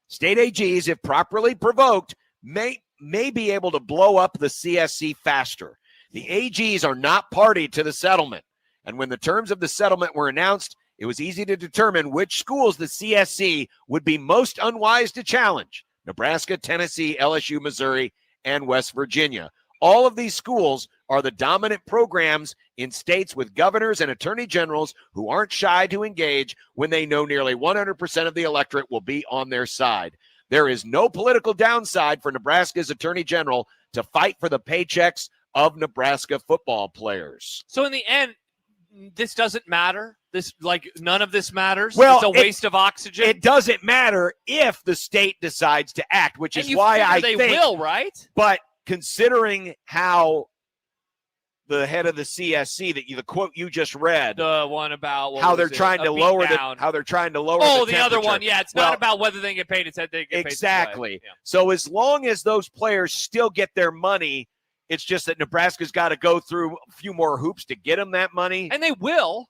State AGs, if properly provoked, may be able to blow up the CSC faster. The AGs are not party to the settlement, and when the terms of the settlement were announced, it was easy to determine which schools the CSC would be most unwise to challenge: Nebraska, Tennessee, LSU, Missouri, and West Virginia. All of these schools are the dominant programs in states with governors and attorney generals who aren't shy to engage when they know nearly 100% of the electorate will be on their side. There is no political downside for Nebraska's attorney general to fight for the paychecks of Nebraska football players. So in the end, this doesn't matter. None of this matters. Well, it's a waste of oxygen. It doesn't matter if the state decides to act, which is why I think they will, right? But considering how the head of the CSC, the quote you just read, the one about how they're trying to lower the the other one, yeah, it's not about whether they get paid; it's that they get paid. Exactly. Yeah. So as long as those players still get their money, it's just that Nebraska's got to go through a few more hoops to get them that money, and they will.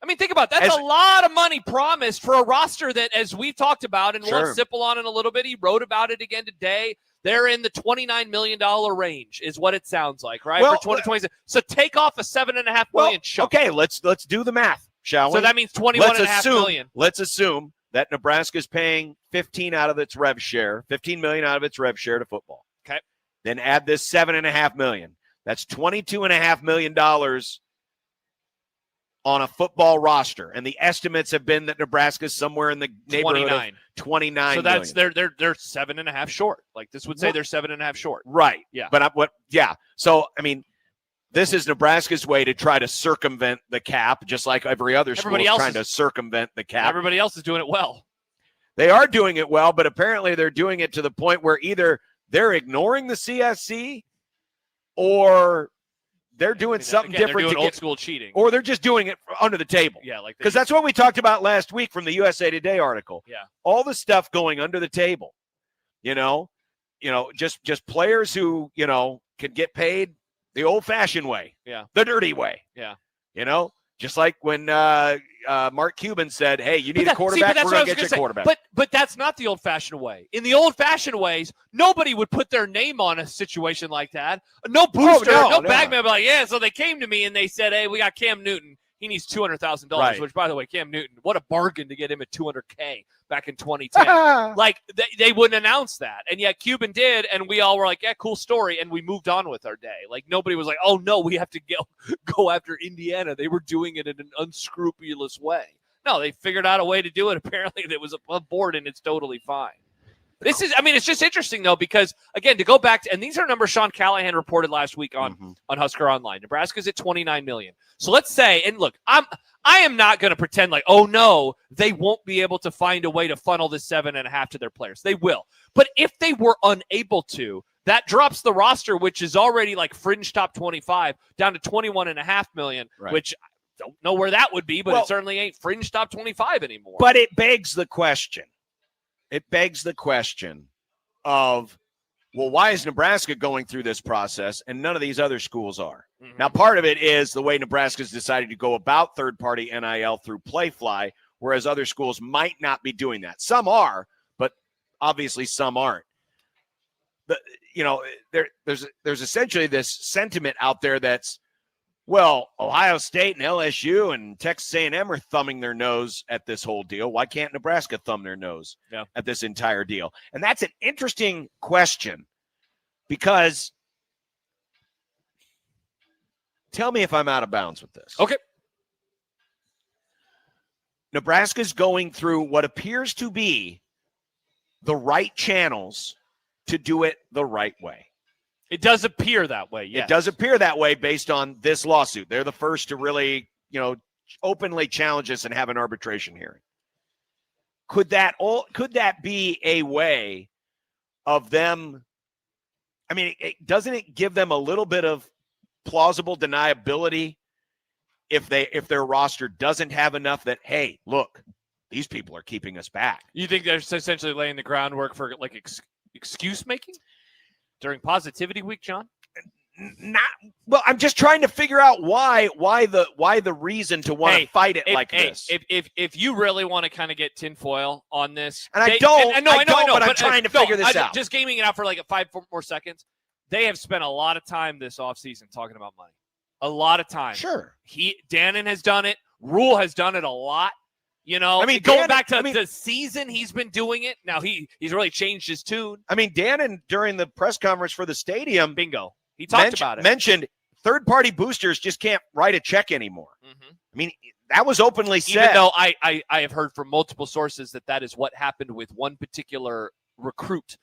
I mean, think about it. That's a lot of money promised for a roster that, as we've talked about, and we'll have Sipple on in a little bit. He wrote about it again today. They're in the $29 million range, is what it sounds like, right? Well, for 2020. So take off a $7.5 million chunk. Okay, let's do the math, shall we? So that means $21.5 million. Let's assume that Nebraska's paying $15 out of its rev share, $15 million out of its rev share to football. Okay. Then add this $7.5 million. That's $22.5 million on a football roster, and the estimates have been that Nebraska's somewhere in the neighborhood of 29. So that's they're 7.5 short. Like this would say they're 7.5 short. Right. Yeah. But So I mean, this is Nebraska's way to try to circumvent the cap, just like every other school is trying to circumvent the cap. Everybody else is doing it well. They are doing it well, but apparently they're doing it to the point where either they're ignoring the CSC or they're doing something different. They're doing to old school cheating. Or they're just doing it under the table. Yeah, like because that's what we talked about last week from the USA Today article. Yeah. All the stuff going under the table. Just players who, can get paid the old-fashioned way. Yeah. The dirty way. Yeah. Just like when Mark Cuban said, hey, you need a quarterback, we're going to get you a quarterback. But that's not the old-fashioned way. In the old-fashioned ways, nobody would put their name on a situation like that. No booster, no bagman would be like, yeah, so they came to me and they said, hey, we got Cam Newton. He needs $200,000, Right. Which, by the way, Cam Newton, what a bargain to get him at $200K back in 2010. Like, they wouldn't announce that. And yet Cuban did, and we all were like, yeah, cool story, and we moved on with our day. Like, nobody was like, oh, no, we have to go after Indiana. They were doing it in an unscrupulous way. No, they figured out a way to do it. Apparently, that was above board, and it's totally fine. It's just interesting, though, because, again, to go back to, and these are numbers Sean Callahan reported last week on Husker Online. Nebraska's at $29 million. So let's say, and look, I am not going to pretend like, oh, no, they won't be able to find a way to funnel this 7.5 to their players. They will. But if they were unable to, that drops the roster, which is already like fringe top 25, down to $21.5 million, Right. which I don't know where that would be, but it certainly ain't fringe top 25 anymore. But it begs the question. Of, well, why is Nebraska going through this process and none of these other schools are? Mm-hmm. Now, part of it is the way Nebraska's decided to go about third-party NIL through Playfly, whereas other schools might not be doing that. Some are, but obviously some aren't. There's essentially this sentiment out there that's, well, Ohio State and LSU and Texas A&M are thumbing their nose at this whole deal. Why can't Nebraska thumb their nose at this entire deal? And that's an interesting question because tell me if I'm out of bounds with this. Okay. Nebraska's going through what appears to be the right channels to do it the right way. It does appear that way, yes. It does appear that way based on this lawsuit. They're the first to really, openly challenge us and have an arbitration hearing. Could that be a way of them? I mean, doesn't it give them a little bit of plausible deniability if their roster doesn't have enough that, hey, look, these people are keeping us back? You think they're essentially laying the groundwork for like excuse making during Positivity Week, John? Well, I'm just trying to figure out why the reason to want to fight it like this. If you really want to kind of get tinfoil on this, and I know, but I'm trying to figure this out. Just gaming it out for like 5 more seconds. They have spent a lot of time this offseason talking about money. A lot of time. Sure. Dannon has done it. Rule has done it a lot. I mean, going back to the season, he's been doing it. Now he's really changed his tune. I mean, Dannon, during the press conference for the stadium, bingo, he talked about it. Mentioned third-party boosters just can't write a check anymore. Mm-hmm. I mean, that was openly said. Even though I have heard from multiple sources that is what happened with one particular recruit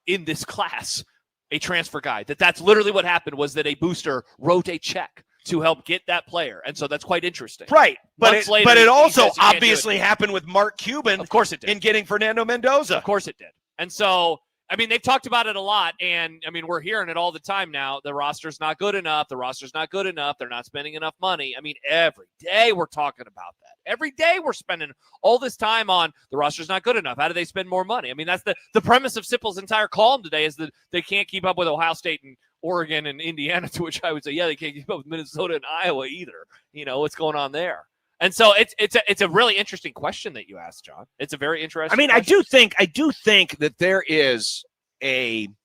in this class, a transfer guy. That's literally what happened, was that a booster wrote a check to help get that player. And so that's quite interesting. Right. But it also obviously obviously happened with Mark Cuban. Of course it did. In getting Fernando Mendoza. Of course it did. And so, I mean, they've talked about it a lot. And, I mean, we're hearing it all the time now. The roster's not good enough. The roster's not good enough. They're not spending enough money. I mean, every day we're talking about that. Every day we're spending all this time on the roster's not good enough. How do they spend more money? I mean, that's the premise of Sipple's entire column today, is that they can't keep up with Ohio State and Oregon and Indiana, to which I would say, yeah, they can't keep up with Minnesota and Iowa either. What's going on there? And so it's a really interesting question that you asked, John. It's a very interesting question. I do think that there is and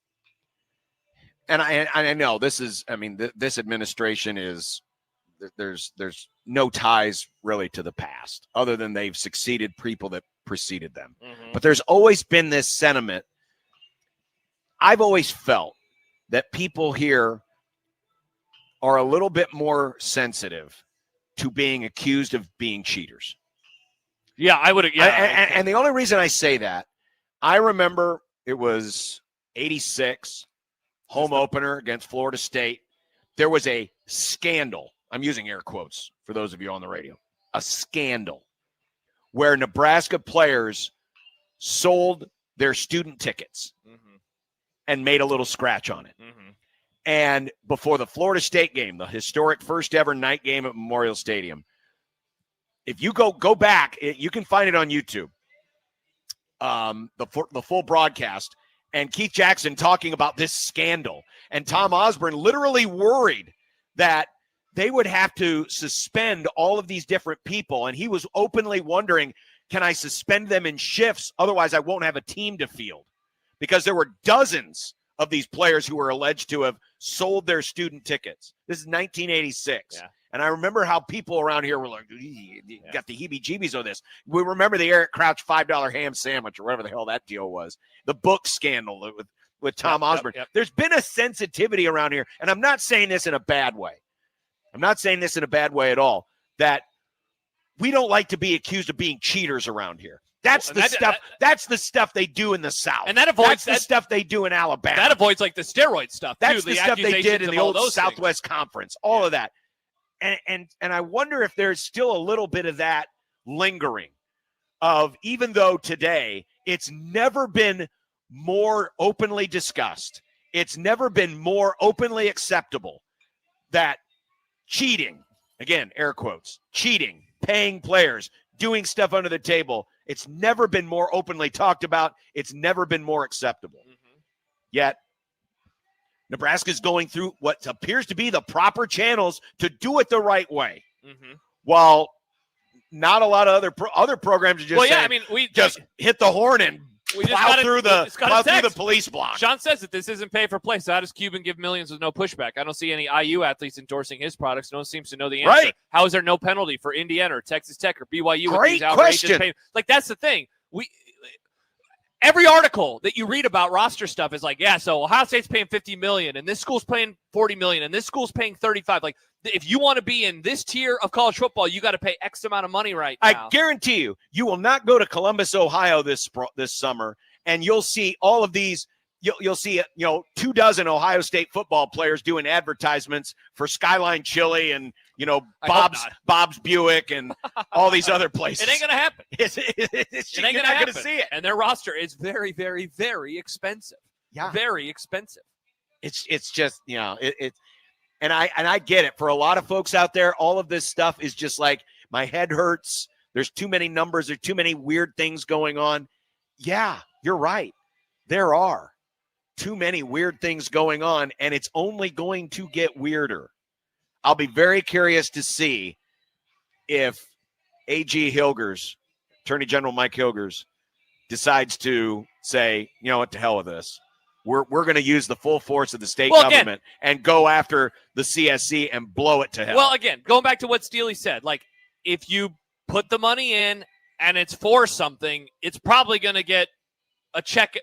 I know this is, this administration is, there's no ties really to the past other than they've succeeded people that preceded them. Mm-hmm. But there's always been this sentiment. I've always felt that people here are a little bit more sensitive to being accused of being cheaters. Yeah, I would. Yeah, and the only reason I say that, I remember it was 86 home opener against Florida State. There was a scandal. I'm using air quotes for those of you on the radio. A scandal where Nebraska players sold their student tickets and made a little scratch on it. And before the Florida State game, the historic first ever night game at Memorial Stadium, if you go back, you can find it on YouTube, the full broadcast, and Keith Jackson talking about this scandal. And Tom Osborne literally worried that they would have to suspend all of these different people. And he was openly wondering, can I suspend them in shifts? Otherwise, I won't have a team to field. Because there were dozens of these players who were alleged to have sold their student tickets. This is 1986. Yeah. And I remember how people around here were like, got the heebie-jeebies on this. We remember the Eric Crouch $5 ham sandwich or whatever the hell that deal was. The book scandal with Tom Osborne. Yep. There's been a sensitivity around here, and I'm not saying this in a bad way. I'm not saying this in a bad way at all, that we don't like to be accused of being cheaters around here. That's the stuff. That's the stuff they do in the South, and that avoids the stuff they do in Alabama. That avoids like the steroid stuff. That's too, the stuff they did in the old Southwest things. Conference. All of that, and I wonder if there's still a little bit of that lingering. Of even though today it's never been more openly discussed, it's never been more openly acceptable that cheating, again, air quotes, cheating, paying players, doing stuff under the table. It's never been more openly talked about. It's never been more acceptable. Yet, Nebraska's going through what appears to be the proper channels to do it the right way. While not a lot of other programs are just saying, we just hit the horn and plow through the police block. Sean says that this isn't pay for play, so how does Cuban give millions with no pushback? I don't see any IU athletes endorsing his products. No one seems to know the answer. Right. How is there no penalty for Indiana or Texas Tech or BYU? Great with these outrageous question. payments? Like, that's the thing. Every article that you read about roster stuff is like, yeah, so Ohio State's paying $50 million, and this school's paying $40 million, and this school's paying $35. Like, if you want to be in this tier of college football, you got to pay X amount of money right now. I guarantee you will not go to Columbus, Ohio this summer, and you'll see all of these. You'll see 24 Ohio State football players doing advertisements for Skyline Chili and Bob's Buick and all these other places. It ain't gonna happen. You're not gonna see it. And their roster is very, very, very expensive. Yeah, very expensive. It's just and I get it. For a lot of folks out there, all of this stuff is just like, my head hurts. There's too many numbers. There's too many weird things going on. Yeah, you're right. There are too many weird things going on, and it's only going to get weirder. I'll be very curious to see if AG Hilgers, Attorney General Mike Hilgers, decides to say, you know what, to hell with this. We're going to use the full force of the state government and go after the CSC and blow it to hell. Well, again, going back to what Steely said, like, if you put the money in and it's for something, it's probably going to get a check,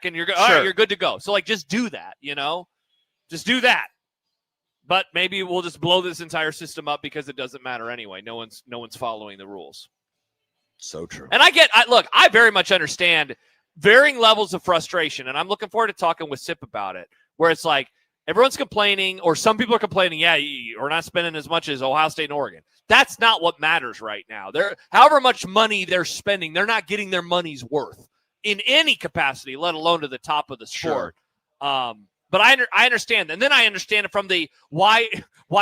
and you're all right, you're good to go. So, like, just do that, just do that. But maybe we'll just blow this entire system up because it doesn't matter anyway. No one's following the rules. So true. And I very much understand varying levels of frustration, and I'm looking forward to talking with Sip about it, where it's like everyone's complaining, or some people are complaining, we're not spending as much as Ohio State and Oregon. That's not what matters right now. However much money they're spending, they're not getting their money's worth in any capacity, let alone to the top of the sport. Sure. But I understand. And then I understand it from the why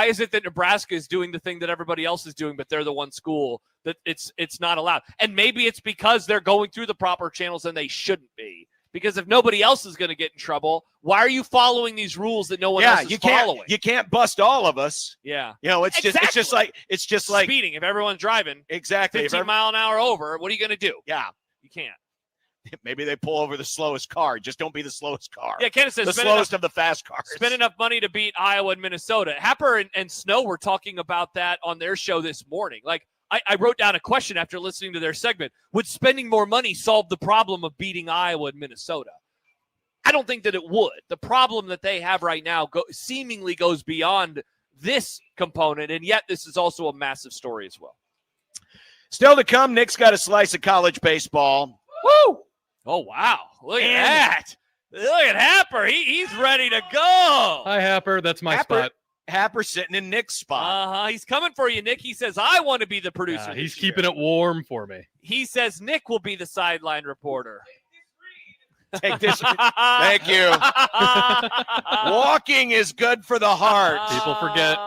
is it that Nebraska is doing the thing that everybody else is doing, but they're the one school that it's not allowed. And maybe it's because they're going through the proper channels and they shouldn't be. Because if nobody else is going to get in trouble, why are you following these rules that no one else is following? You can't bust all of us. Yeah. It's just like speeding. If everyone's driving 15 mile an hour over, what are you going to do? Yeah. You can't. Maybe they pull over the slowest car. Just don't be the slowest car. Yeah, Kenneth says the slowest of the fast cars. Spend enough money to beat Iowa and Minnesota. Happer and Snow were talking about that on their show this morning. Like, I wrote down a question after listening to their segment. Would spending more money solve the problem of beating Iowa and Minnesota? I don't think that it would. The problem that they have right now seemingly goes beyond this component, and yet this is also a massive story as well. Still to come, Nick's got a slice of college baseball. Woo! Oh, wow. Look at that. Look at Happer. He's ready to go. Hi, Happer. That's my spot. Happer sitting in Nick's spot. He's coming for you, Nick. He says, I want to be the producer. He's keeping it warm for me. He says Nick will be the sideline reporter. Take this. Thank you. Walking is good for the heart. People forget.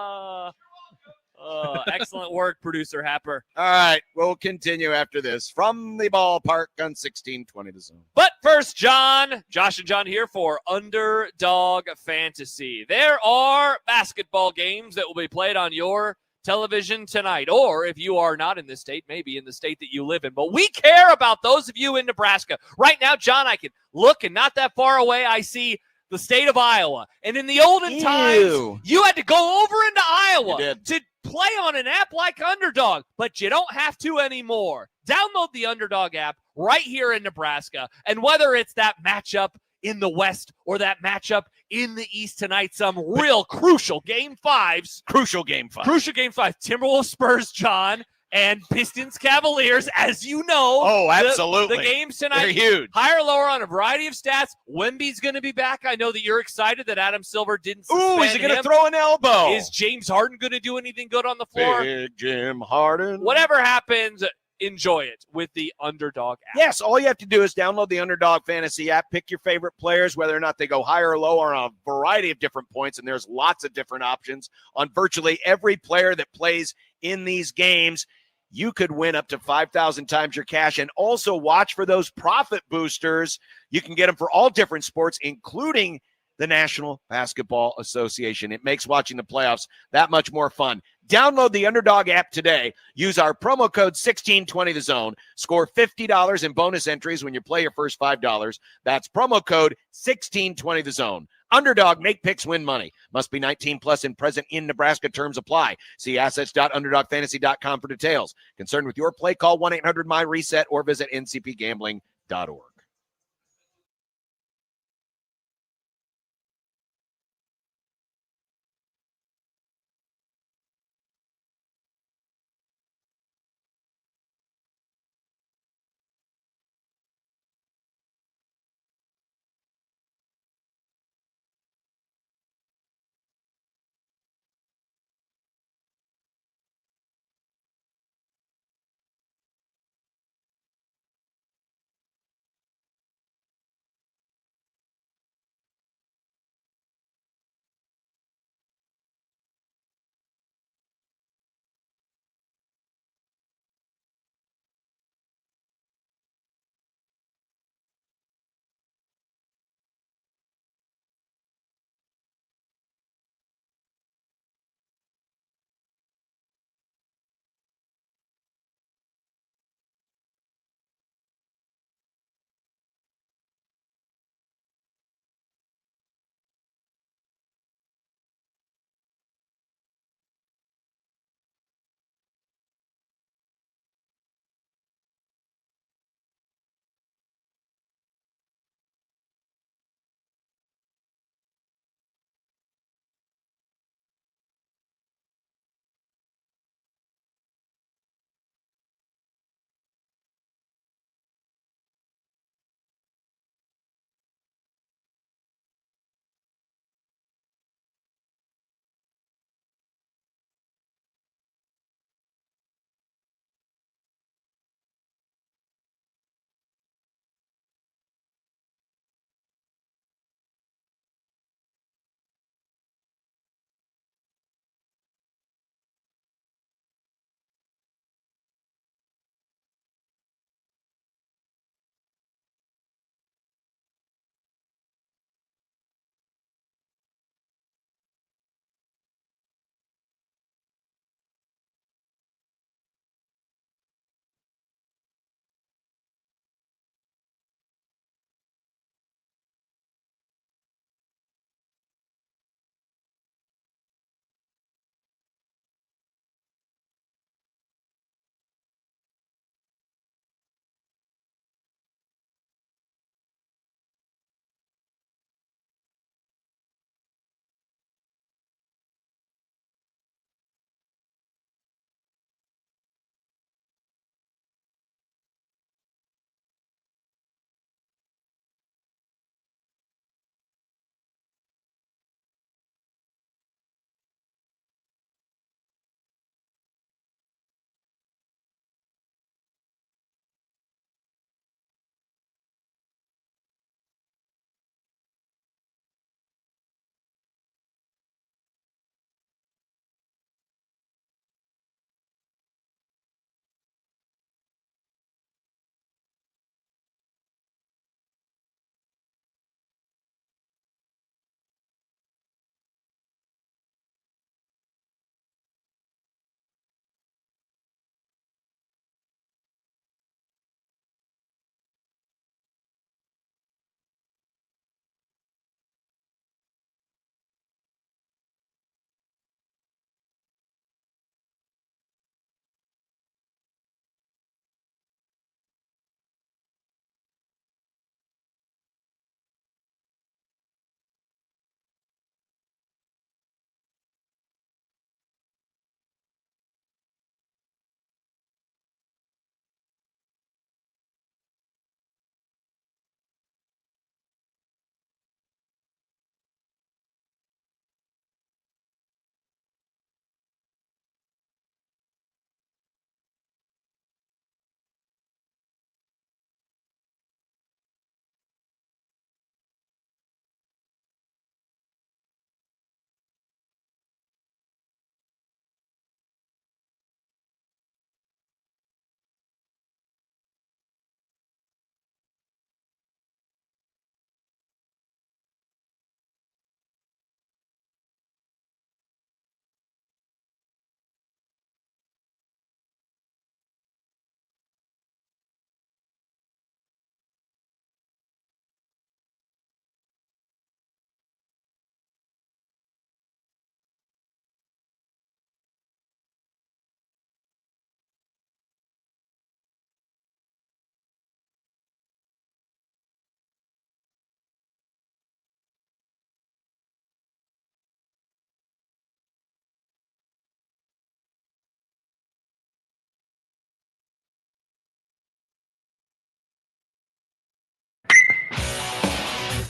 Excellent work, producer Happer. All right, we'll continue after this from the ballpark on 1620 The Zone. But first, Josh and John here for Underdog Fantasy. There are basketball games that will be played on your television tonight, or if you are not in this state, maybe in the state that you live in. But we care about those of you in Nebraska. Right now, John, I can look, and not that far away, I see the state of Iowa. And in the olden times, you had to go over into Iowa to play on an app like Underdog, but you don't have to anymore. Download the Underdog app right here in Nebraska, and whether it's that matchup in the West or that matchup in the East tonight, some real crucial game fives. Crucial game five. Timberwolves Spurs, John, and Pistons Cavaliers, as you know. Oh, absolutely. The games tonight. They're huge. Higher or lower on a variety of stats. Wemby's going to be back. I know that you're excited that Adam Silver didn't suspend Ooh, is he going to throw an elbow? Is James Harden going to do anything good on the floor? Big Jim Harden. Whatever happens, enjoy it with the Underdog app. Yes, all you have to do is download the Underdog Fantasy app, pick your favorite players, whether or not they go higher or lower on a variety of different points, and there's lots of different options on virtually every player that plays in these games. You could win up to 5,000 times your cash, and also watch for those profit boosters. You can get them for all different sports, including the National Basketball Association. It makes watching the playoffs that much more fun. Download the Underdog app today. Use our promo code 1620 The Zone. Score $50 in bonus entries when you play your first $5. That's promo code 1620 The Zone. Underdog, make picks, win money. Must be 19 plus and present in Nebraska. Terms apply. See assets.underdogfantasy.com for details. Concerned with your play, call 1-800-MY-RESET or visit ncpgambling.org.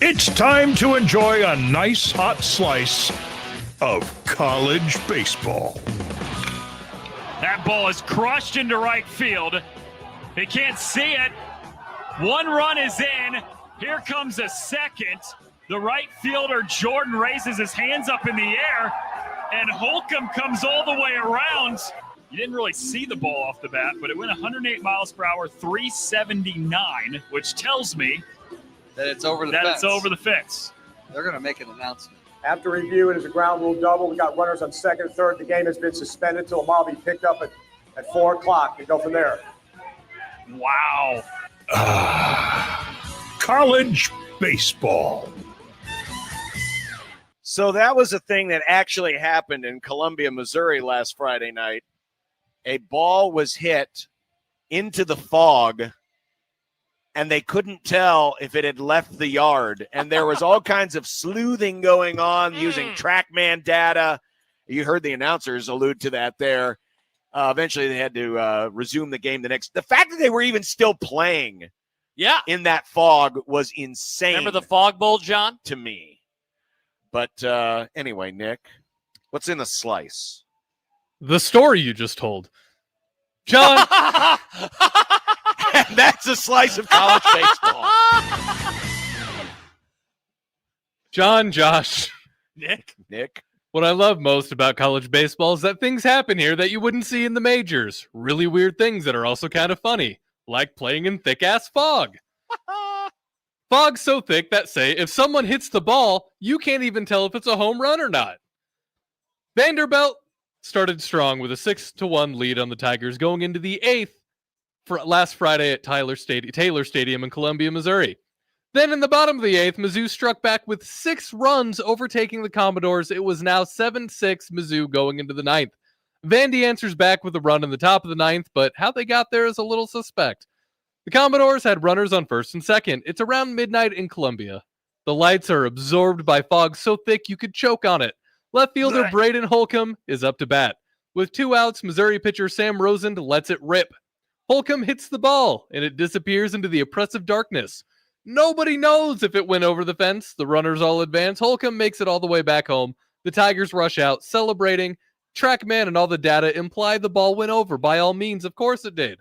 It's time to enjoy a nice hot slice of college baseball. That ball is crushed into right field. They can't see it. One run is in. Here comes a second. The right fielder, Jordan, raises his hands up in the air, and Holcomb comes all the way around. You didn't really see the ball off the bat, but it went 108 miles per hour, 379, which tells me that it's over the that fence. It's over the fence. They're going to make an announcement. After review, it is a ground rule double. We got runners on second and third. The game has been suspended until the ball be picked up at 4 o'clock. We go from there. Wow. College baseball. So that was a thing that actually happened in Columbia, Missouri last Friday night. A ball was hit into the fog, and they couldn't tell if it had left the yard. And there was all kinds of sleuthing going on using TrackMan data. You heard the announcers allude to that there. Eventually, they had to resume the game the next. The fact that they were even still playing in that fog was insane. Remember the fog bowl, John? To me. But anyway, Nick, what's in the slice? The story you just told. John. And that's a slice of college baseball. John, Josh. Nick. What I love most about college baseball is that things happen here that you wouldn't see in the majors. Really weird things that are also kind of funny, like playing in thick-ass fog. Fog's so thick that, say, if someone hits the ball, you can't even tell if it's a home run or not. Vanderbilt started strong with a 6-1 lead on the Tigers going into the 8th last Friday at Taylor Stadium in Columbia, Missouri. Then in the bottom of the 8th, Mizzou struck back with 6 runs, overtaking the Commodores. It was now 7-6 Mizzou going into the 9th. Vandy answers back with a run in the top of the 9th, but how they got there is a little suspect. The Commodores had runners on first and second. It's around midnight in Columbia. The lights are absorbed by fog so thick you could choke on it. Left fielder Braden Holcomb is up to bat. With 2 outs, Missouri pitcher Sam Rosend lets it rip. Holcomb hits the ball, and it disappears into the oppressive darkness. Nobody knows if it went over the fence. The runners all advance. Holcomb makes it all the way back home. The Tigers rush out, celebrating. TrackMan and all the data imply the ball went over. By all means, of course it did.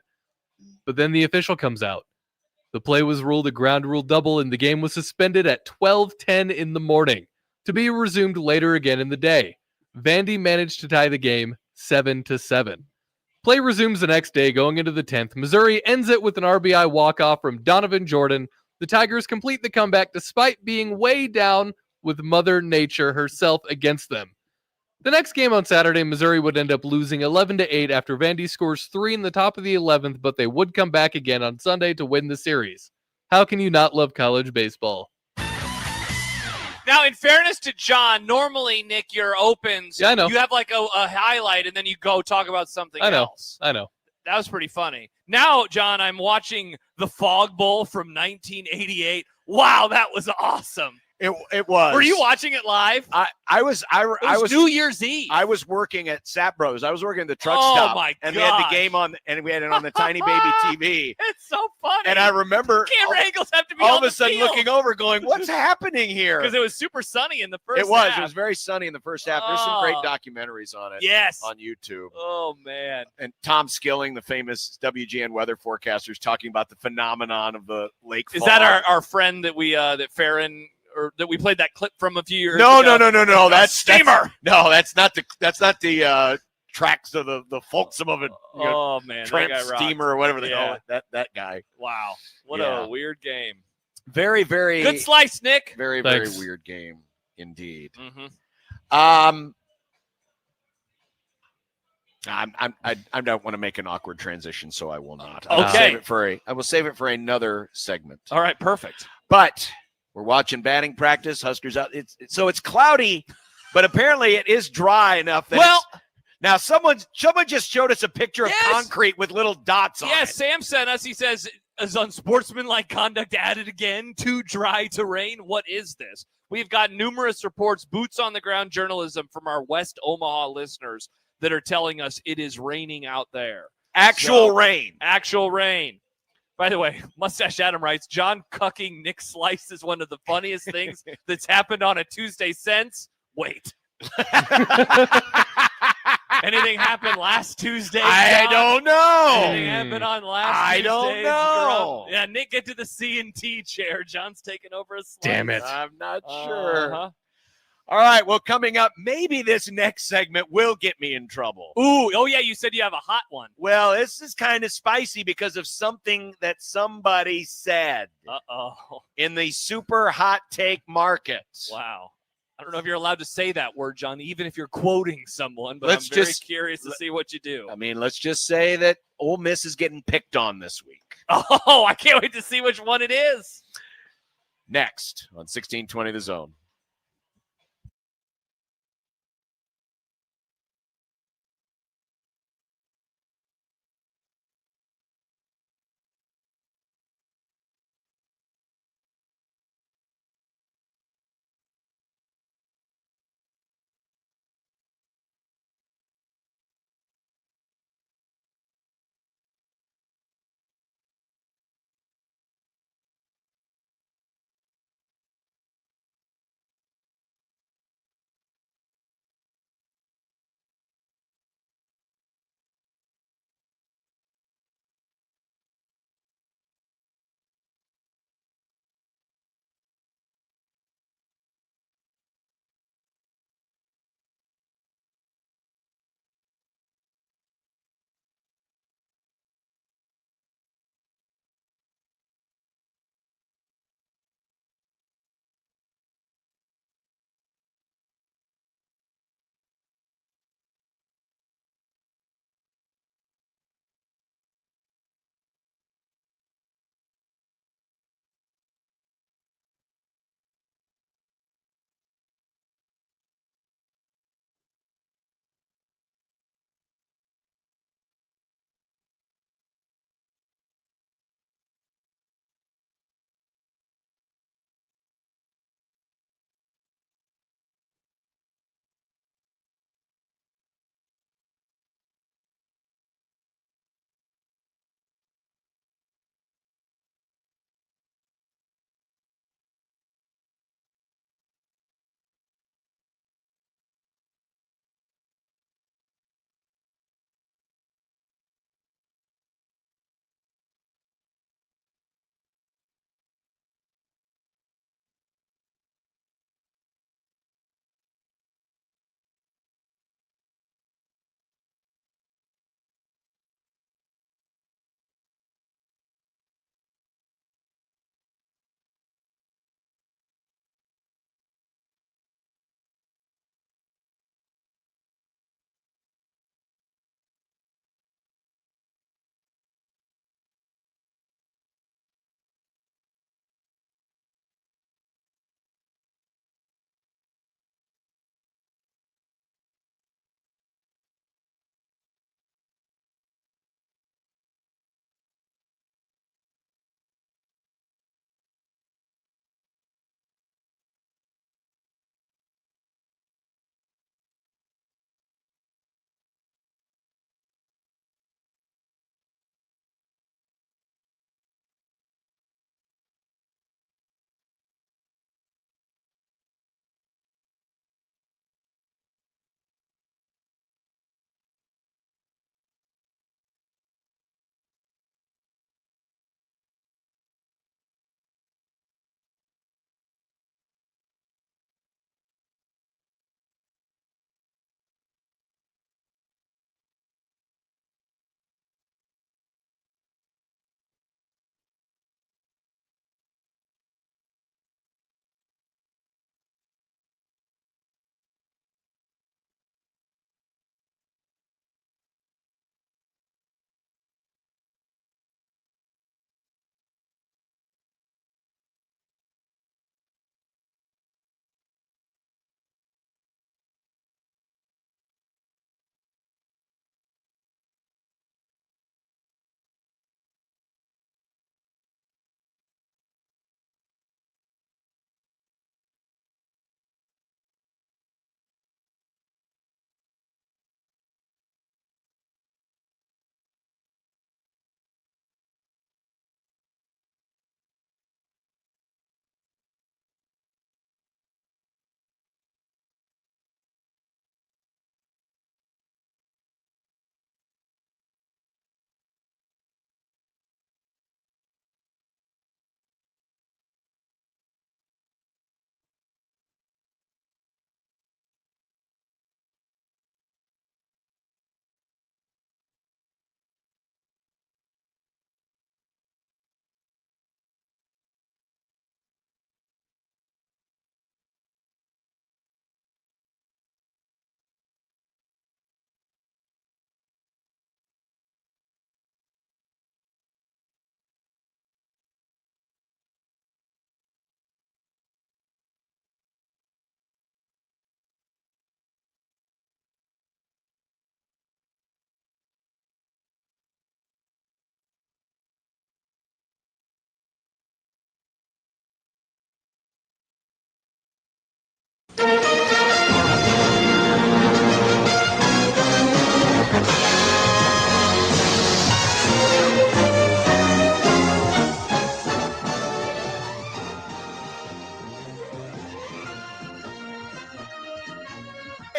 But then the official comes out. The play was ruled a ground rule double, and the game was suspended at 12:10 in the morning, to be resumed later again in the day. Vandy managed to tie the game 7-7. Play resumes the next day, going into the 10th. Missouri ends it with an RBI walk-off from Donovan Jordan. The Tigers complete the comeback despite being way down with Mother Nature herself against them. The next game on Saturday, Missouri would end up losing 11-8 after Vandy scores 3 in the top of the 11th, but they would come back again on Sunday to win the series. How can you not love college baseball? Now, in fairness to John, normally, Nick, your opens, Yeah, I know. you have like a highlight and then you go talk about something else. I know. That was pretty funny. Now, John, I'm watching the Fog Bowl from 1988. Wow, that was awesome. It was. Were you watching it live? I was New Year's Eve. I was working at Sap Bros. I was working at the truck Oh, stop. my and we had the gosh. game on, and we had it on the tiny baby TV. It's so funny. And I remember camera angles have to be all on of a the sudden field. looking over, going, "What's happening here?" Because it was super sunny in the first It was. half. It was very sunny in the first half. There's some great Oh. documentaries on it. Yes. On YouTube. Oh, man. And Tom Skilling, the famous WGN weather forecaster, is talking about the phenomenon of the lake Is fog. that our friend that we that Farron or that we played that clip from a few years No. ago? That's Steamer. That's not the tracks of the folksome of it. Oh, man. That guy Tramp rocked. steamer or whatever they Yeah. call it. That guy. Wow. What Yeah. a weird game. Very, very Good slice, Nick. Very, Thanks. very weird game indeed. Mm-hmm. I don't want to make an awkward transition, so I will not. Okay. I will save it for another segment. All right, perfect. But we're watching batting practice. Huskers out. So it's cloudy, but apparently it is dry enough that now someone just showed us a picture of concrete with little dots on it. Yes, Sam sent us. He says, "Is unsportsmanlike conduct added again? Too dry to rain? What is this?" We've got numerous reports, boots on the ground journalism from our West Omaha listeners that are telling us it is raining out there. Actual rain. Actual rain. By the way, Mustache Adam writes, John cucking Nick Slice is one of the funniest things that's happened on a Tuesday since. Wait. Anything happened last Tuesday? I John? don't know. Anything happened on last I Tuesday's don't know. Grum? Yeah, Nick, get to the C&T chair. John's taking over a Slice. Damn it. I'm not sure. Uh-huh. All right. Well, coming up, maybe this next segment will get me in trouble. Ooh, oh yeah, you said you have a hot one. Well, this is kind of spicy because of something that somebody said in the super hot take market. Wow. I don't know if you're allowed to say that word, John, even if you're quoting someone, but Let's I'm very just- curious to see what you do. I mean, let's just say that Ole Miss is getting picked on this week. Oh, I can't wait to see which one it is. Next on 1620 The Zone.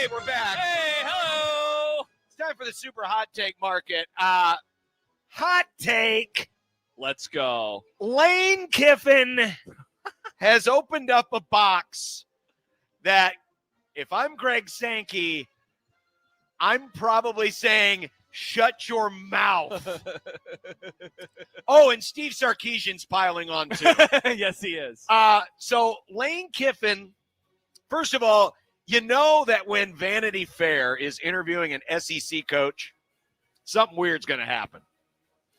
Hey, we're back. Hey, hello. It's time for the super hot take market. Hot take. Let's go. Lane Kiffin has opened up a box that if I'm Greg Sankey, I'm probably saying, shut your mouth. Oh, and Steve Sarkisian's piling on too. Yes, he is. So Lane Kiffin, first of all, you know that when Vanity Fair is interviewing an SEC coach, something weird's going to happen.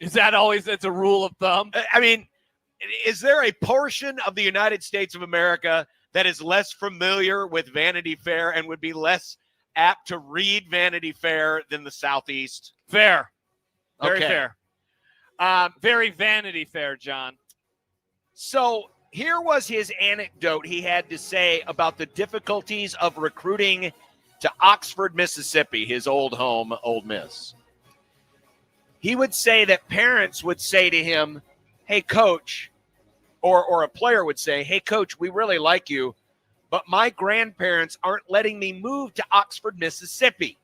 Is that always, that's a rule of thumb? I mean, is there a portion of the United States of America that is less familiar with Vanity Fair and would be less apt to read Vanity Fair than the Southeast? Fair. Very Okay. fair. Very Vanity Fair, John. So here was his anecdote he had to say about the difficulties of recruiting to Oxford, Mississippi, his old home, Ole Miss. He would say that parents would say to him, hey, coach, or a player would say, hey, coach, we really like you, but my grandparents aren't letting me move to Oxford, Mississippi.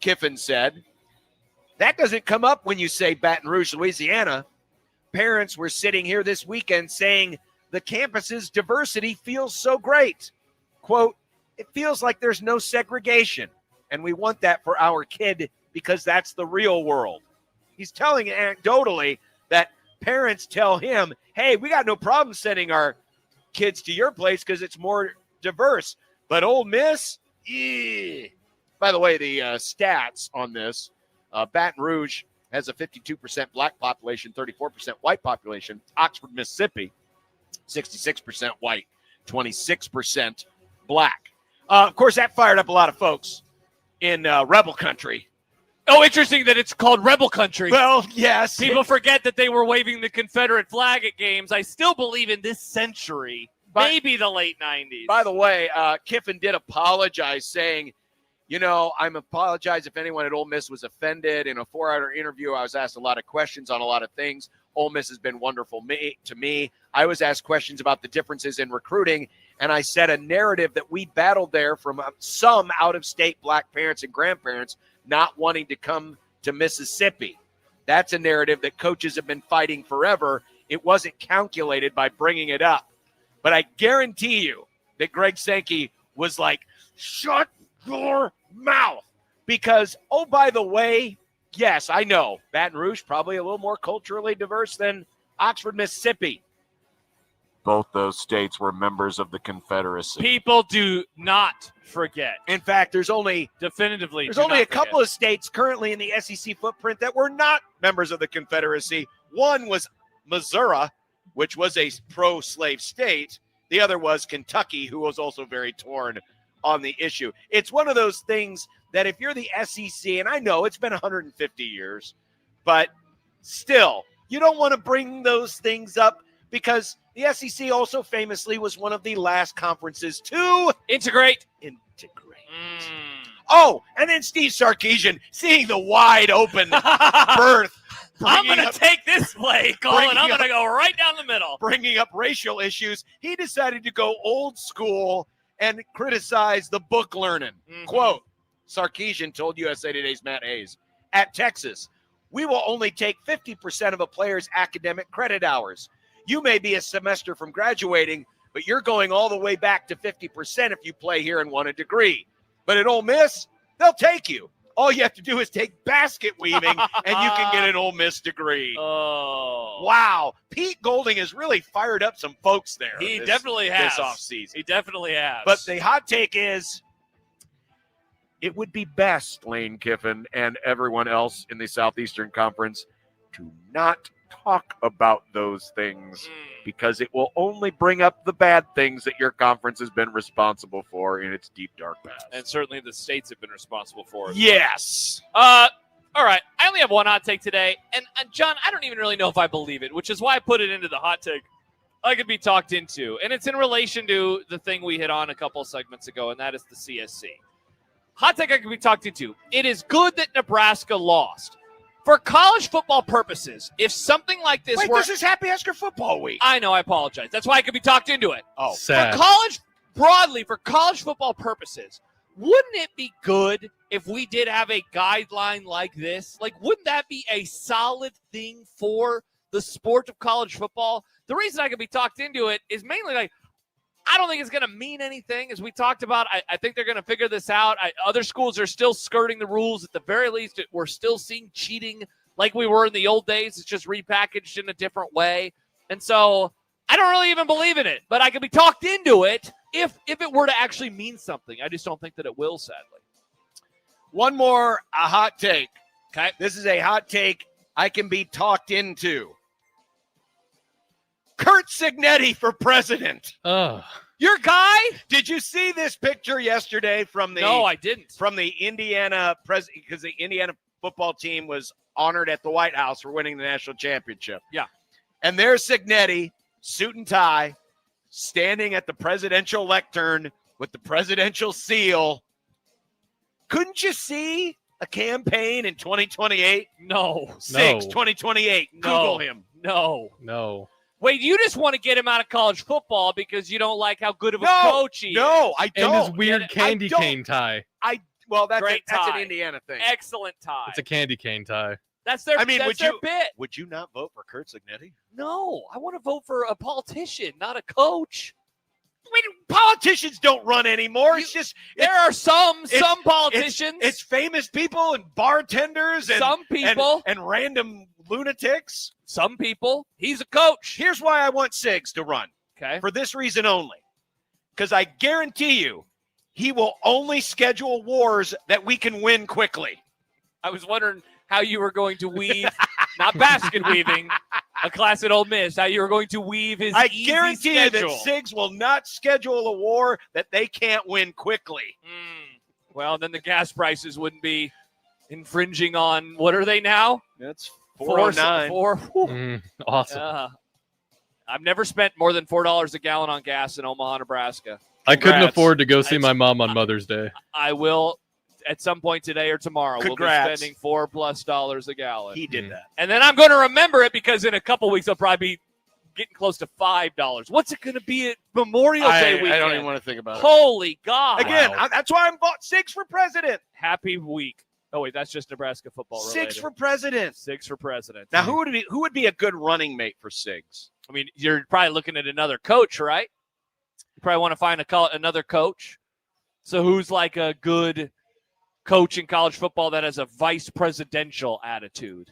Kiffin said, that doesn't come up when you say Baton Rouge, Louisiana. Parents were sitting here this weekend saying the campus's diversity feels so great. Quote, it feels like there's no segregation, and we want that for our kid because that's the real world. He's telling anecdotally that parents tell him, hey, we got no problem sending our kids to your place because it's more diverse. But Ole Miss, by the way, the stats on this, Baton Rouge has a 52% black population, 34% white population. Oxford, Mississippi, 66% white, 26% black. Of course, that fired up a lot of folks in rebel country. Oh, interesting that it's called Rebel Country. Well, yes. People forget that they were waving the Confederate flag at games. I still believe in this century, maybe the late 90s. By the way, Kiffin did apologize, saying, you know, I'm apologize if anyone at Ole Miss was offended. In a 4-hour interview, I was asked a lot of questions on a lot of things. Ole Miss has been wonderful to me. I was asked questions about the differences in recruiting, and I said a narrative that we battled there from some out-of-state black parents and grandparents not wanting to come to Mississippi. That's a narrative that coaches have been fighting forever. It wasn't calculated by bringing it up. But I guarantee you that Greg Sankey was like, shut your mouth. Because, oh, by the way, yes, I know, Baton Rouge probably a little more culturally diverse than Oxford, Mississippi. Both those states were members of the Confederacy. People do not forget. In fact, there's only definitively a couple of states currently in the SEC footprint that were not members of the Confederacy. One was Missouri, which was a pro-slave state. The other was Kentucky, who was also very torn on the issue. It's one of those things that if you're the SEC, and I know it's been 150 years, but still, you don't want to bring those things up because the SEC also famously was one of the last conferences to integrate. Oh, and then Steve Sarkisian seeing the wide open berth. I'm going to take this play, Colin. I'm going to go right down the middle. Bringing up racial issues. He decided to go old school and criticize the book learning. Quote, Sarkisian told USA Today's Matt Hayes, at Texas, we will only take 50% of a player's academic credit hours. You may be a semester from graduating, but you're going all the way back to 50% if you play here and want a degree. But at Ole Miss, they'll take you. All you have to do is take basket weaving, and you can get an Ole Miss degree. Oh. Wow. Pete Golding has really fired up some folks there. He definitely has. This offseason. He definitely has. But the hot take is, it would be best, Lane Kiffin and everyone else in the Southeastern Conference, to not talk about those things because it will only bring up the bad things that your conference has been responsible for in its deep, dark past. And certainly the states have been responsible for it. Yes. All right. I only have one hot take today. And John, I don't even really know if I believe it, which is why I put it into the hot take I could be talked into. And it's in relation to the thing we hit on a couple segments ago, and that is the CSC. Hot take I could be talked into. It is good that Nebraska lost. For college football purposes, if something like this Wait, this is Happy Husker Football Week. I know, I apologize. That's why I could be talked into it. Oh, sad. For college broadly for college football purposes, wouldn't it be good if we did have a guideline like this? Like, wouldn't that be a solid thing for the sport of college football? The reason I could be talked into it is mainly like, I don't think it's going to mean anything. As we talked about, I think they're going to figure this out. Other schools are still skirting the rules. At the very least, we're still seeing cheating like we were in the old days. It's just repackaged in a different way. And so I don't really even believe in it, but I could be talked into it if it were to actually mean something. I just don't think that it will, sadly. One more, a hot take. Okay. This is a hot take I can be talked into. Kurt Signetti for president. Oh. Your guy? Did you see this picture yesterday from the? No, I didn't. From the Indiana president, because the Indiana football team was honored at the White House for winning the national championship. Yeah. And there's Signetti, suit and tie, standing at the presidential lectern with the presidential seal. Couldn't you see a campaign in 2028? No. 2028. Google him. No. Wait, you just want to get him out of college football because you don't like how good of a coach he is. No, I don't. And his weird candy cane tie. Well, that's Great that's an tie. Indiana thing. Excellent tie. It's a candy cane tie. That's their, would their you, bit. Would you not vote for Kurt Signetti? No, I want to vote for a politician, not a coach. Politicians don't run anymore. There are some politicians. It's famous people and bartenders and some people and random lunatics. Some people. He's a coach. Here's why I want Siggs to run. Okay. For this reason only. Because I guarantee you, he will only schedule wars that we can win quickly. I was wondering how you were going to weave, not basket weaving, a class at Ole Miss, how you were going to weave his I guarantee schedule. you that Siggs will not schedule a war that they can't win quickly. Well, then the gas prices wouldn't be infringing on, what are they now? That's $4.09. Awesome. I've never spent more than $4 a gallon on gas in Omaha, Nebraska. I couldn't afford to go see my mom on Mother's Day. I will at some point today or tomorrow. Congrats. We'll be spending $4+ a gallon. He did that. And then I'm going to remember it because in a couple weeks I'll probably be getting close to $5. What's it going to be at Memorial Day weekend? I don't even want to think about it. Holy God. Again, that's why I'm Siggs for president. Happy week. Oh, wait, that's just Nebraska football related. Siggs for president. Siggs for president. Now, who would be a good running mate for Siggs? I mean, you're probably looking at another coach, right? You probably want to find another coach. So who's like a good coach in college football that has a vice presidential attitude?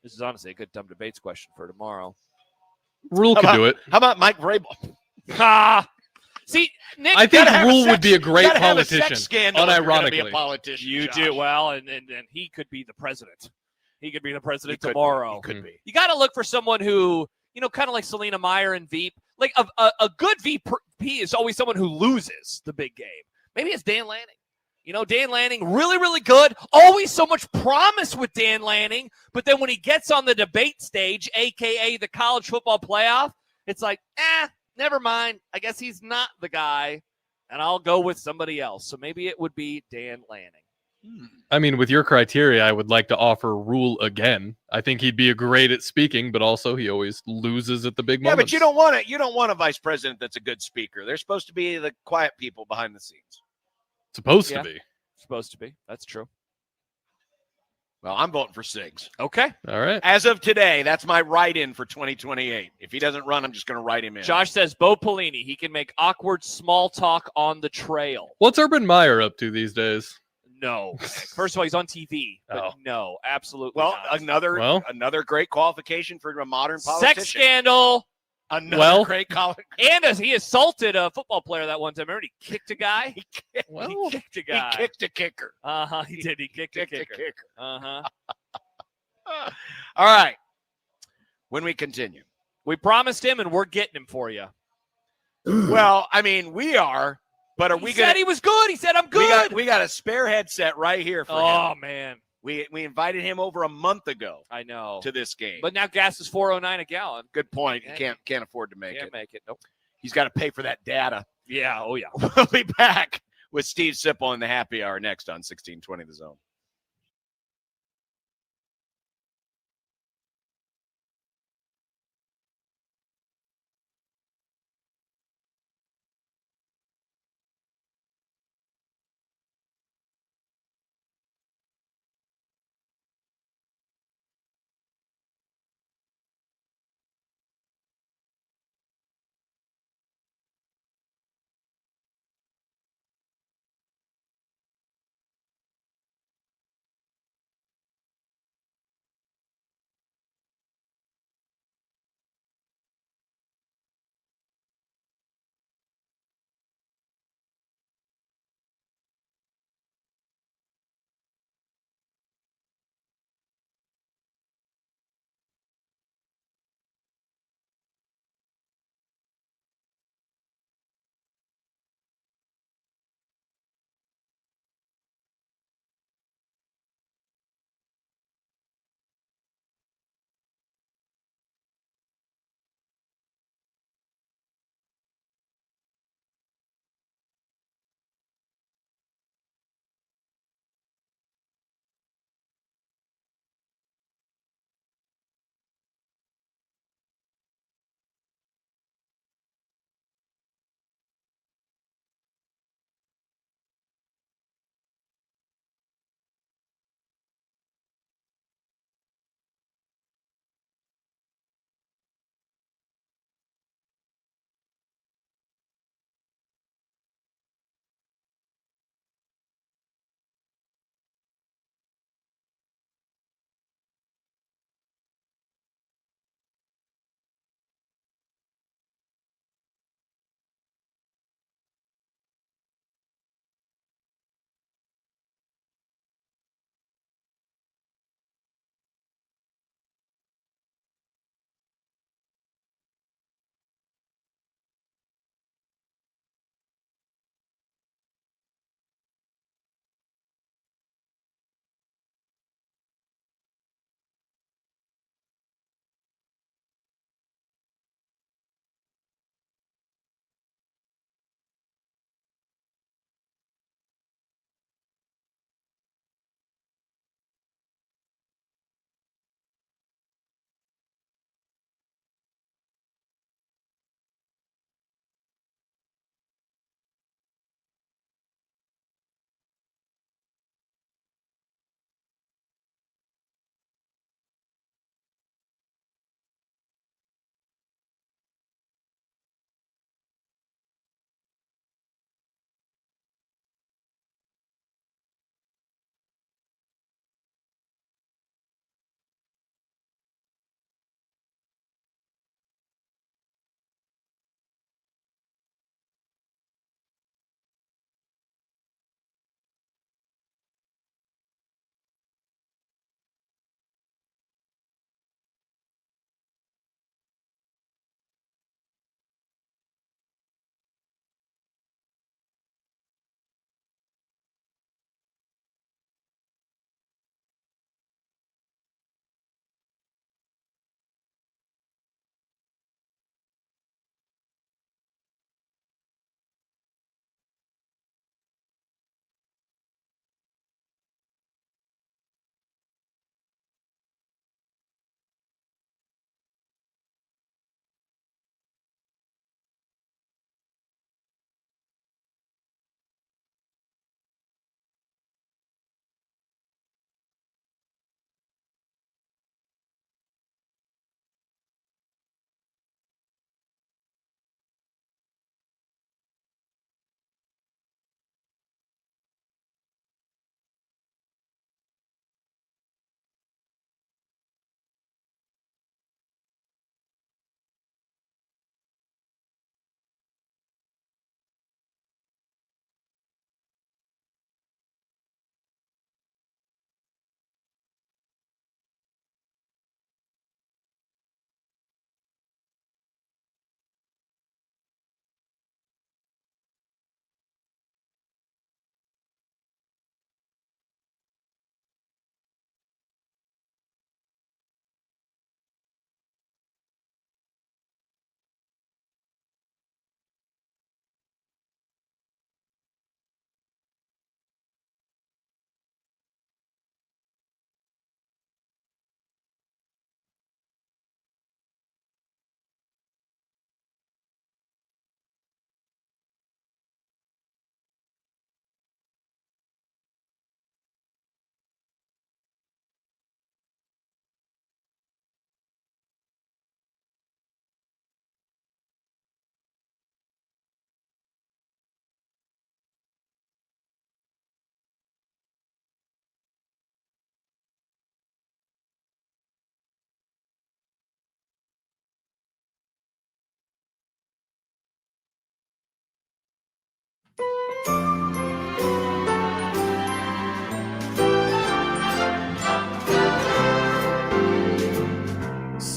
This is honestly a good dumb debates question for tomorrow. Rule could do it. How about Mike Vrabel? See, Nick, I think Rule would be a great politician. politician. Scandal Unironically, be a politician. You Josh. do well, and he could be the president. He could be the president tomorrow. He could be. You got to look for someone who, kind of like Selena Meyer and Veep. Like a good VP is always someone who loses the big game. Maybe it's Dan Lanning. Dan Lanning, really, really good. Always so much promise with Dan Lanning. But then when he gets on the debate stage, a.k.a. the college football playoff, it's like, never mind. I guess he's not the guy, and I'll go with somebody else. So maybe it would be Dan Lanning. I mean, with your criteria, I would like to offer Rule again. I think he'd be great at speaking, but also he always loses at the big moments. Yeah, but you don't want it. You don't want a vice president that's a good speaker. They're supposed to be the quiet people behind the scenes. Supposed to be. Supposed to be. That's true. Well, I'm voting for Siggs. Okay. All right. As of today, that's my write-in for 2028. If he doesn't run, I'm just going to write him in. Josh says Bo Pelini. He can make awkward small talk on the trail. What's Urban Meyer up to these days? No. First of all, he's on TV. But no, absolutely not. Another great qualification for a modern politician. Sex scandal. Another great college. And he assaulted a football player that one time. Remember, he kicked a guy? He kicked a guy. He kicked a kicker. He did. He kicked a kicker. All right. When we continue. We promised him, and we're getting him for you. Well, I mean, we are, but are we going to... He said he was good. He said, I'm good. We got a spare headset right here for him. Oh, man. We invited him over a month ago. I know. To this game. But now gas is $4.09 a gallon. Good point. He can't afford to make it. Can't make it. Nope. He's got to pay for that data. Yeah. Oh, yeah. We'll be back with Steve Sipple in the happy hour next on 1620 The Zone.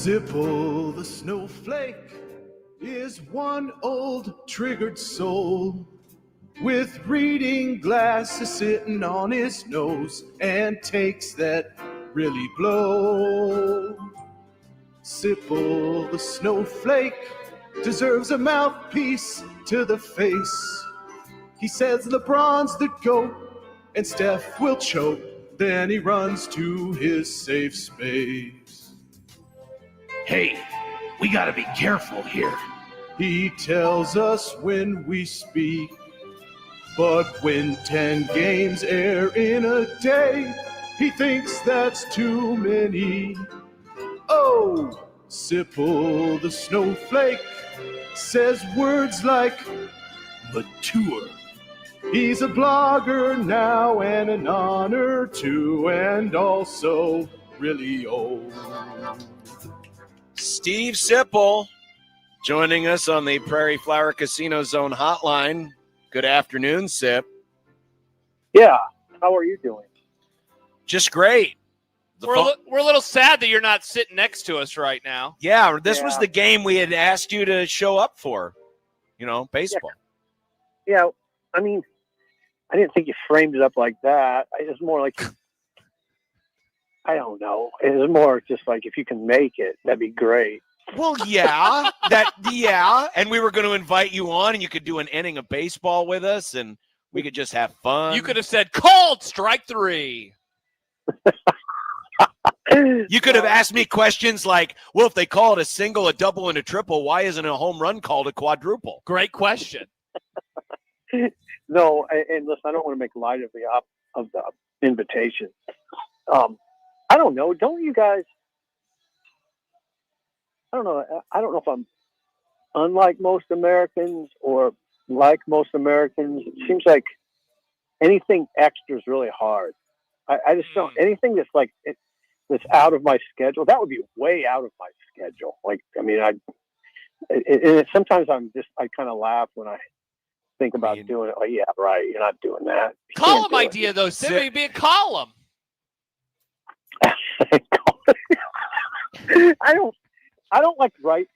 Sipple the snowflake is one old triggered soul with reading glasses sitting on his nose and takes that really blow. Sipple the snowflake deserves a mouthpiece to the face. He says LeBron's the GOAT and Steph will choke. Then he runs to his safe space. Hey, we gotta be careful here. He tells us when we speak. But when 10 games air in a day, he thinks that's too many. Oh, Sipple the snowflake says words like mature. He's a blogger now and an honor too, and also really old. Steve Sipple joining us on the Prairie Flower Casino Zone hotline. Good afternoon, Sip. Yeah, how are you doing? Just great. We're a little sad that you're not sitting next to us right now. Yeah, this was the game we had asked you to show up for. You know, baseball. Yeah, I mean, I didn't think you framed it up like that. It was more like, I don't know. It was more just like, if you can make it, that'd be great. Well, yeah, and we were going to invite you on, and you could do an inning of baseball with us, and we could just have fun. You could have said, called strike 3. You could have asked me questions like, well, if they call it a single, a double, and a triple, why isn't a home run called a quadruple? Great question. No, and listen, I don't want to make light of the invitation. I don't know. Don't you guys? I don't know. I don't know if I'm unlike most Americans or like most Americans. It seems like anything extra is really hard. I just don't. Anything that's like that's out of my schedule, that would be way out of my schedule. Like, I mean, sometimes I kind of laugh when I think about doing it. Like, yeah, right. You're not doing that. Column idea, though. Maybe be a column. I don't like writing.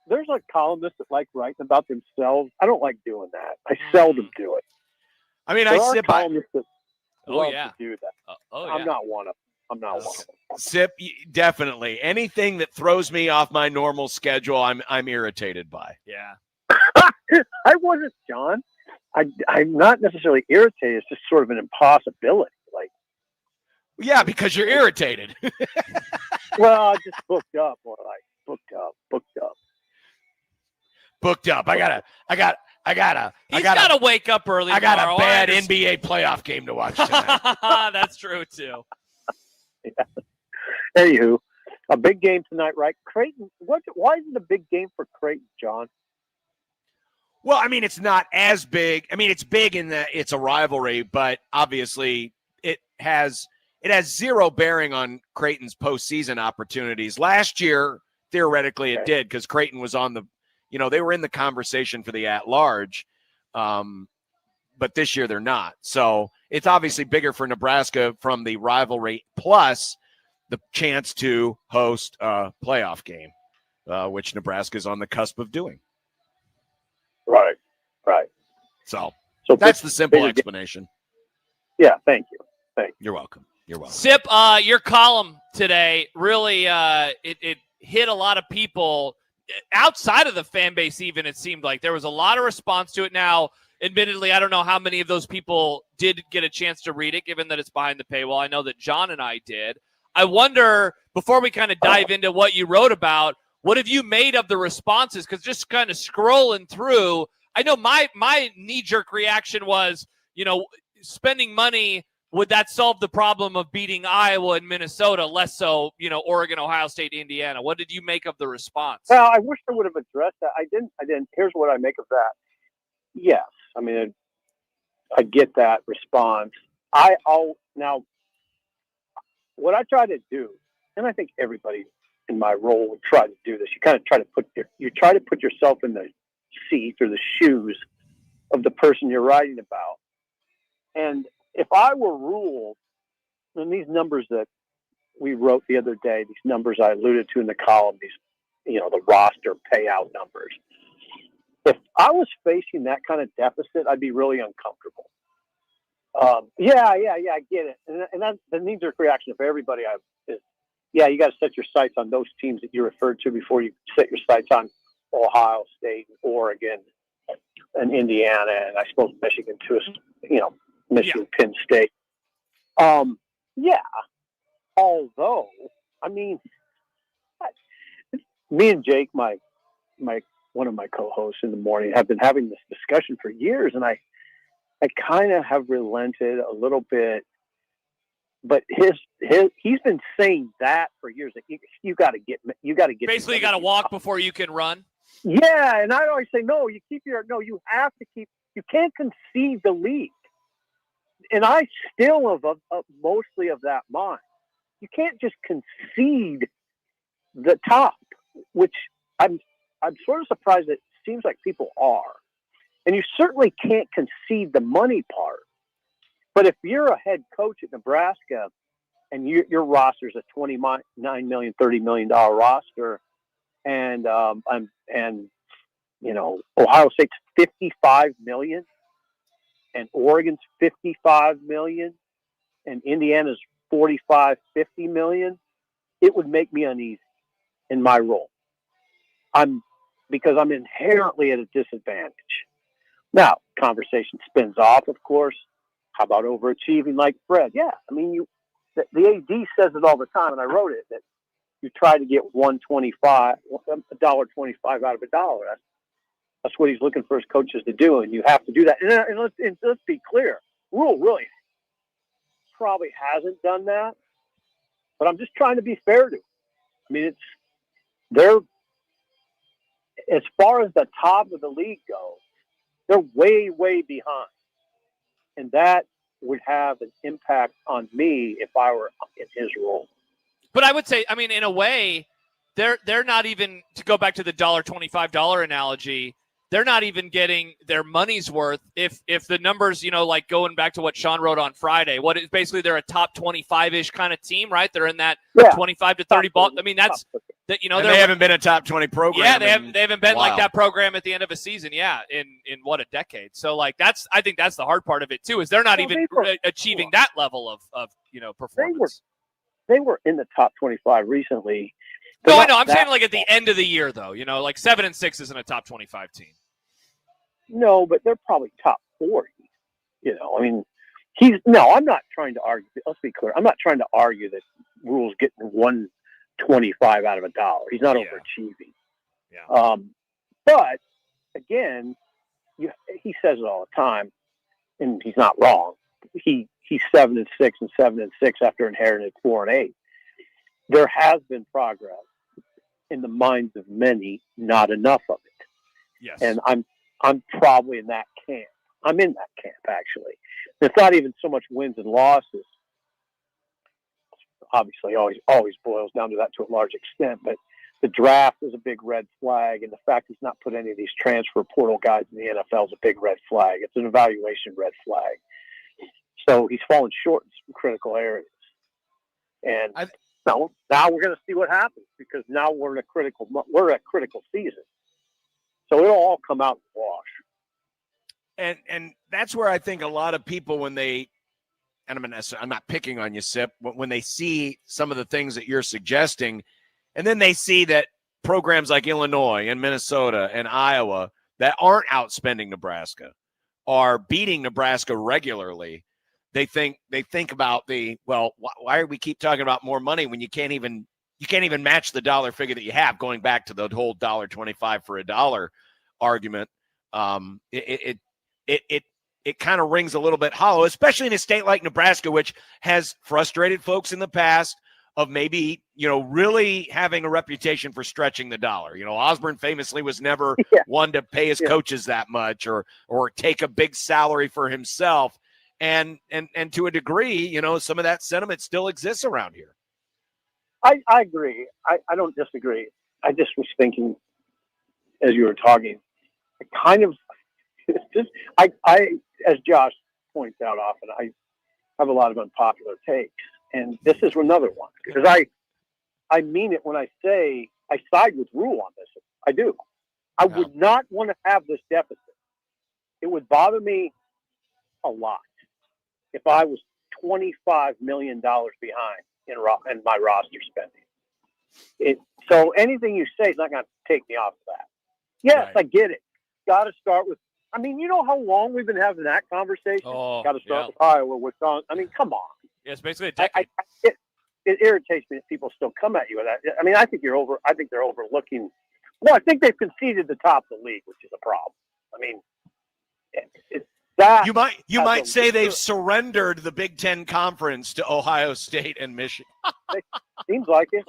There's like columnists that like writing about themselves. I don't like doing that. I seldom do it. I mean, there are columnists that love yeah. to do that. Yeah. I'm not one of them. Sip, definitely. Anything that throws me off my normal schedule, I'm irritated by. Yeah. I wasn't, John. I'm not necessarily irritated. It's just sort of an impossibility. Like, yeah, because you're irritated. Well, I just booked up, or like booked up. He's got to wake up early. I got tomorrow. a bad NBA playoff game to watch tonight. That's true too. Yeah. Anywho, a big game tonight, right? Creighton. Why is it a big game for Creighton, John? Well, I mean, it's not as big. I mean, it's big in that it's a rivalry, but obviously it has zero bearing on Creighton's postseason opportunities. Last year, theoretically, it did because Creighton was on the, they were in the conversation for the at-large, but this year they're not. So it's obviously bigger for Nebraska from the rivalry, plus the chance to host a playoff game, which Nebraska is on the cusp of doing. Right. So that's the simple explanation. Yeah, thank you. You're welcome. Sip, your column today really it hit a lot of people outside of the fan base. Even it seemed like there was a lot of response to it. Now, admittedly, I don't know how many of those people did get a chance to read it, given that it's behind the paywall. I know that John and I did. I wonder, before we kind of dive into what you wrote about, what have you made of the responses? Because just kind of scrolling through, I know my knee-jerk reaction was, spending money. Would that solve the problem of beating Iowa and Minnesota? Less so, Oregon, Ohio State, Indiana. What did you make of the response? Well, I wish I would have addressed that. I didn't. Here's what I make of that. Yes, I mean, I get that response. Now, what I try to do, and I think everybody in my role would try to do this. You kind of try to put yourself in the seat or the shoes of the person you're writing about, and if I were ruled, and these numbers that we wrote the other day, these numbers I alluded to in the column, these, the roster payout numbers. If I was facing that kind of deficit, I'd be really uncomfortable. Yeah, I get it. And that's the knee-jerk reaction of everybody is, you got to set your sights on those teams that you referred to before you set your sights on Ohio State, and Oregon, and Indiana, and I suppose Michigan too. Michigan, Penn State. Although, I mean, me and Jake, my one of my co-hosts in the morning, have been having this discussion for years, and I kind of have relented a little bit. But he's been saying that for years. That you got to get. Basically, you got to walk before you can run. Yeah, and I always say no. You have to keep. You can't concede the lead. And I still have mostly of that mind. You can't just concede the top, which I'm sort of surprised that it seems like people are. And you certainly can't concede the money part. But if you're a head coach at Nebraska and your roster is a $29 million, $30 million roster, and Ohio State's $55 million, and Oregon's $55 million, and Indiana's $45, $50 million, it would make me uneasy in my role. Because I'm inherently at a disadvantage. Now, conversation spins off, of course. How about overachieving like Fred? Yeah, I mean, the AD says it all the time, and I wrote it, that you try to get $1.25 out of a dollar. That's what he's looking for his coaches to do, and you have to do that. And let's be clear, Rule really probably hasn't done that, but I'm just trying to be fair to him. I mean, they're as far as the top of the league goes, they're way, way behind, and that would have an impact on me if I were in his role. But I would say, I mean, in a way, they're not even, to go back to the $25 analogy, they're not even getting their money's worth if the numbers, like going back to what Sean wrote on Friday, basically they're a top 25-ish kind of team, right? They're in that 25 to 30 ball. I mean, that's that, and they haven't been a top 20 program. Yeah, they haven't been like that program at the end of a season. Yeah, in what, a decade. So like I think that's the hard part of it too, is they're not even achieving that level of performance. They were in the top 25 recently. No, I know. I'm saying like at the end of the year though, like 7-6 isn't a top 25 team. No, but they're probably top 40. I mean, I'm not trying to argue. Let's be clear. I'm not trying to argue that Rule's getting $1.25 out of a dollar. He's not overachieving. Yeah. But again, he says it all the time, and he's not wrong. He's 7-6 and 7-6 after inheriting 4-8. There has been progress in the minds of many, not enough of it. Yes. And I'm probably in that camp. I'm in that camp, actually. It's not even so much wins and losses. Obviously, always boils down to that to a large extent. But the draft is a big red flag, and the fact he's not put any of these transfer portal guys in the NFL is a big red flag. It's an evaluation red flag. So he's fallen short in some critical areas. And now we're going to see what happens, because now we're in a critical season. So it'll all come out in the wash. And that's where I think a lot of people, when they, and I'm not picking on you, Sip, but when they see some of the things that you're suggesting, and then they see that programs like Illinois and Minnesota and Iowa that aren't outspending Nebraska are beating Nebraska regularly, they think about why do we keep talking about more money when you can't even match the dollar figure that you have, going back to the whole $1.25 for a dollar argument. It kind of rings a little bit hollow, especially in a state like Nebraska, which has frustrated folks in the past of maybe, really having a reputation for stretching the dollar. Osborne famously was never one to pay his coaches that much or take a big salary for himself. And to a degree, some of that sentiment still exists around here. I agree. I don't disagree. I just was thinking, as you were talking, as Josh points out often, I have a lot of unpopular takes, And this is another one, because I mean it when I say I side with Rule on this. I do. I would not want to have this deficit. It would bother me a lot if I was $25 million behind in my roster spending. So anything you say is not going to take me off of that. Yes, I get it. Got to start with. I mean, you know how long we've been having that conversation. Got to start with Iowa. I mean, come on. Yeah, it's basically a decade. It irritates me that people still come at you with that. I mean, I think they're overlooking. Well, I think they've conceded the top of the league, which is a problem. I mean, it's that. You might say they've surrendered the Big Ten Conference to Ohio State and Michigan. Seems like it.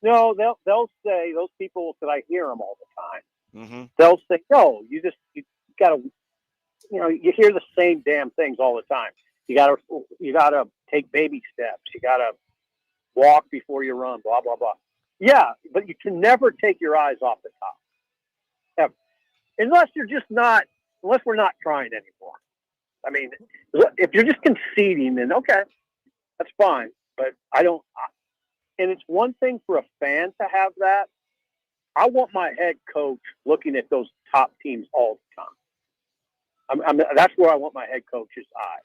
No, they'll say, those people that I hear them all the time. Mm-hmm. They'll say, no, you got to, you hear the same damn things all the time. You got to take baby steps. You got to walk before you run, blah, blah, blah. Yeah, but you can never take your eyes off the top. Ever. Unless we're not trying anymore. I mean, if you're just conceding, then okay, that's fine. But and it's one thing for a fan to have that. I want my head coach looking at those top teams all the time. That's where I want my head coach's eyes.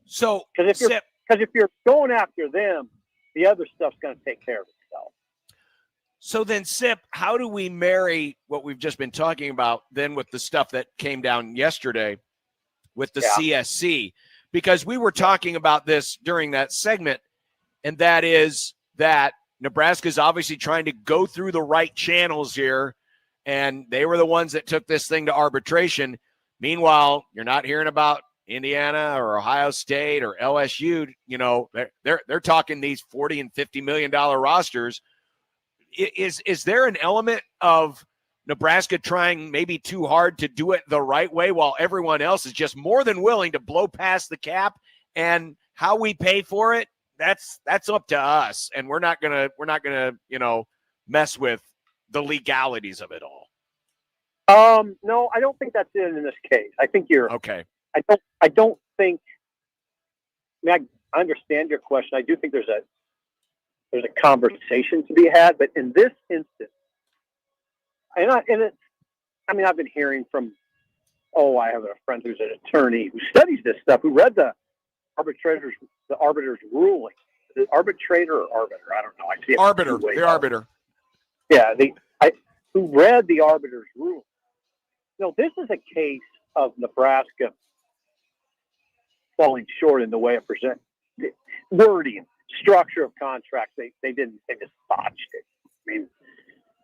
So, because if you're going after them, the other stuff's going to take care of itself. So then, Sip, how do we marry what we've just been talking about then with the stuff that came down yesterday with the CSC? Because we were talking about this during that segment, and that is that Nebraska's obviously trying to go through the right channels here, and they were the ones that took this thing to arbitration. Meanwhile, you're not hearing about Indiana or Ohio State or LSU. They're talking these $40 and $50 million rosters. Is there an element of Nebraska trying maybe too hard to do it the right way while everyone else is just more than willing to blow past the cap, and how we pay for it? That's up to us, and we're not gonna mess with the legalities of it all. No, I don't think that's it in this case. I think you're okay. I don't think. I understand your question. I do think there's a conversation to be had, but in this instance, I've been hearing from. I have a friend who's an attorney who studies this stuff, who read the arbiter's ruling. The arbitrator or arbiter? I don't know. I see it arbiter. The arbiter. Yeah, who read the arbiter's ruling. This is a case of Nebraska falling short in the way it presents wording, structure of contracts. They just botched it. I mean,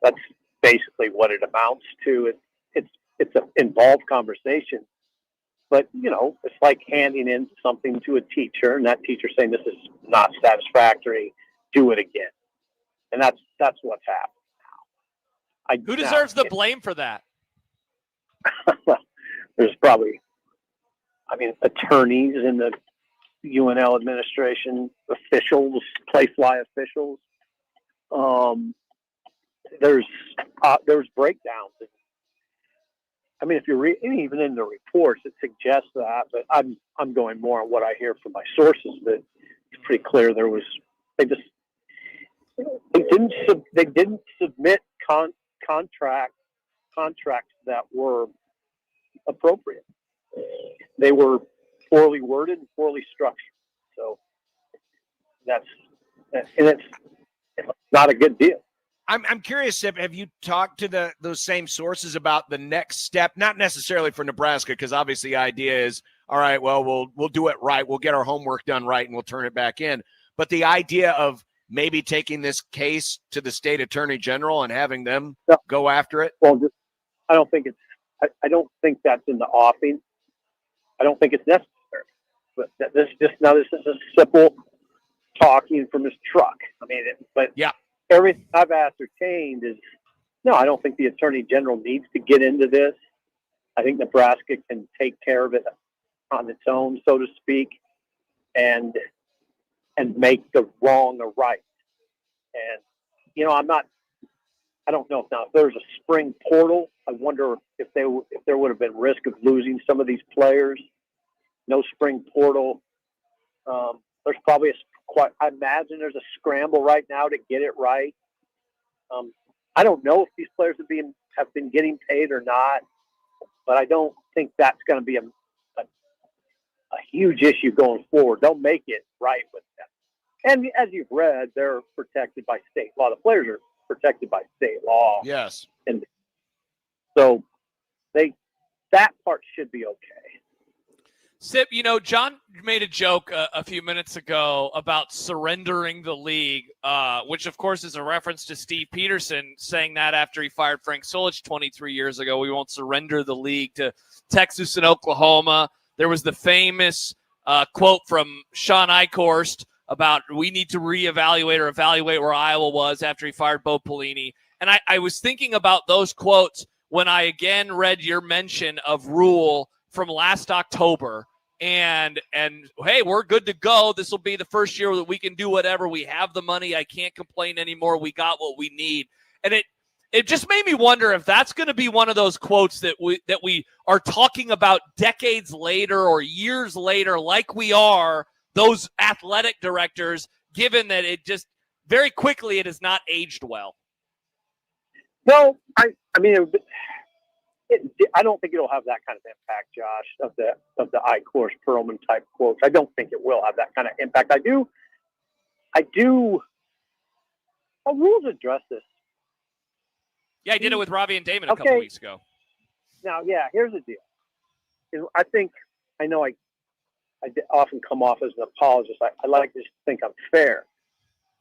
that's basically what it amounts to. It's an involved conversation. But, it's like handing in something to a teacher, and that teacher saying this is not satisfactory, do it again. And that's what's happening now. Who deserves the blame for that? There's probably, attorneys in the UNL administration, officials, play-fly officials. There's breakdowns. If you read, even in the reports, it suggests that. But I'm going more on what I hear from my sources. That it's pretty clear they didn't submit contracts that were appropriate. They were poorly worded and poorly structured. So it's not a good deal. I'm curious, Sip, have you talked to those same sources about the next step? Not necessarily for Nebraska, because obviously the idea is, all right, well, we'll do it right. We'll get our homework done right, and we'll turn it back in. But the idea of maybe taking this case to the state attorney general and having them go after it? Well, I don't think that's in the offing. I don't think it's necessary. But this is a simple talking from his truck. Everything I've ascertained is, no, I don't think the attorney general needs to get into this. I think Nebraska can take care of it on its own, so to speak, and make the wrong a right. And, I don't know if there's a spring portal. I wonder if there would have been risk of losing some of these players. No spring portal. There's probably a I imagine there's a scramble right now to get it right. I don't know if these players have been getting paid or not, but I don't think that's going to be a huge issue going forward. They'll make it right with them. And as you've read, they're protected by state law. The players are protected by state law. Yes. And so that part should be okay. Sip, John made a joke a few minutes ago about surrendering the league, which, of course, is a reference to Steve Peterson saying that after he fired Frank Solich 23 years ago. We won't surrender the league to Texas and Oklahoma. There was the famous quote from Sean Eichhorst about we need to reevaluate or evaluate where Iowa was after he fired Bo Pelini. And I was thinking about those quotes when I again read your mention of Rule from last October. And hey, we're good to go. This will be the first year that we can do whatever. We have the money. I can't complain anymore. We got what we need. And it just made me wonder if that's going to be one of those quotes that we are talking about decades later or years later, like we are those athletic directors, given that it just very quickly it has not aged well. Well, I mean, I don't think it'll have that kind of impact, Josh, of the Eichhorst Perlman type quotes. I don't think it will have that kind of impact. I do. Rules address this. Yeah, I did it with Ravi and Damon a couple weeks ago. Now, yeah, here's the deal. I know I often come off as an apologist. I like to think I'm fair.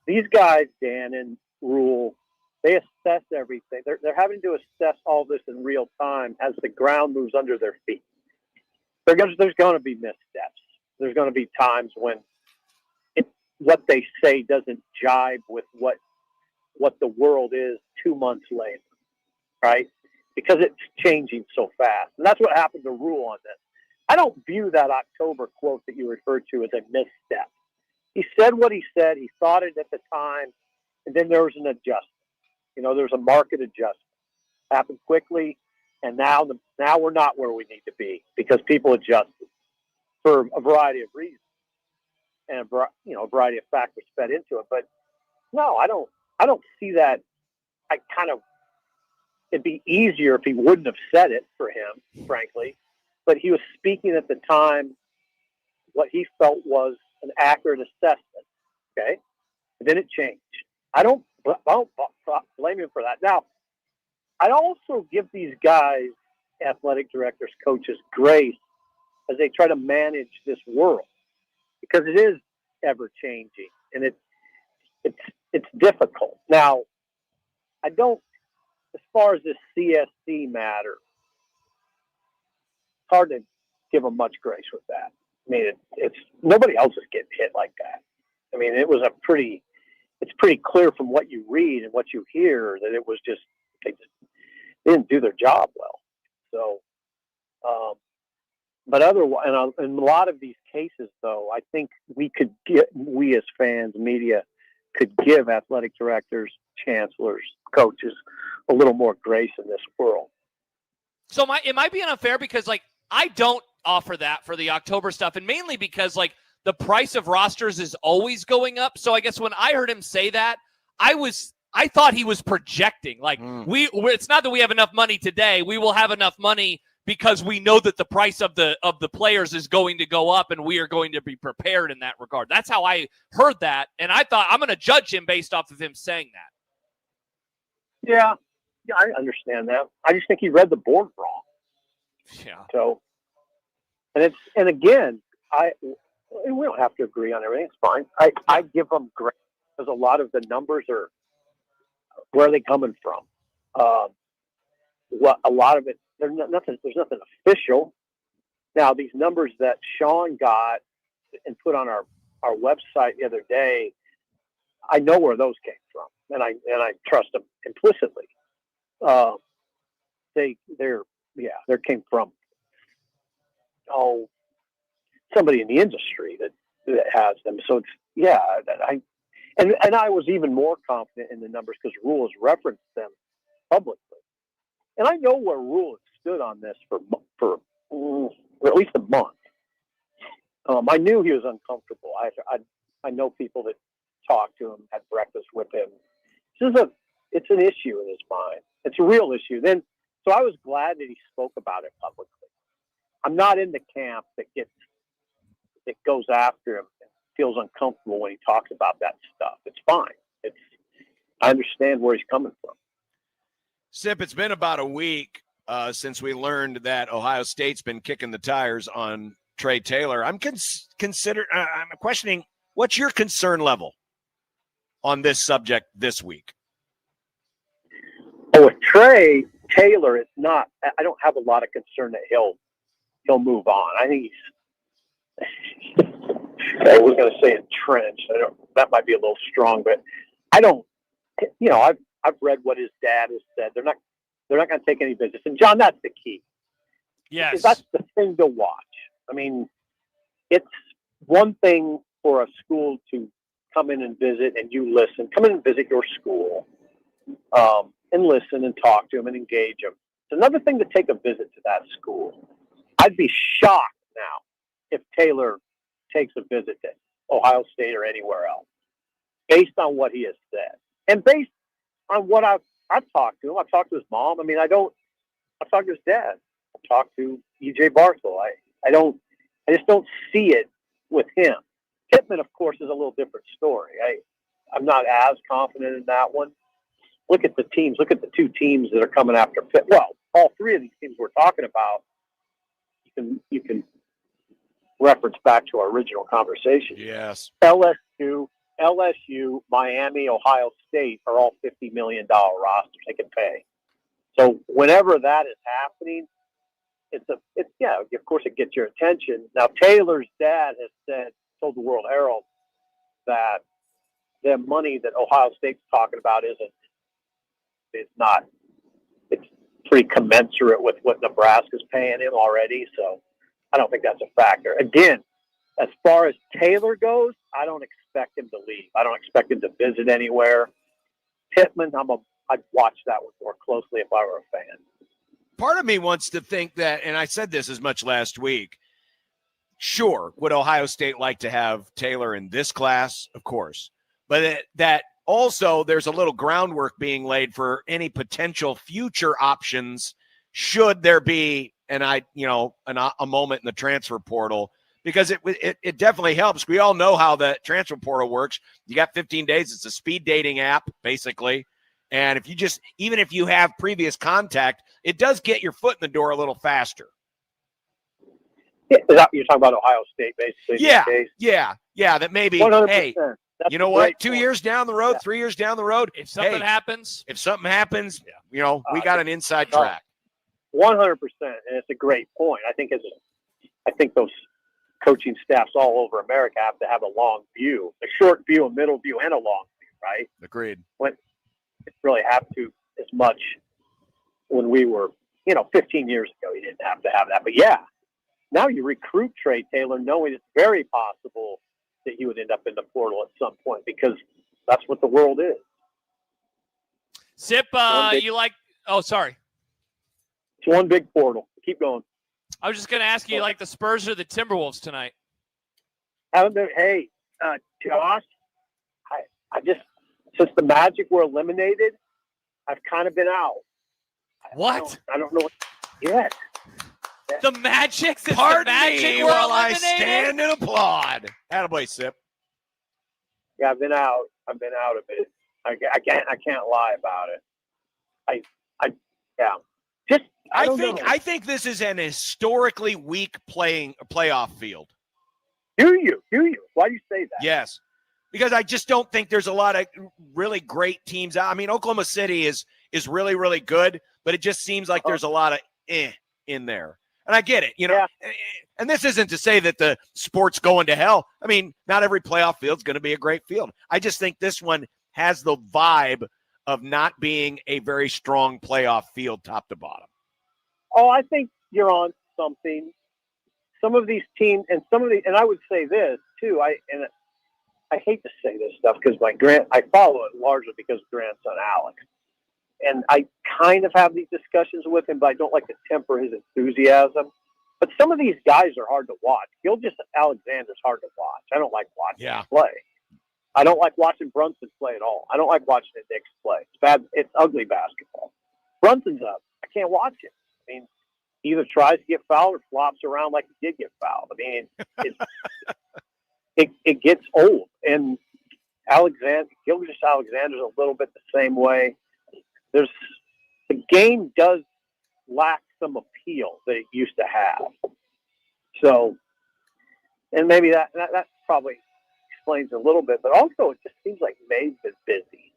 These guys, Dan and Rule, they assess everything. They're having to assess all this in real time as the ground moves under their feet. There's going to be missteps. There's going to be times when what they say doesn't jibe with what the world is 2 months later, right? Because it's changing so fast. And that's what happened to Rule on this. I don't view that October quote that you referred to as a misstep. He said what he said. He thought it at the time, and then there was an adjustment. There's a market adjustment. Happened quickly, and now we're not where we need to be because people adjusted for a variety of reasons, and a variety of factors fed into it. But no, I don't see that. It'd be easier if he wouldn't have said it for him, frankly. But he was speaking at the time what he felt was an accurate assessment. Okay, and then it changed. I don't blame him for that. Now, I also give these guys, athletic directors, coaches, grace as they try to manage this world because it is ever changing and it's difficult. Now, I don't, as far as this CSC matter, it's hard to give them much grace with that. I mean, it's nobody else is getting hit like that. I mean, it's pretty clear from what you read and what you hear that it was just they didn't do their job well. So, but otherwise, in a lot of these cases, though, I think we as fans, media, could give athletic directors, chancellors, coaches a little more grace in this world. So it might be unfair because, I don't offer that for the October stuff, and mainly because, the price of rosters is always going up. So I guess when I heard him say that, I thought he was projecting. It's not that we have enough money today. We will have enough money because we know that the price of the players is going to go up, and we are going to be prepared in that regard. That's how I heard that, and I thought I'm going to judge him based off of him saying that. Yeah, I understand that. I just think he read the board wrong. Yeah. So, and again, we don't have to agree on everything. It's fine. I give them grace because a lot of the numbers are where are they coming from. A lot of it, there's nothing official. Now, these numbers that Sean got and put on our website the other day, I know where those came from, and I trust them implicitly. They came from somebody in the industry that has them. So I was even more confident in the numbers because Rule has referenced them publicly. And I know where Rule has stood on this for at least a month. I knew he was uncomfortable. I know people that talk to him, had breakfast with him. It's an issue in his mind. It's a real issue. So I was glad that he spoke about it publicly. I'm not in the camp that goes after him and feels uncomfortable when he talks about that stuff. It's fine. I understand where he's coming from. Sip, it's been about a week since we learned that Ohio State's been kicking the tires on Trey Taylor. I'm questioning, what's your concern level on this subject this week? Oh, with Trey Taylor, it's not. I don't have a lot of concern that he'll move on. I think I was going to say entrenched. That might be a little strong, but I don't. I've read what his dad has said. They're not going to take any business. And John, that's the key. Yes, that's the thing to watch. I mean, it's one thing for a school to come in and visit, and you listen. Come in and visit your school, and listen and talk to them and engage them. It's another thing to take a visit to that school. I'd be shocked now if Taylor takes a visit to Ohio State or anywhere else, based on what he has said. And based on what I've talked to him, I've talked to his mom. I mean, I've talked to his dad. I've talked to E.J. Barthel. I just don't see it with him. Pittman, of course, is a little different story. I'm not as confident in that one. Look at the teams. Look at the two teams that are coming after Pitt. Well, all three of these teams we're talking about, you can reference back to our original conversation. Yes. LSU, Miami, Ohio State are all $50 million rosters they can pay. So whenever that is happening, of course it gets your attention. Now, Taylor's dad has told the World Herald that the money that Ohio State's talking about it's pretty commensurate with what Nebraska's paying him already. So I don't think that's a factor. Again, as far as Taylor goes, I don't expect him to leave. I don't expect him to visit anywhere. Pittman, I'd watch that one more closely if I were a fan. Part of me wants to think that, and I said this as much last week, sure, would Ohio State like to have Taylor in this class? Of course. But that also there's a little groundwork being laid for any potential future options should there be a moment in the transfer portal, because it definitely helps. We all know how the transfer portal works. You got 15 days. It's a speed dating app, basically. And even if you have previous contact, it does get your foot in the door a little faster. You're talking about Ohio State, basically. Yeah. That maybe, 100%. hey, that's you know what? 2 point. years down the road, 3 years down the road, if something happens, we got an inside track. 100%, and it's a great point. I think those coaching staffs all over America have to have a long view, a short view, a middle view, and a long view, right? Agreed. When it really have to as much when we were, 15 years ago, you didn't have to have that. But yeah, now you recruit Trey Taylor knowing it's very possible that he would end up in the portal at some point, because that's what the world is. Sip, you like – oh, sorry. It's one big portal. Keep going. I was just going to ask you like the Spurs or the Timberwolves tonight? Hey, Josh, I just – since the Magic were eliminated, I've kind of been out. What? I don't know. Yes. The Magic? Pardon me while I stand and applaud. Attaboy, Sip. Yeah, I've been out a bit. I can't lie about it. I think this is an historically weak playoff field. Do you? Why do you say that? Yes. Because I just don't think there's a lot of really great teams. I mean, Oklahoma City is really, really good, but it just seems like there's a lot of in there. And I get it, And this isn't to say that the sport's going to hell. I mean, not every playoff field's going to be a great field. I just think this one has the vibe of not being a very strong playoff field top to bottom. Oh, I think you're on something. Some of these teams and and I would say this too, I hate to say this stuff because I follow it largely because of grandson Alex. And I kind of have these discussions with him, but I don't like to temper his enthusiasm. But some of these guys are hard to watch. Gilgeous Alexander's hard to watch. I don't like watching him play. I don't like watching Brunson play at all. I don't like watching the Knicks play. It's bad. It's ugly basketball. Brunson's up. I can't watch it. I mean, he either tries to get fouled or flops around like he did get fouled. I mean, it gets old. And Gilgeous Alexander's a little bit the same way. The game does lack some appeal that it used to have. So, and maybe that probably explains a little bit, but also it just seems like May's been busy.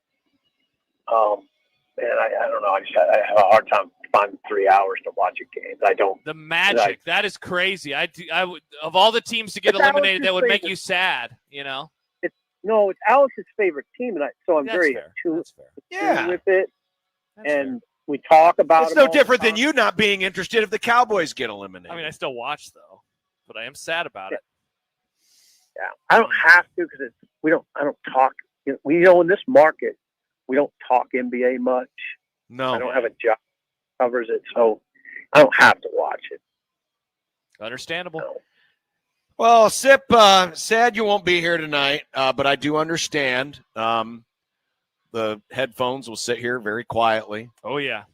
And I don't know. I have a hard time finding 3 hours to watch a game. I don't. The Magic, that is crazy. I would, of all the teams to get eliminated, that would make you sad. You know. It's Alex's favorite team, and so I'm very attuned with it. And we talk about it's no different than you not being interested if the Cowboys get eliminated. I mean, I still watch though, but I am sad about it. Yeah, I don't have to because I don't talk. In this market, we don't talk NBA much. No, I don't have a job that covers it, so I don't have to watch it. Understandable. No. Well, Sip, sad you won't be here tonight, but I do understand. The headphones will sit here very quietly. Oh, yeah.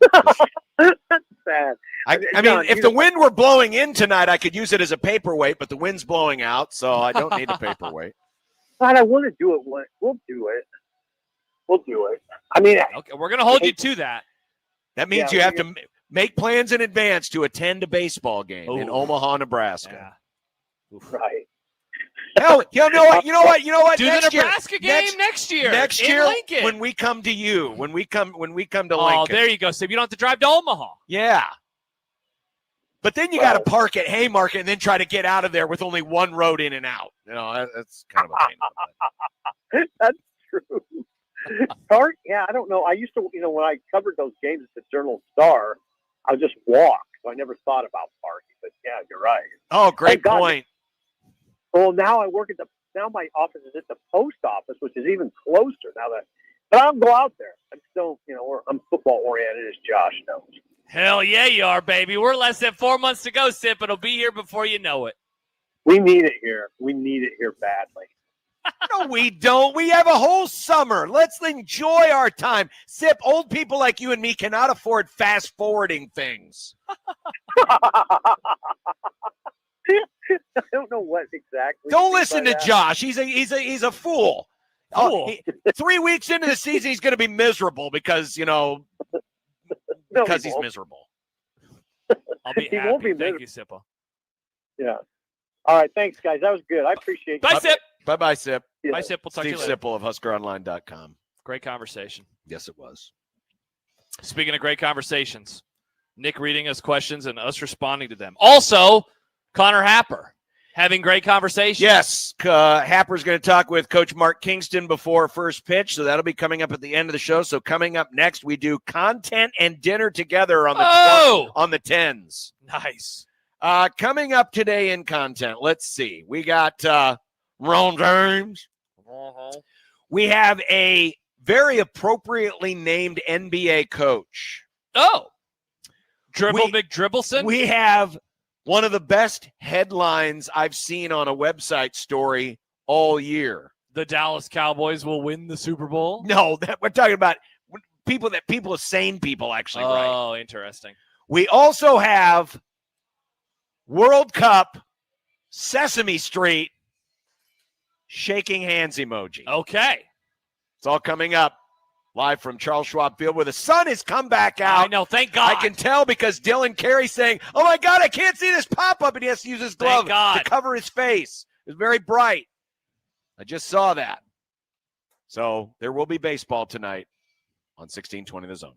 That's sad. I mean, if the wind were blowing in tonight, I could use it as a paperweight, but the wind's blowing out, so I don't need a paperweight. God, I want to do it. We'll do it. We'll do it. I mean, okay, we're going to hold you to that. That means you have to make plans in advance to attend a baseball game in Omaha, Nebraska. Yeah. Right. Hell, you know what? Do the Nebraska game next year. Next year, Lincoln. when we come to you, when we come to Lincoln. Oh, there you go. So you don't have to drive to Omaha. Yeah. But then you got to park at Haymarket and then try to get out of there with only one road in and out. You know, that's kind of a pain in the butt. That's true. Yeah, I don't know. I used to, when I covered those games at the Journal-Star, I would just walk. So I never thought about parking. But yeah, you're right. Oh, great point. Well, now I work now my office is at the post office, which is even closer now but I'll go out there. I'm still, I'm football oriented, as Josh knows. Hell yeah, you are, baby. We're less than 4 months to go, Sip. It'll be here before you know it. We need it here. We need it here badly. No, we don't. We have a whole summer. Let's enjoy our time. Sip, old people like you and me cannot afford fast forwarding things. I don't know what exactly. Don't listen to Josh. He's a fool. Fool. 3 weeks into the season, he's going to be miserable because because he's miserable. I'll be He happy. won't be Thank you, Sippo. Yeah. All right. Thanks, guys. That was good. I appreciate it. Bye, Sip. Bye, Sip. Yeah. Bye, Sip. We'll talk to you Steve later. Sipple of HuskerOnline.com. Great conversation. Yes, it was. Speaking of great conversations, Nick reading us questions and us responding to them. Also, Connor Happer having great conversations. Yes, Happer's going to talk with Coach Mark Kingston before first pitch, so that'll be coming up at the end of the show. So coming up next, we do content and dinner together on the on the 10s. Nice. Coming up today in content, let's see. We got Ron James. We have a very appropriately named NBA coach. Oh. McDribbleson? We have one of the best headlines I've seen on a website story all year. The Dallas Cowboys will win the Super Bowl? No, we're talking about sane people actually write. Oh, interesting. We also have World Cup, Sesame Street, shaking hands emoji. Okay. It's all coming up live from Charles Schwab Field where the sun has come back out. I know, thank God. I can tell because Dylan Carey's saying, oh my God, I can't see this pop-up, and he has to use his glove to cover his face. It's very bright. I just saw that. So there will be baseball tonight on 1620 The Zone.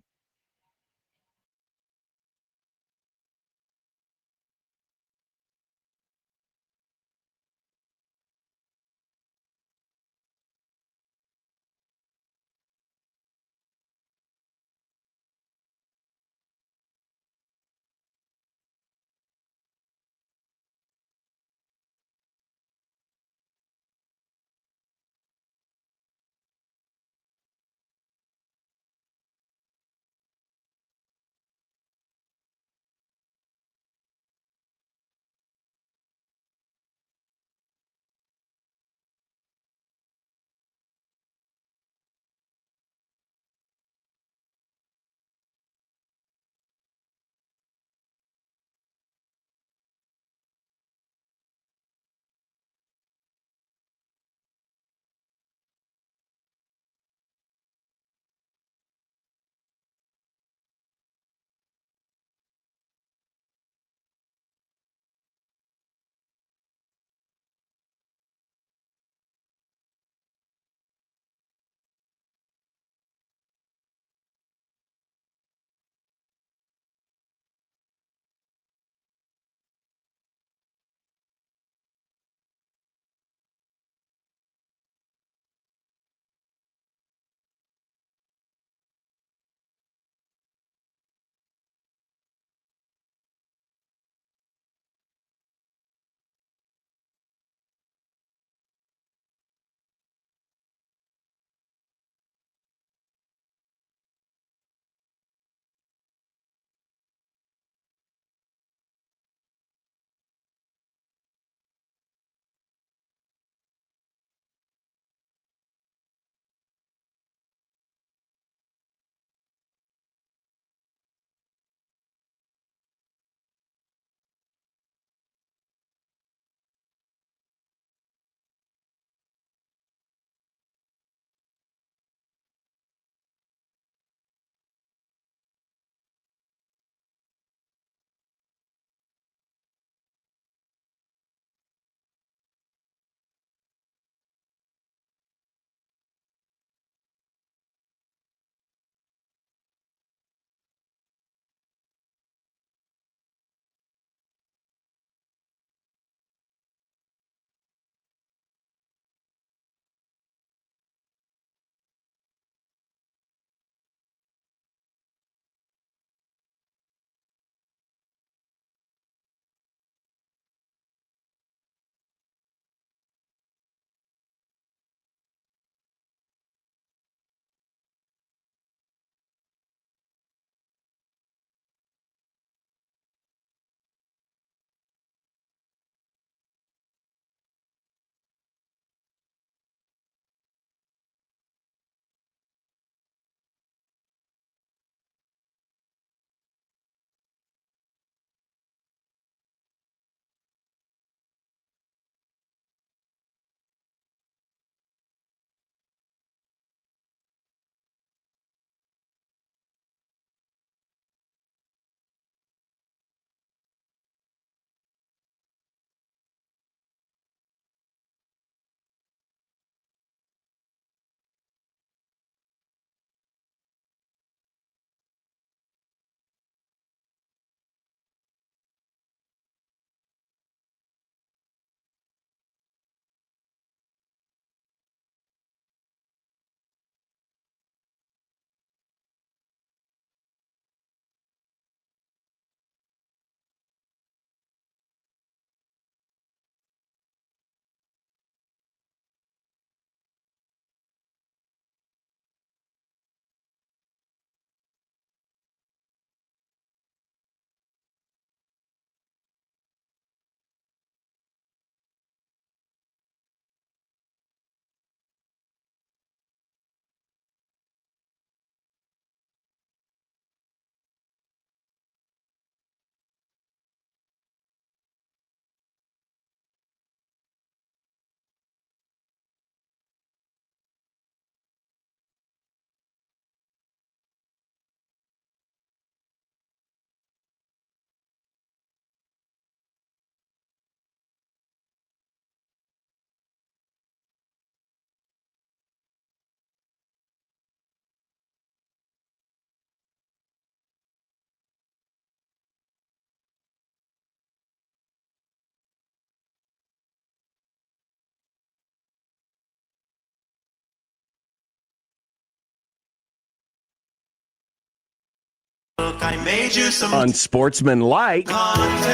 Look, I made you some Unsportsmanlike content.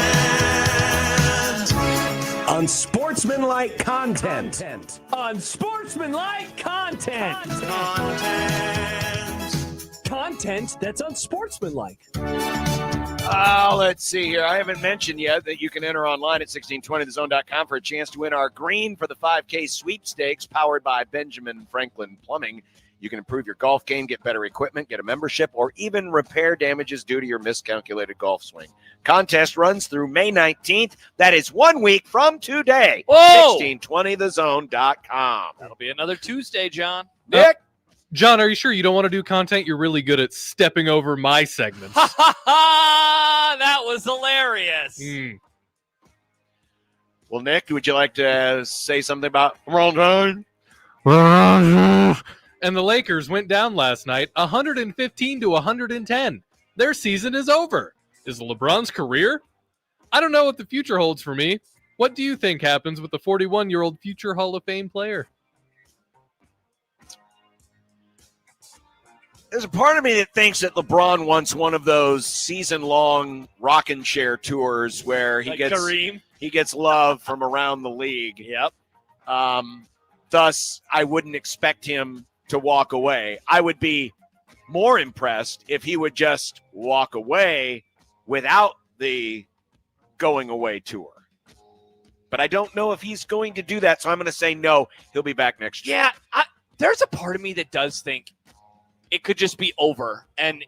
Unsportsmanlike content. Unsportsmanlike content. Content that's unsportsmanlike. Let's see here. I haven't mentioned yet that you can enter online at 1620thezone.com for a chance to win our green for the 5K sweepstakes powered by Benjamin Franklin Plumbing. You can improve your golf game, get better equipment, get a membership, or even repair damages due to your miscalculated golf swing. Contest runs through May 19th. That is 1 week from today. Whoa! 1620thezone.com. That'll be another Tuesday, John. Nick? John, are you sure you don't want to do content? You're really good at stepping over my segments. That was hilarious. Well, Nick, would you like to say something about LeBron? And the Lakers went down last night 115-110. Their season is over. Is LeBron's career? I don't know what the future holds for me. What do you think happens with the 41-year-old future Hall of Fame player? There's a part of me that thinks that LeBron wants one of those season-long rocking chair tours where he Like gets Kareem? He gets love from around the league. Yep. Thus, I wouldn't expect him to walk away. I would be more impressed if he would just walk away without the going away tour. But I don't know if he's going to do that, so I'm going to say no. He'll be back next year. Yeah, there's a part of me that does think it could just be over. And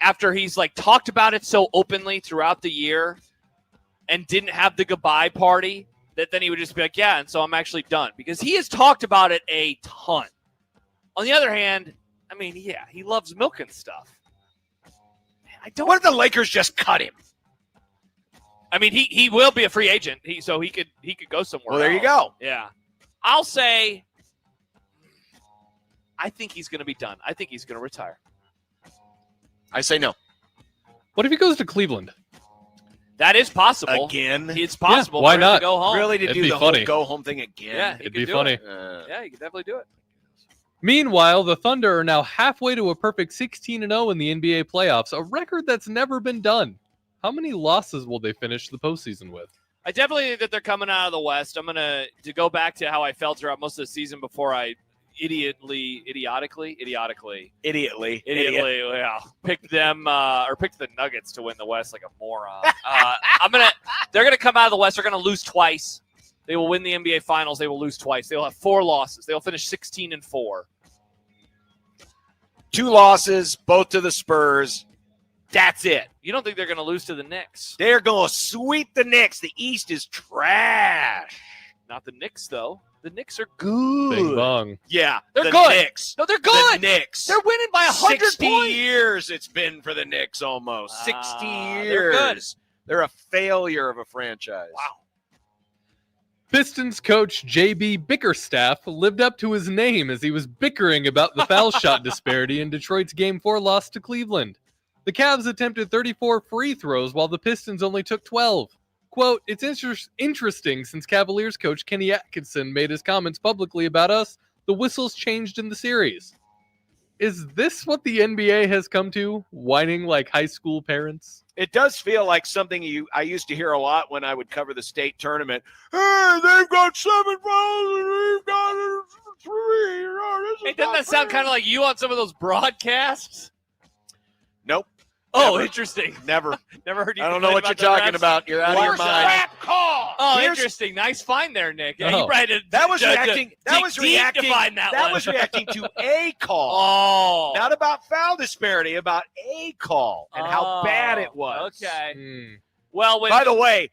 after he's like talked about it so openly throughout the year and didn't have the goodbye party, that then he would just be like, yeah, and so I'm actually done. Because he has talked about it a ton. On the other hand, I mean, yeah, he loves milking stuff. What if the Lakers just cut him? I mean, he will be a free agent, so he could go somewhere. Well, there you else. go. Yeah, I'll say, I think he's going to be done. I think he's going to retire. I say no. What if he goes to Cleveland? That is possible. Again? It's possible. Yeah, why for him to not? go home. Really, to It'd do be the funny. whole go home thing again? Yeah, It'd be funny. Yeah, you could definitely do it. Meanwhile, the Thunder are now halfway to a perfect 16-0 in the NBA playoffs, a record that's never been done. How many losses will they finish the postseason with? I definitely think that they're coming out of the West. I'm going to go back to how I felt throughout most of the season before I idiotically, yeah, picked them or picked the Nuggets to win the West like a moron. They're gonna come out of the West. They're gonna lose twice. They will win the NBA Finals. They will lose twice. They will have 4 losses. They will finish 16-4. 2 losses, both to the Spurs. That's it. You don't think they're gonna lose to the Knicks? They're going to sweep the Knicks. The East is trash. Not the Knicks though. The Knicks are good. Bing bong. Yeah, they're the good. Knicks. No, they're good. The Knicks. They're winning by 100 60 points. years it's been for the Knicks almost. 60 years. They're good. They're a failure of a franchise. Wow. Pistons coach J.B. Bickerstaff lived up to his name as he was bickering about the foul shot disparity in Detroit's Game 4 loss to Cleveland. The Cavs attempted 34 free throws while the Pistons only took 12. Quote, it's interesting since Cavaliers coach Kenny Atkinson made his comments publicly about us, the whistles changed in the series. Is this what the NBA has come to, whining like high school parents? It does feel like something I used to hear a lot when I would cover the state tournament. Hey, they've got 7 fouls and we've got 3. Hey, doesn't that sound kind of like you on some of those broadcasts? Nope. Oh, Never. Interesting. Never. Never heard you. I don't know what you're talking about. You're out of your mind. Rap call. Oh, Here's- interesting. Nice find there, Nick. Yeah, Oh. you probably did. That was dig reacting. That was deep reacting. to find that one. was reacting to a call. Oh, Not about foul disparity, about a call and how bad it was. Okay. Well, when By the way,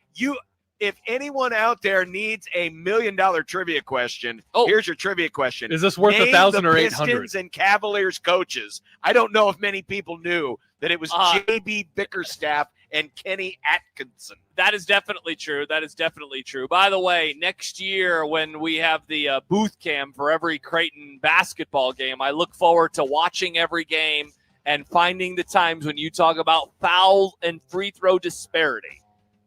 if anyone out there needs a $1 million trivia question, here's your trivia question. Is this worth Name 1,000 or the 800? Pistons and Cavaliers coaches. I don't know if many people knew that it was J.B. Bickerstaff and Kenny Atkinson. That is definitely true. That is definitely true. By the way, next year when we have the booth cam for every Creighton basketball game, I look forward to watching every game and finding the times when you talk about foul and free throw disparity.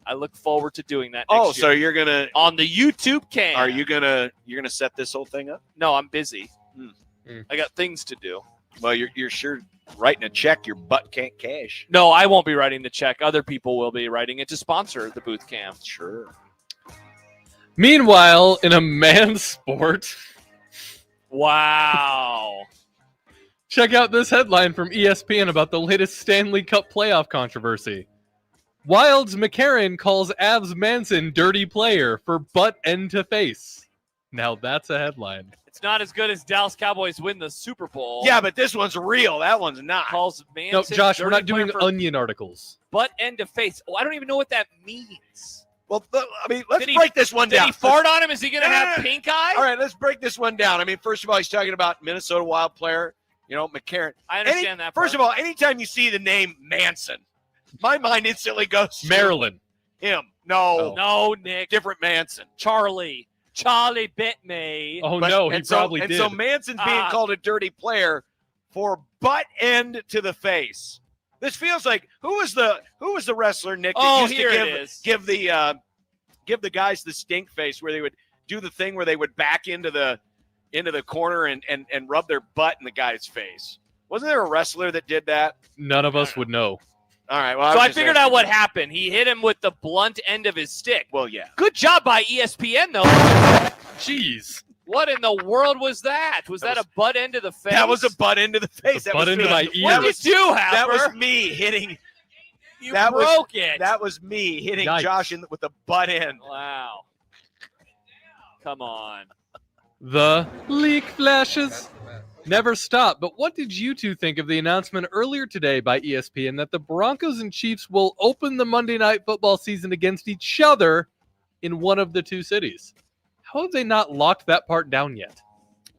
I look forward to doing that next year. So you're gonna on the YouTube cam. Are you gonna set this whole thing up? No, I'm busy. Hmm. I got things to do. Well, you're sure writing a check your butt can't cash. No, I won't be writing the check. Other people will be writing it to sponsor the booth cam. Sure. Meanwhile, in a man's sport, wow. Check out this headline from ESPN about the latest Stanley Cup playoff controversy. Wild's McCarron calls Avs Manson dirty player for butt end to face. Now that's a headline. It's not as good as Dallas Cowboys win the Super Bowl. Yeah, but this one's real. That one's not. Calls Manson No, Josh, we're not dirty player doing for Onion articles. butt end to face. Oh, I don't even know what that means. Well, I mean, let's break this one Did down. he fart on him? Is he going to have pink eye? All right, let's break this one down. I mean, first of all, he's talking about Minnesota Wild player, McCarron. I understand that part. First of all, anytime you see the name Manson, my mind instantly goes to Maryland. him. No. No, Nick. Different Manson. Charlie bit me. Oh, no, he probably did. And so Manson's being called a dirty player for butt end to the face. This feels like who was the wrestler, Nick, that used here it to is. give the guys the stink face where they would do the thing where they would back into the corner and rub their butt in the guy's face. Wasn't there a wrestler that did that? None of us would know. All right. Well, So I figured out what happened. He hit him with the blunt end of his stick. Well, yeah. Good job by ESPN, though. Jeez. What in the world was that? Was that a butt end to the face? That was a butt into the face. That butt was into me. my ear. What did you do, That was Happer? me hitting. You that broke it. That was me hitting Yikes. Josh with the butt end. Wow. Come on. The leak flashes never stop. But what did you two think of the announcement earlier today by ESPN that the Broncos and Chiefs will open the Monday Night Football season against each other in one of the two cities? How have they not locked that part down yet?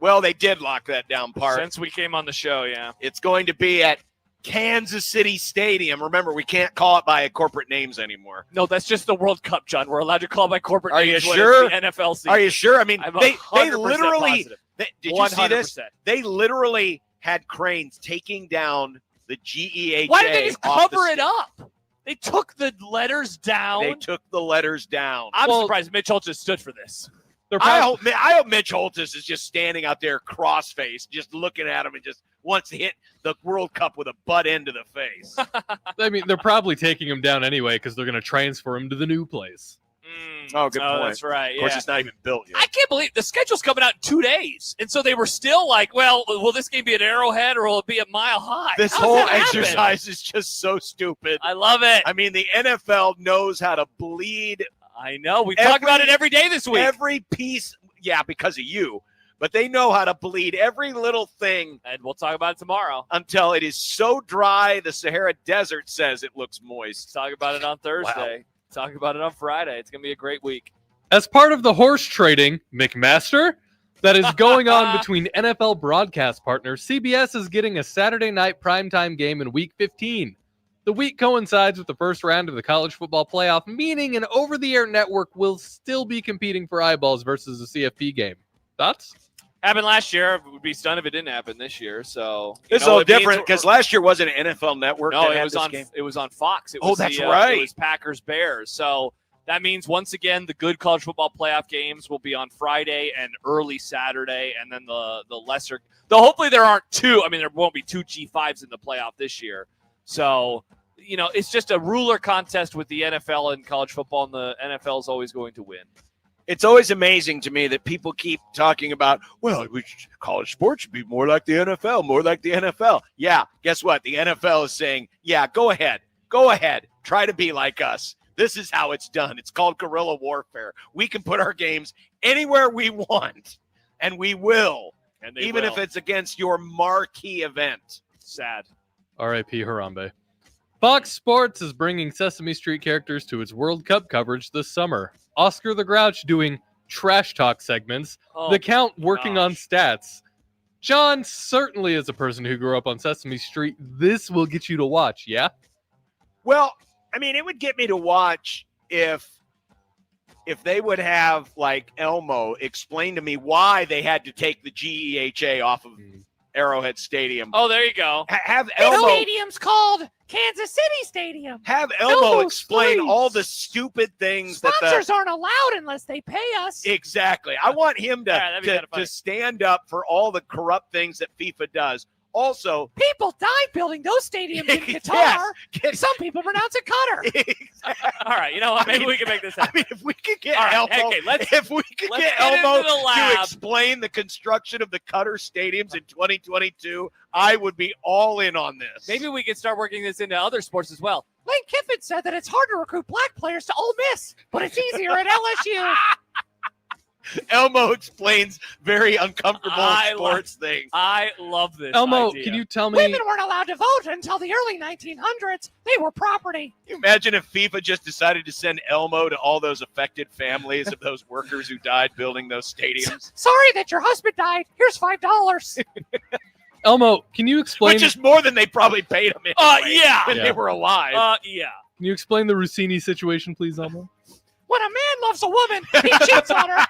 Well, they did lock that down part. Since we came on the show, yeah. It's going to be at Kansas City Stadium. Remember, we can't call it by corporate names anymore. No, that's just the World Cup, John. We're allowed to call by corporate Are you names when sure? it's the NFL season. Are you sure? I mean, I'm they 100% literally positive. did you see this? 100%. They literally had cranes taking down the GEHA. Why did they just off the cover it up? They took the letters down. They took the letters down. I'm surprised Mitch Holtz stood for this. I hope Mitch Holtz is just standing out there cross-faced, just looking at him and just wants to hit the World Cup with a butt end to the face. I mean, they're probably taking him down anyway because they're going to transfer him to the new place. Oh, good point. That's right. Of course, yeah. it's not even built yet. I can't believe the schedule's coming out in 2 days. And so they were still like, well, will this game be at Arrowhead or will it be at Mile High? This How whole does that happen? exercise is just so stupid. I love it. I mean, the NFL knows how to bleed. I know. We talk about it every day this week. Every piece, yeah, because of you. But they know how to bleed every little thing. And we'll talk about it tomorrow. Until it is so dry, the Sahara Desert says it looks moist. Talk about it on Thursday. Talk about it on Friday. It's going to be a great week. As part of the horse trading, McMaster, that is going on between NFL broadcast partners, CBS is getting a Saturday night primetime game in Week 15. The week coincides with the first round of the college football playoff, meaning an over-the-air network will still be competing for eyeballs versus a CFP game. Thoughts? Happened last year. Would be stunned if it didn't happen this year. So It's a little different because last year wasn't an NFL network. No, that it had was this on. game. It was on Fox. It Oh, was that's the, right. It was Packers Bears. So that means once again the good college football playoff games will be on Friday and early Saturday, and then the lesser. Though hopefully there aren't two. I mean, there won't be two G5s in the playoff this year. So it's just a ruler contest with the NFL and college football, and the NFL is always going to win. It's always amazing to me that people keep talking about, well, college sports should be more like the NFL, more like the NFL. Yeah, guess what? The NFL is saying, yeah, go ahead, try to be like us. This is how it's done. It's called guerrilla warfare. We can put our games anywhere we want, and we will, and even if it's against your marquee event. Sad. R.I.P. Harambe. Fox Sports is bringing Sesame Street characters to its World Cup coverage this summer. Oscar the Grouch doing trash talk segments. The Count working on stats. John certainly is a person who grew up on Sesame Street. This will get you to watch, yeah? Well, I mean, it would get me to watch if they would have, like, Elmo explain to me why they had to take the GEHA off of Arrowhead Stadium. Oh, there you go. Have Elmo. Stadium's called Kansas City Stadium. Have Elmo No, explain please. all the stupid things Sponsors aren't allowed unless they pay us. Exactly. I want him Yeah, that'd be kinda to funny. stand up for all the corrupt things that FIFA does, Also, people died building those stadiums in Qatar. Some people pronounce it Qatar. All right, you know what? Maybe we can make this happen. I mean, if we could get All Elmo, right, okay, if we could let's get get Elmo into the to lab. explain the construction of the Qatar stadiums in 2022, I would be all in on this. Maybe we could start working this into other sports as well. Lane Kiffin said that it's hard to recruit black players to Ole Miss, but it's easier at LSU. Elmo explains very uncomfortable sports things. I love this. Elmo, idea. can you tell me? Women weren't allowed to vote until the early 1900s. They were property. Can you imagine if FIFA just decided to send Elmo to all those affected families of those workers who died building those stadiums? Sorry that your husband died. Here's $5. Elmo, can you explain? Which is more than they probably paid him anyway when Yeah. they were alive. Yeah. Can you explain the Rossini situation, please, Elmo? When a man loves a woman, he cheats on her.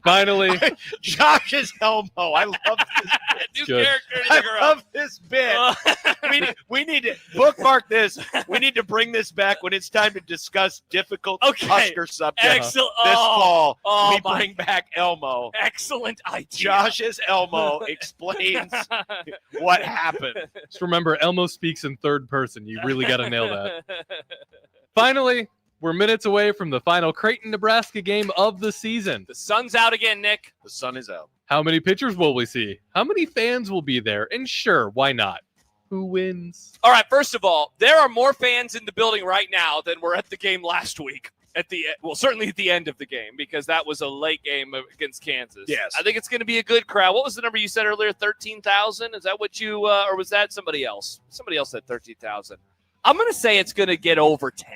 Finally, Josh's Elmo. I love this. New character to I the girl. love this bit. we need to bookmark this. We need to bring this back when it's time to discuss difficult Husker subjects. Excellent. This fall, we my- bring back Elmo. Excellent idea. Josh's Elmo explains what happened. just remember, Elmo speaks in third person. You really got to nail that. Finally, we're minutes away from the final Creighton, Nebraska game of the season. The sun's out again, Nick. The sun is out. How many pitchers will we see? How many fans will be there? And sure, why not? Who wins? All right, first of all, there are more fans in the building right now than were at the game last week. Certainly at the end of the game, because that was a late game against Kansas. Yes. I think it's going to be a good crowd. What was the number you said earlier? 13,000? Is that what you, or was that somebody else? Somebody else said 13,000. I'm going to say it's going to get over 10.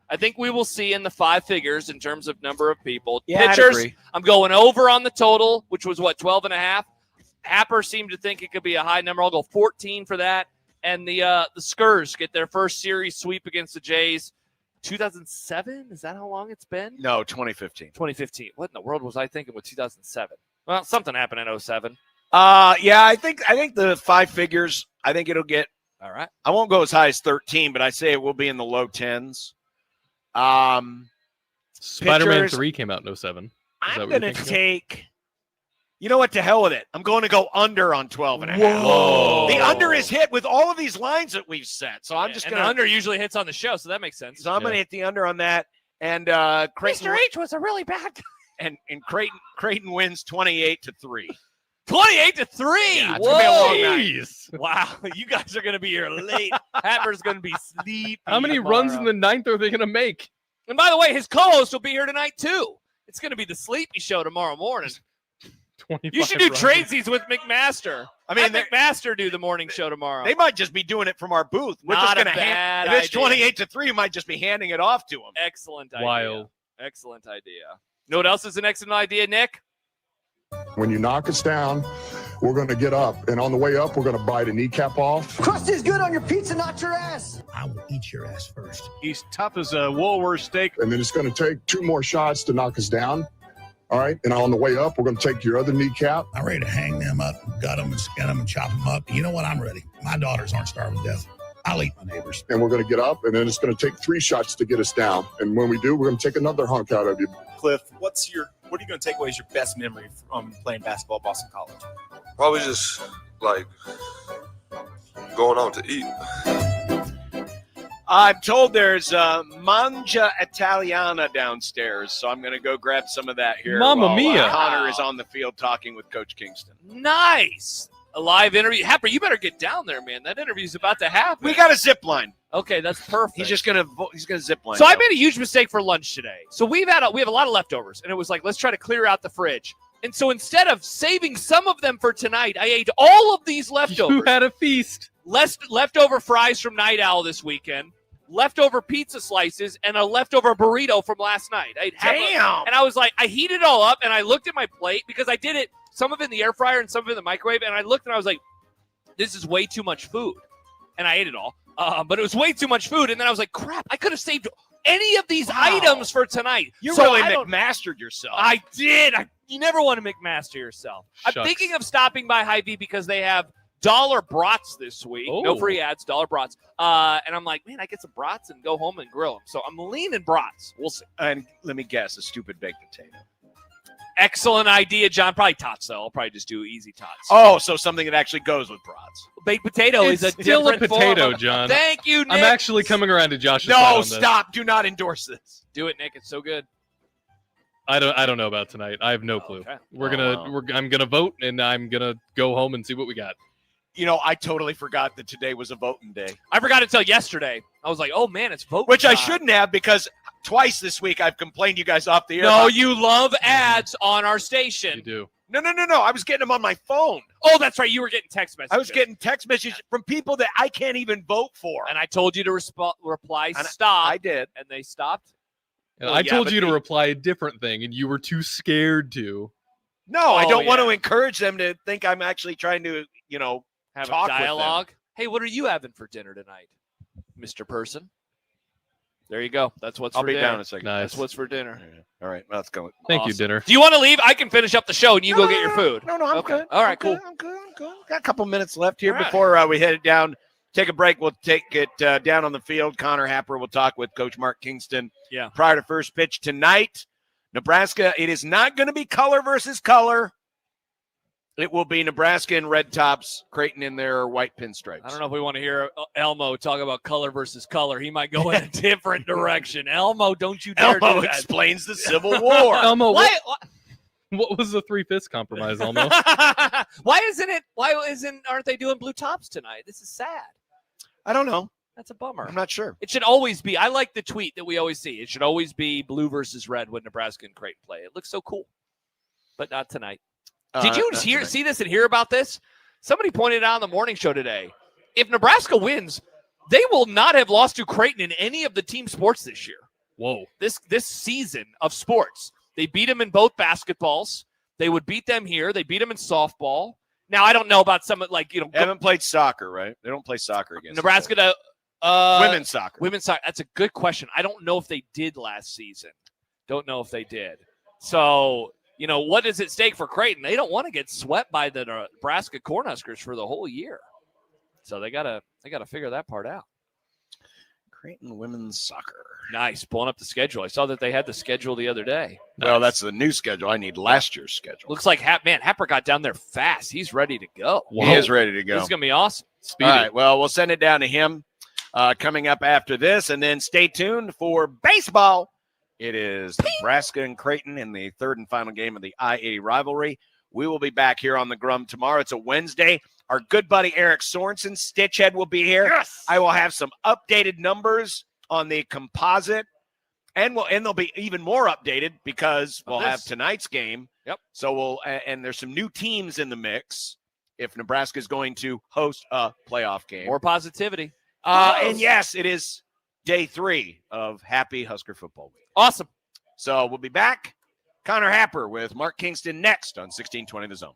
I think we will see in the 5 figures in terms of number of people. Yeah, I'd Pitchers, agree. I'm going over on the total, which was, 12 and a half? Happer seemed to think it could be a high number. I'll go 14 for that. And the Skurs get their first series sweep against the Jays. 2007? Is that how long it's been? No, 2015. 2015. What in the world was I thinking with 2007? Well, something happened in 07. Yeah, I think the 5 figures, I think it'll get, all right. I won't go as high as 13, but I say it will be in the low 10s. Spider-Man pitchers, 3 came out in 07. I'm going to take, you know what, to hell with it. I'm going to go under on 12 and a half. Whoa. The under is hit with all of these lines that we've set. So I'm just going to. The under usually hits on the show, so that makes sense. So I'm going to hit the under on that. And Creighton. Mr. H was a really bad guy. And Creighton wins 28-3. 28-3. Yeah, it's gonna be a long night. Wow, you guys are going to be here late. Happer's going to be sleepy. How many runs in the 9th are they going to make? And by the way, his co-host will be here tonight too. It's going to be the sleepy show tomorrow morning. You should do tradesies with McMaster. I mean, Have McMaster do the morning show tomorrow. They might just be doing it from our booth. We're Not just a going to bad If it's idea. 28-3, we might just be handing it off to them. Excellent idea. Wild. Excellent idea. Know what else is an excellent idea, Nick? When you knock us down, we're going to get up. And on the way up, we're going to bite a kneecap off. Crust is good on your pizza, not your ass. I will eat your ass first. He's tough as a Woolworth steak. And then it's going to take 2 more shots to knock us down. All right. And on the way up, we're going to take your other kneecap. I'm ready to hang them up, gut them, and skin them, and chop them up. You know what? I'm ready. My daughters aren't starving to death. I'll eat my neighbors. And we're going to get up. And then it's going to take 3 shots to get us down. And when we do, we're going to take another hunk out of you. Cliff, what are you going to take away as your best memory from playing basketball at Boston College? Probably just like going out to eat. I'm told there's Mangia Italiana downstairs, so I'm going to go grab some of that here. Mamma while, mia. Connor is on the field talking with Coach Kingston. Nice. A live interview. Happer, you better get down there, man. That interview's about to happen. We got a zip line. Okay, that's perfect. He's just gonna zip line. So I made a huge mistake for lunch today. So we have a lot of leftovers, and it was like, let's try to clear out the fridge. And so instead of saving some of them for tonight, I ate all of these leftovers. You had a feast. Leftover fries from Night Owl this weekend, leftover pizza slices, and a leftover burrito from last night. Damn! And I was like, I heated it all up, and I looked at my plate because I did it, some of it in the air fryer and some of it in the microwave, and I looked and I was like, this is way too much food. And I ate it all. But it was way too much food, and then I was like, crap, I could have saved any of these items for tonight. You So really I don't- McMastered yourself. I did. You never want to McMaster yourself. I'm Shucks. thinking of stopping by Hy-Vee because they have dollar brats this week. No Oh. free ads, dollar brats. And I'm like, man, I get some brats and go home and grill them. So I'm leaning brats. We'll see. And let me guess, a stupid baked potato. Excellent idea, John. Probably tots, though. I'll probably just do easy tots. Oh, so something that actually goes with brats. Baked potato It's is a still a different potato, form of- John. Thank you, Nick. I'm actually coming around to Josh's side No, on this. stop. Do not endorse this. Do it, Nick. It's so good. I don't know about tonight. I have no clue. Okay. I'm gonna vote, and I'm gonna go home and see what we got. You know, I totally forgot that today was a voting day. I forgot until yesterday. I was like, oh, man, it's voting Which I time. shouldn't have, because twice this week I've complained you guys off the air. No, about- you love ads on our station. You do. No. I was getting them on my phone. Oh, that's right. You were getting text messages. I was getting text messages from people that I can't even vote for. And I told you to reply stop. I did. And they stopped. And Well, I yeah, told but you to they- reply a different thing, and you were too scared to. No, I Oh, don't want yeah. to encourage them to think I'm actually trying to, Have talk a with them. dialogue. Hey, what are you having for dinner tonight, Mr. Person? There you go. That's what's I'll for be dinner. down in a second. Nice. That's what's for dinner. All right, let's go. Thank you, Awesome. dinner. Do you want to leave? I can finish up the show and you go get your food. No, I'm Okay. good. All right, I'm cool. good, I'm good. Got a couple minutes left here All right. before we head it down. Take a break. We'll take it down on the field. Connor Happer will talk with Coach Mark Kingston Yeah. prior to first pitch tonight. Nebraska, it is not going to be color versus color. It will be Nebraska in red tops, Creighton in their white pinstripes. I don't know if we want to hear Elmo talk about color versus color. He might go in a different direction. Elmo, don't you dare Elmo do that. explains the Civil War. Elmo, Why? what was the 3/5 compromise, Elmo? Aren't they doing blue tops tonight? This is sad. I don't know. That's a bummer. I'm not sure. It should always be. I like the tweet that we always see. It should always be blue versus red when Nebraska and Creighton play. It looks so cool, but not tonight. Did you not tonight. see this and hear about this? Somebody pointed out on the morning show today. If Nebraska wins, they will not have lost to Creighton in any of the team sports this year. Whoa. This season of sports. They beat them in both basketballs. They would beat them here. They beat them in softball. Now, I don't know about some, They haven't played soccer, right? They don't play soccer against Nebraska each to other. Women's soccer. Women's soccer. That's a good question. I don't know if they did last season. Don't know if they did. So, what is at stake for Creighton? They don't want to get swept by the Nebraska Cornhuskers for the whole year. So they gotta figure that part out. Creighton women's soccer. Nice. Pulling up the schedule. I saw that they had the schedule the other day. Well, that's the new schedule. I need last year's schedule. Looks like Happer got down there fast. He's ready to go. He is ready to go. This is going to be awesome. All right. Well, we'll send it down to him coming up after this. And then stay tuned for baseball. It is Nebraska and Creighton in the third and final game of the I-80 rivalry. We will be back here on the Grum tomorrow. It's a Wednesday. Our good buddy Eric Sorensen, Stitchhead, will be here. Yes. I will have some updated numbers on the composite, and they'll be even more updated because we'll have tonight's game. Yep. So and there's some new teams in the mix if Nebraska is going to host a playoff game. More positivity. And yes, it is day 3 of Happy Husker Football Week. Awesome. So we'll be back. Connor Happer with Mark Kingston next on 1620 The Zone.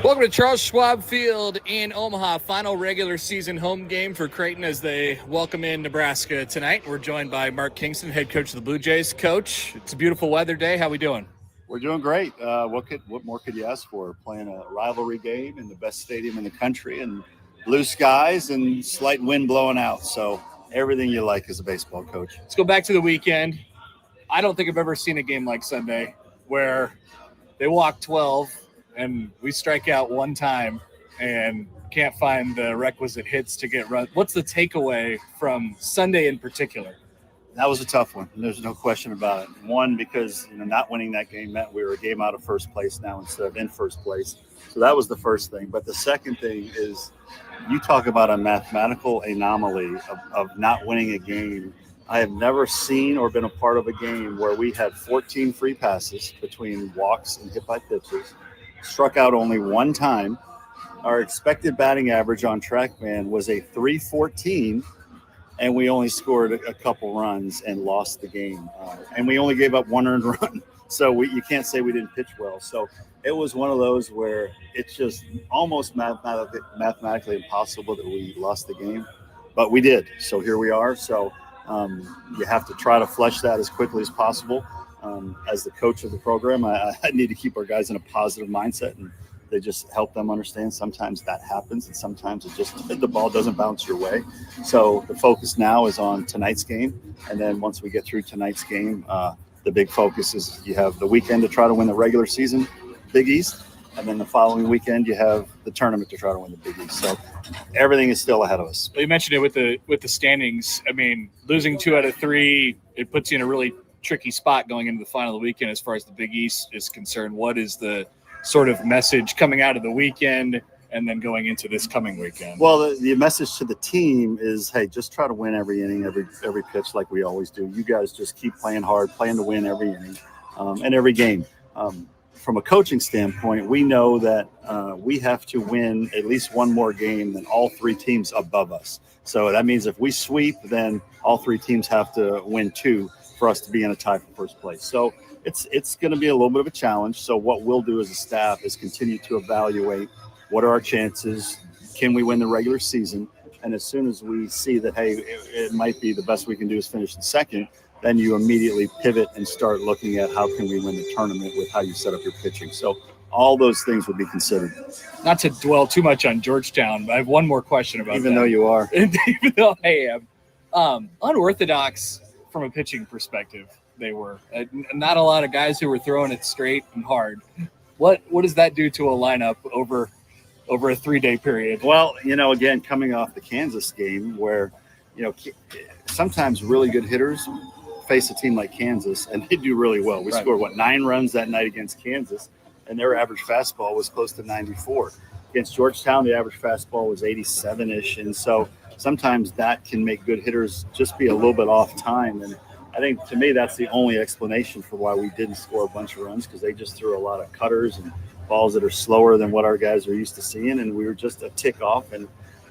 Welcome to Charles Schwab Field in Omaha. Final regular season home game for Creighton as they welcome in Nebraska tonight. We're joined by Mark Kingston, head coach of the Blue Jays. Coach, it's a beautiful weather day. How we doing? We're doing great. What more could you ask for? Playing a rivalry game in the best stadium in the country, and blue skies and slight wind blowing out. So everything you like as a baseball coach. Let's go back to the weekend. I don't think I've ever seen a game like Sunday where they walk 12 and we strike out one time and can't find the requisite hits to get run. What's the takeaway from Sunday in particular? That was a tough one. There's no question about it. One, because not winning that game meant we were a game out of first place now instead of in first place. So that was the first thing. But the second thing is, you talk about a mathematical anomaly of not winning a game. I have never seen or been a part of a game where we had 14 free passes between walks and hit by pitches, struck out only one time. Our expected batting average on TrackMan was a 314, and we only scored a couple runs and lost the game. And we only gave up one earned run. So you can't say we didn't pitch well. So it was one of those where it's just almost mathematically impossible that we lost the game. But we did. So here we are. So you have to try to flush that as quickly as possible. As the coach of the program, I need to keep our guys in a positive mindset, and they just help them understand sometimes that happens, and sometimes the ball doesn't bounce your way. So the focus now is on tonight's game, and then once we get through tonight's game, the big focus is you have the weekend to try to win the regular season Big East, and then the following weekend you have the tournament to try to win the Big East. So everything is still ahead of us. Well, you mentioned it with the standings. I mean, losing 2 out of 3, it puts you in a really tricky spot going into the final of the weekend as far as the Big East is concerned. What is the sort of message coming out of the weekend and then going into this coming weekend? Well, the message to the team is, hey, just try to win every inning, every pitch like we always do. You guys just keep playing hard, playing to win every inning and every game. From a coaching standpoint, we know that we have to win at least one more game than all 3 teams above us. So that means if we sweep, then all 3 teams have to win 2 for us to be in a tie for first place. So it's going to be a little bit of a challenge. So what we'll do as a staff is continue to evaluate what are our chances, can we win the regular season, and as soon as we see that, hey, it might be the best we can do is finish in second, then you immediately pivot and start looking at how can we win the tournament with how you set up your pitching. So all those things would be considered. Not to dwell too much on Georgetown, but I have one more question about Even though you are. Even though I am. Unorthodox from a pitching perspective, they were. Not a lot of guys who were throwing it straight and hard. What does that do to a lineup over a 3-day period? Well, again, coming off the Kansas game where, sometimes really good hitters face a team like Kansas and they do really well. We scored 9 runs that night against Kansas, and their average fastball was close to 94. Against Georgetown, the average fastball was 87-ish, and so sometimes that can make good hitters just be a little bit off time. And I think, to me, that's the only explanation for why we didn't score a bunch of runs, because they just threw a lot of cutters and balls that are slower than what our guys are used to seeing, and we were just a tick off. And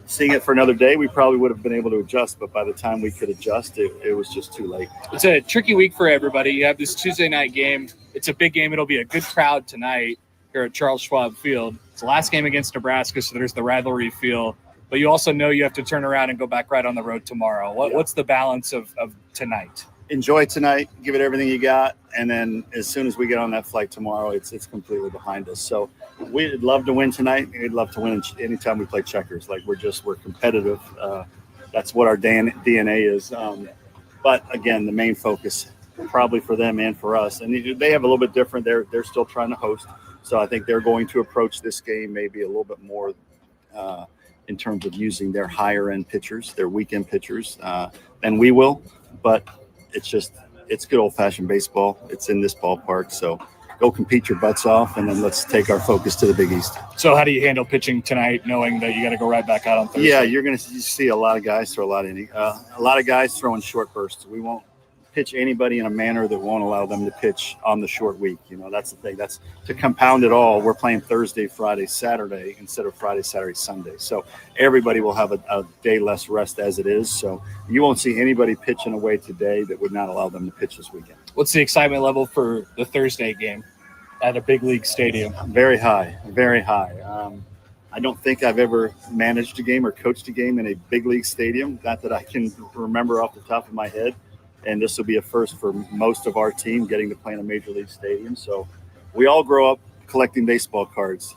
seeing it for another day, we probably would have been able to adjust, but by the time we could adjust, it was just too late. It's a tricky week for everybody. You have this Tuesday night game. It's a big game. It'll be a good crowd tonight here at Charles Schwab Field. It's the last game against Nebraska, so there's the rivalry feel. But you also know you have to turn around and go back right on the road tomorrow. What's the balance of tonight? Enjoy tonight, give it everything you got, and then as soon as we get on that flight tomorrow, it's completely behind us. So we'd love to win tonight. We'd love to win anytime we play checkers. Like, we're competitive. That's what our DNA is. But again, the main focus probably for them and for us, and they have a little bit different. They're still trying to host, so I think they're going to approach this game maybe a little bit more in terms of using their higher end pitchers, their weekend pitchers, than we will. But it's good old fashioned baseball. It's in this ballpark, so go compete your butts off, and then let's take our focus to the Big East. So how do you handle pitching tonight, knowing that you got to go right back out on Thursday? Yeah, you're going to see a lot of guys throw a lot of innings. A lot of guys throwing short bursts. We won't pitch anybody in a manner that won't allow them to pitch on the short week. That's the thing. That's to compound it all. We're playing Thursday, Friday, Saturday instead of Friday, Saturday, Sunday. So everybody will have a day less rest as it is. So you won't see anybody pitching away today that would not allow them to pitch this weekend. What's the excitement level for the Thursday game? at a big league stadium? Very high, very high. I don't think I've ever managed a game or coached a game in a big league stadium, not that I can remember off the top of my head. And this will be a first for most of our team getting to play in a major league stadium. So we all grow up collecting baseball cards.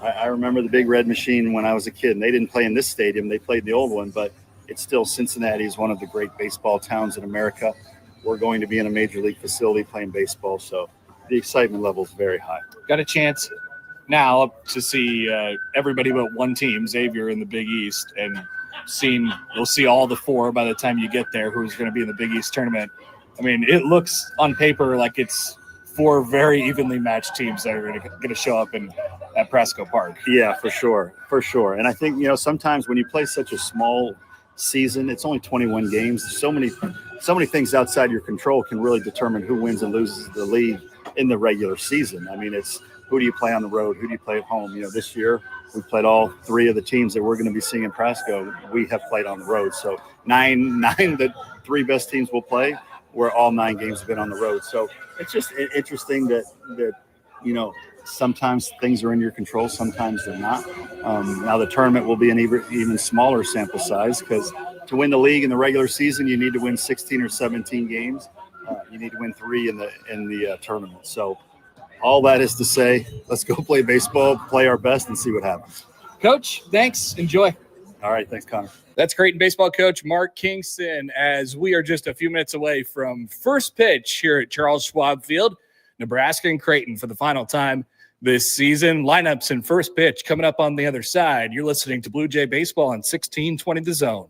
I remember the Big Red Machine when I was a kid, and they didn't play in this stadium. They played in the old one, but it's still Cincinnati is one of the great baseball towns in America. We're going to be in a major league facility playing baseball. So the excitement level is very high. Got a chance now to see everybody but one team, Xavier, in the Big East, and you'll see all the four by the time you get there who's going to be in the Big East tournament. I mean, it looks on paper like it's four very evenly matched teams that are going to show up at Presco Park. Yeah, for sure. And I think, sometimes when you play such a small season, it's only 21 games. So many things outside your control can really determine who wins and loses the league in the regular season. I mean, it's who do you play on the road? Who do you play at home? This year we played all three of the teams that we're going to be seeing in Presco. We have played on the road. So nine, the three best teams will play, where all 9 games have been on the road. So it's just interesting that sometimes things are in your control, sometimes they're not. Now the tournament will be an even smaller sample size, because to win the league in the regular season, you need to win 16 or 17 games. You need to win 3 in the tournament. So all that is to say, let's go play baseball, play our best, and see what happens. Coach, thanks. Enjoy. All right. Thanks, Connor. That's Creighton baseball coach Mark Kingston, as we are just a few minutes away from first pitch here at Charles Schwab Field, Nebraska and Creighton for the final time this season. Lineups and first pitch coming up on the other side. You're listening to Blue Jay Baseball on 1620 The Zone.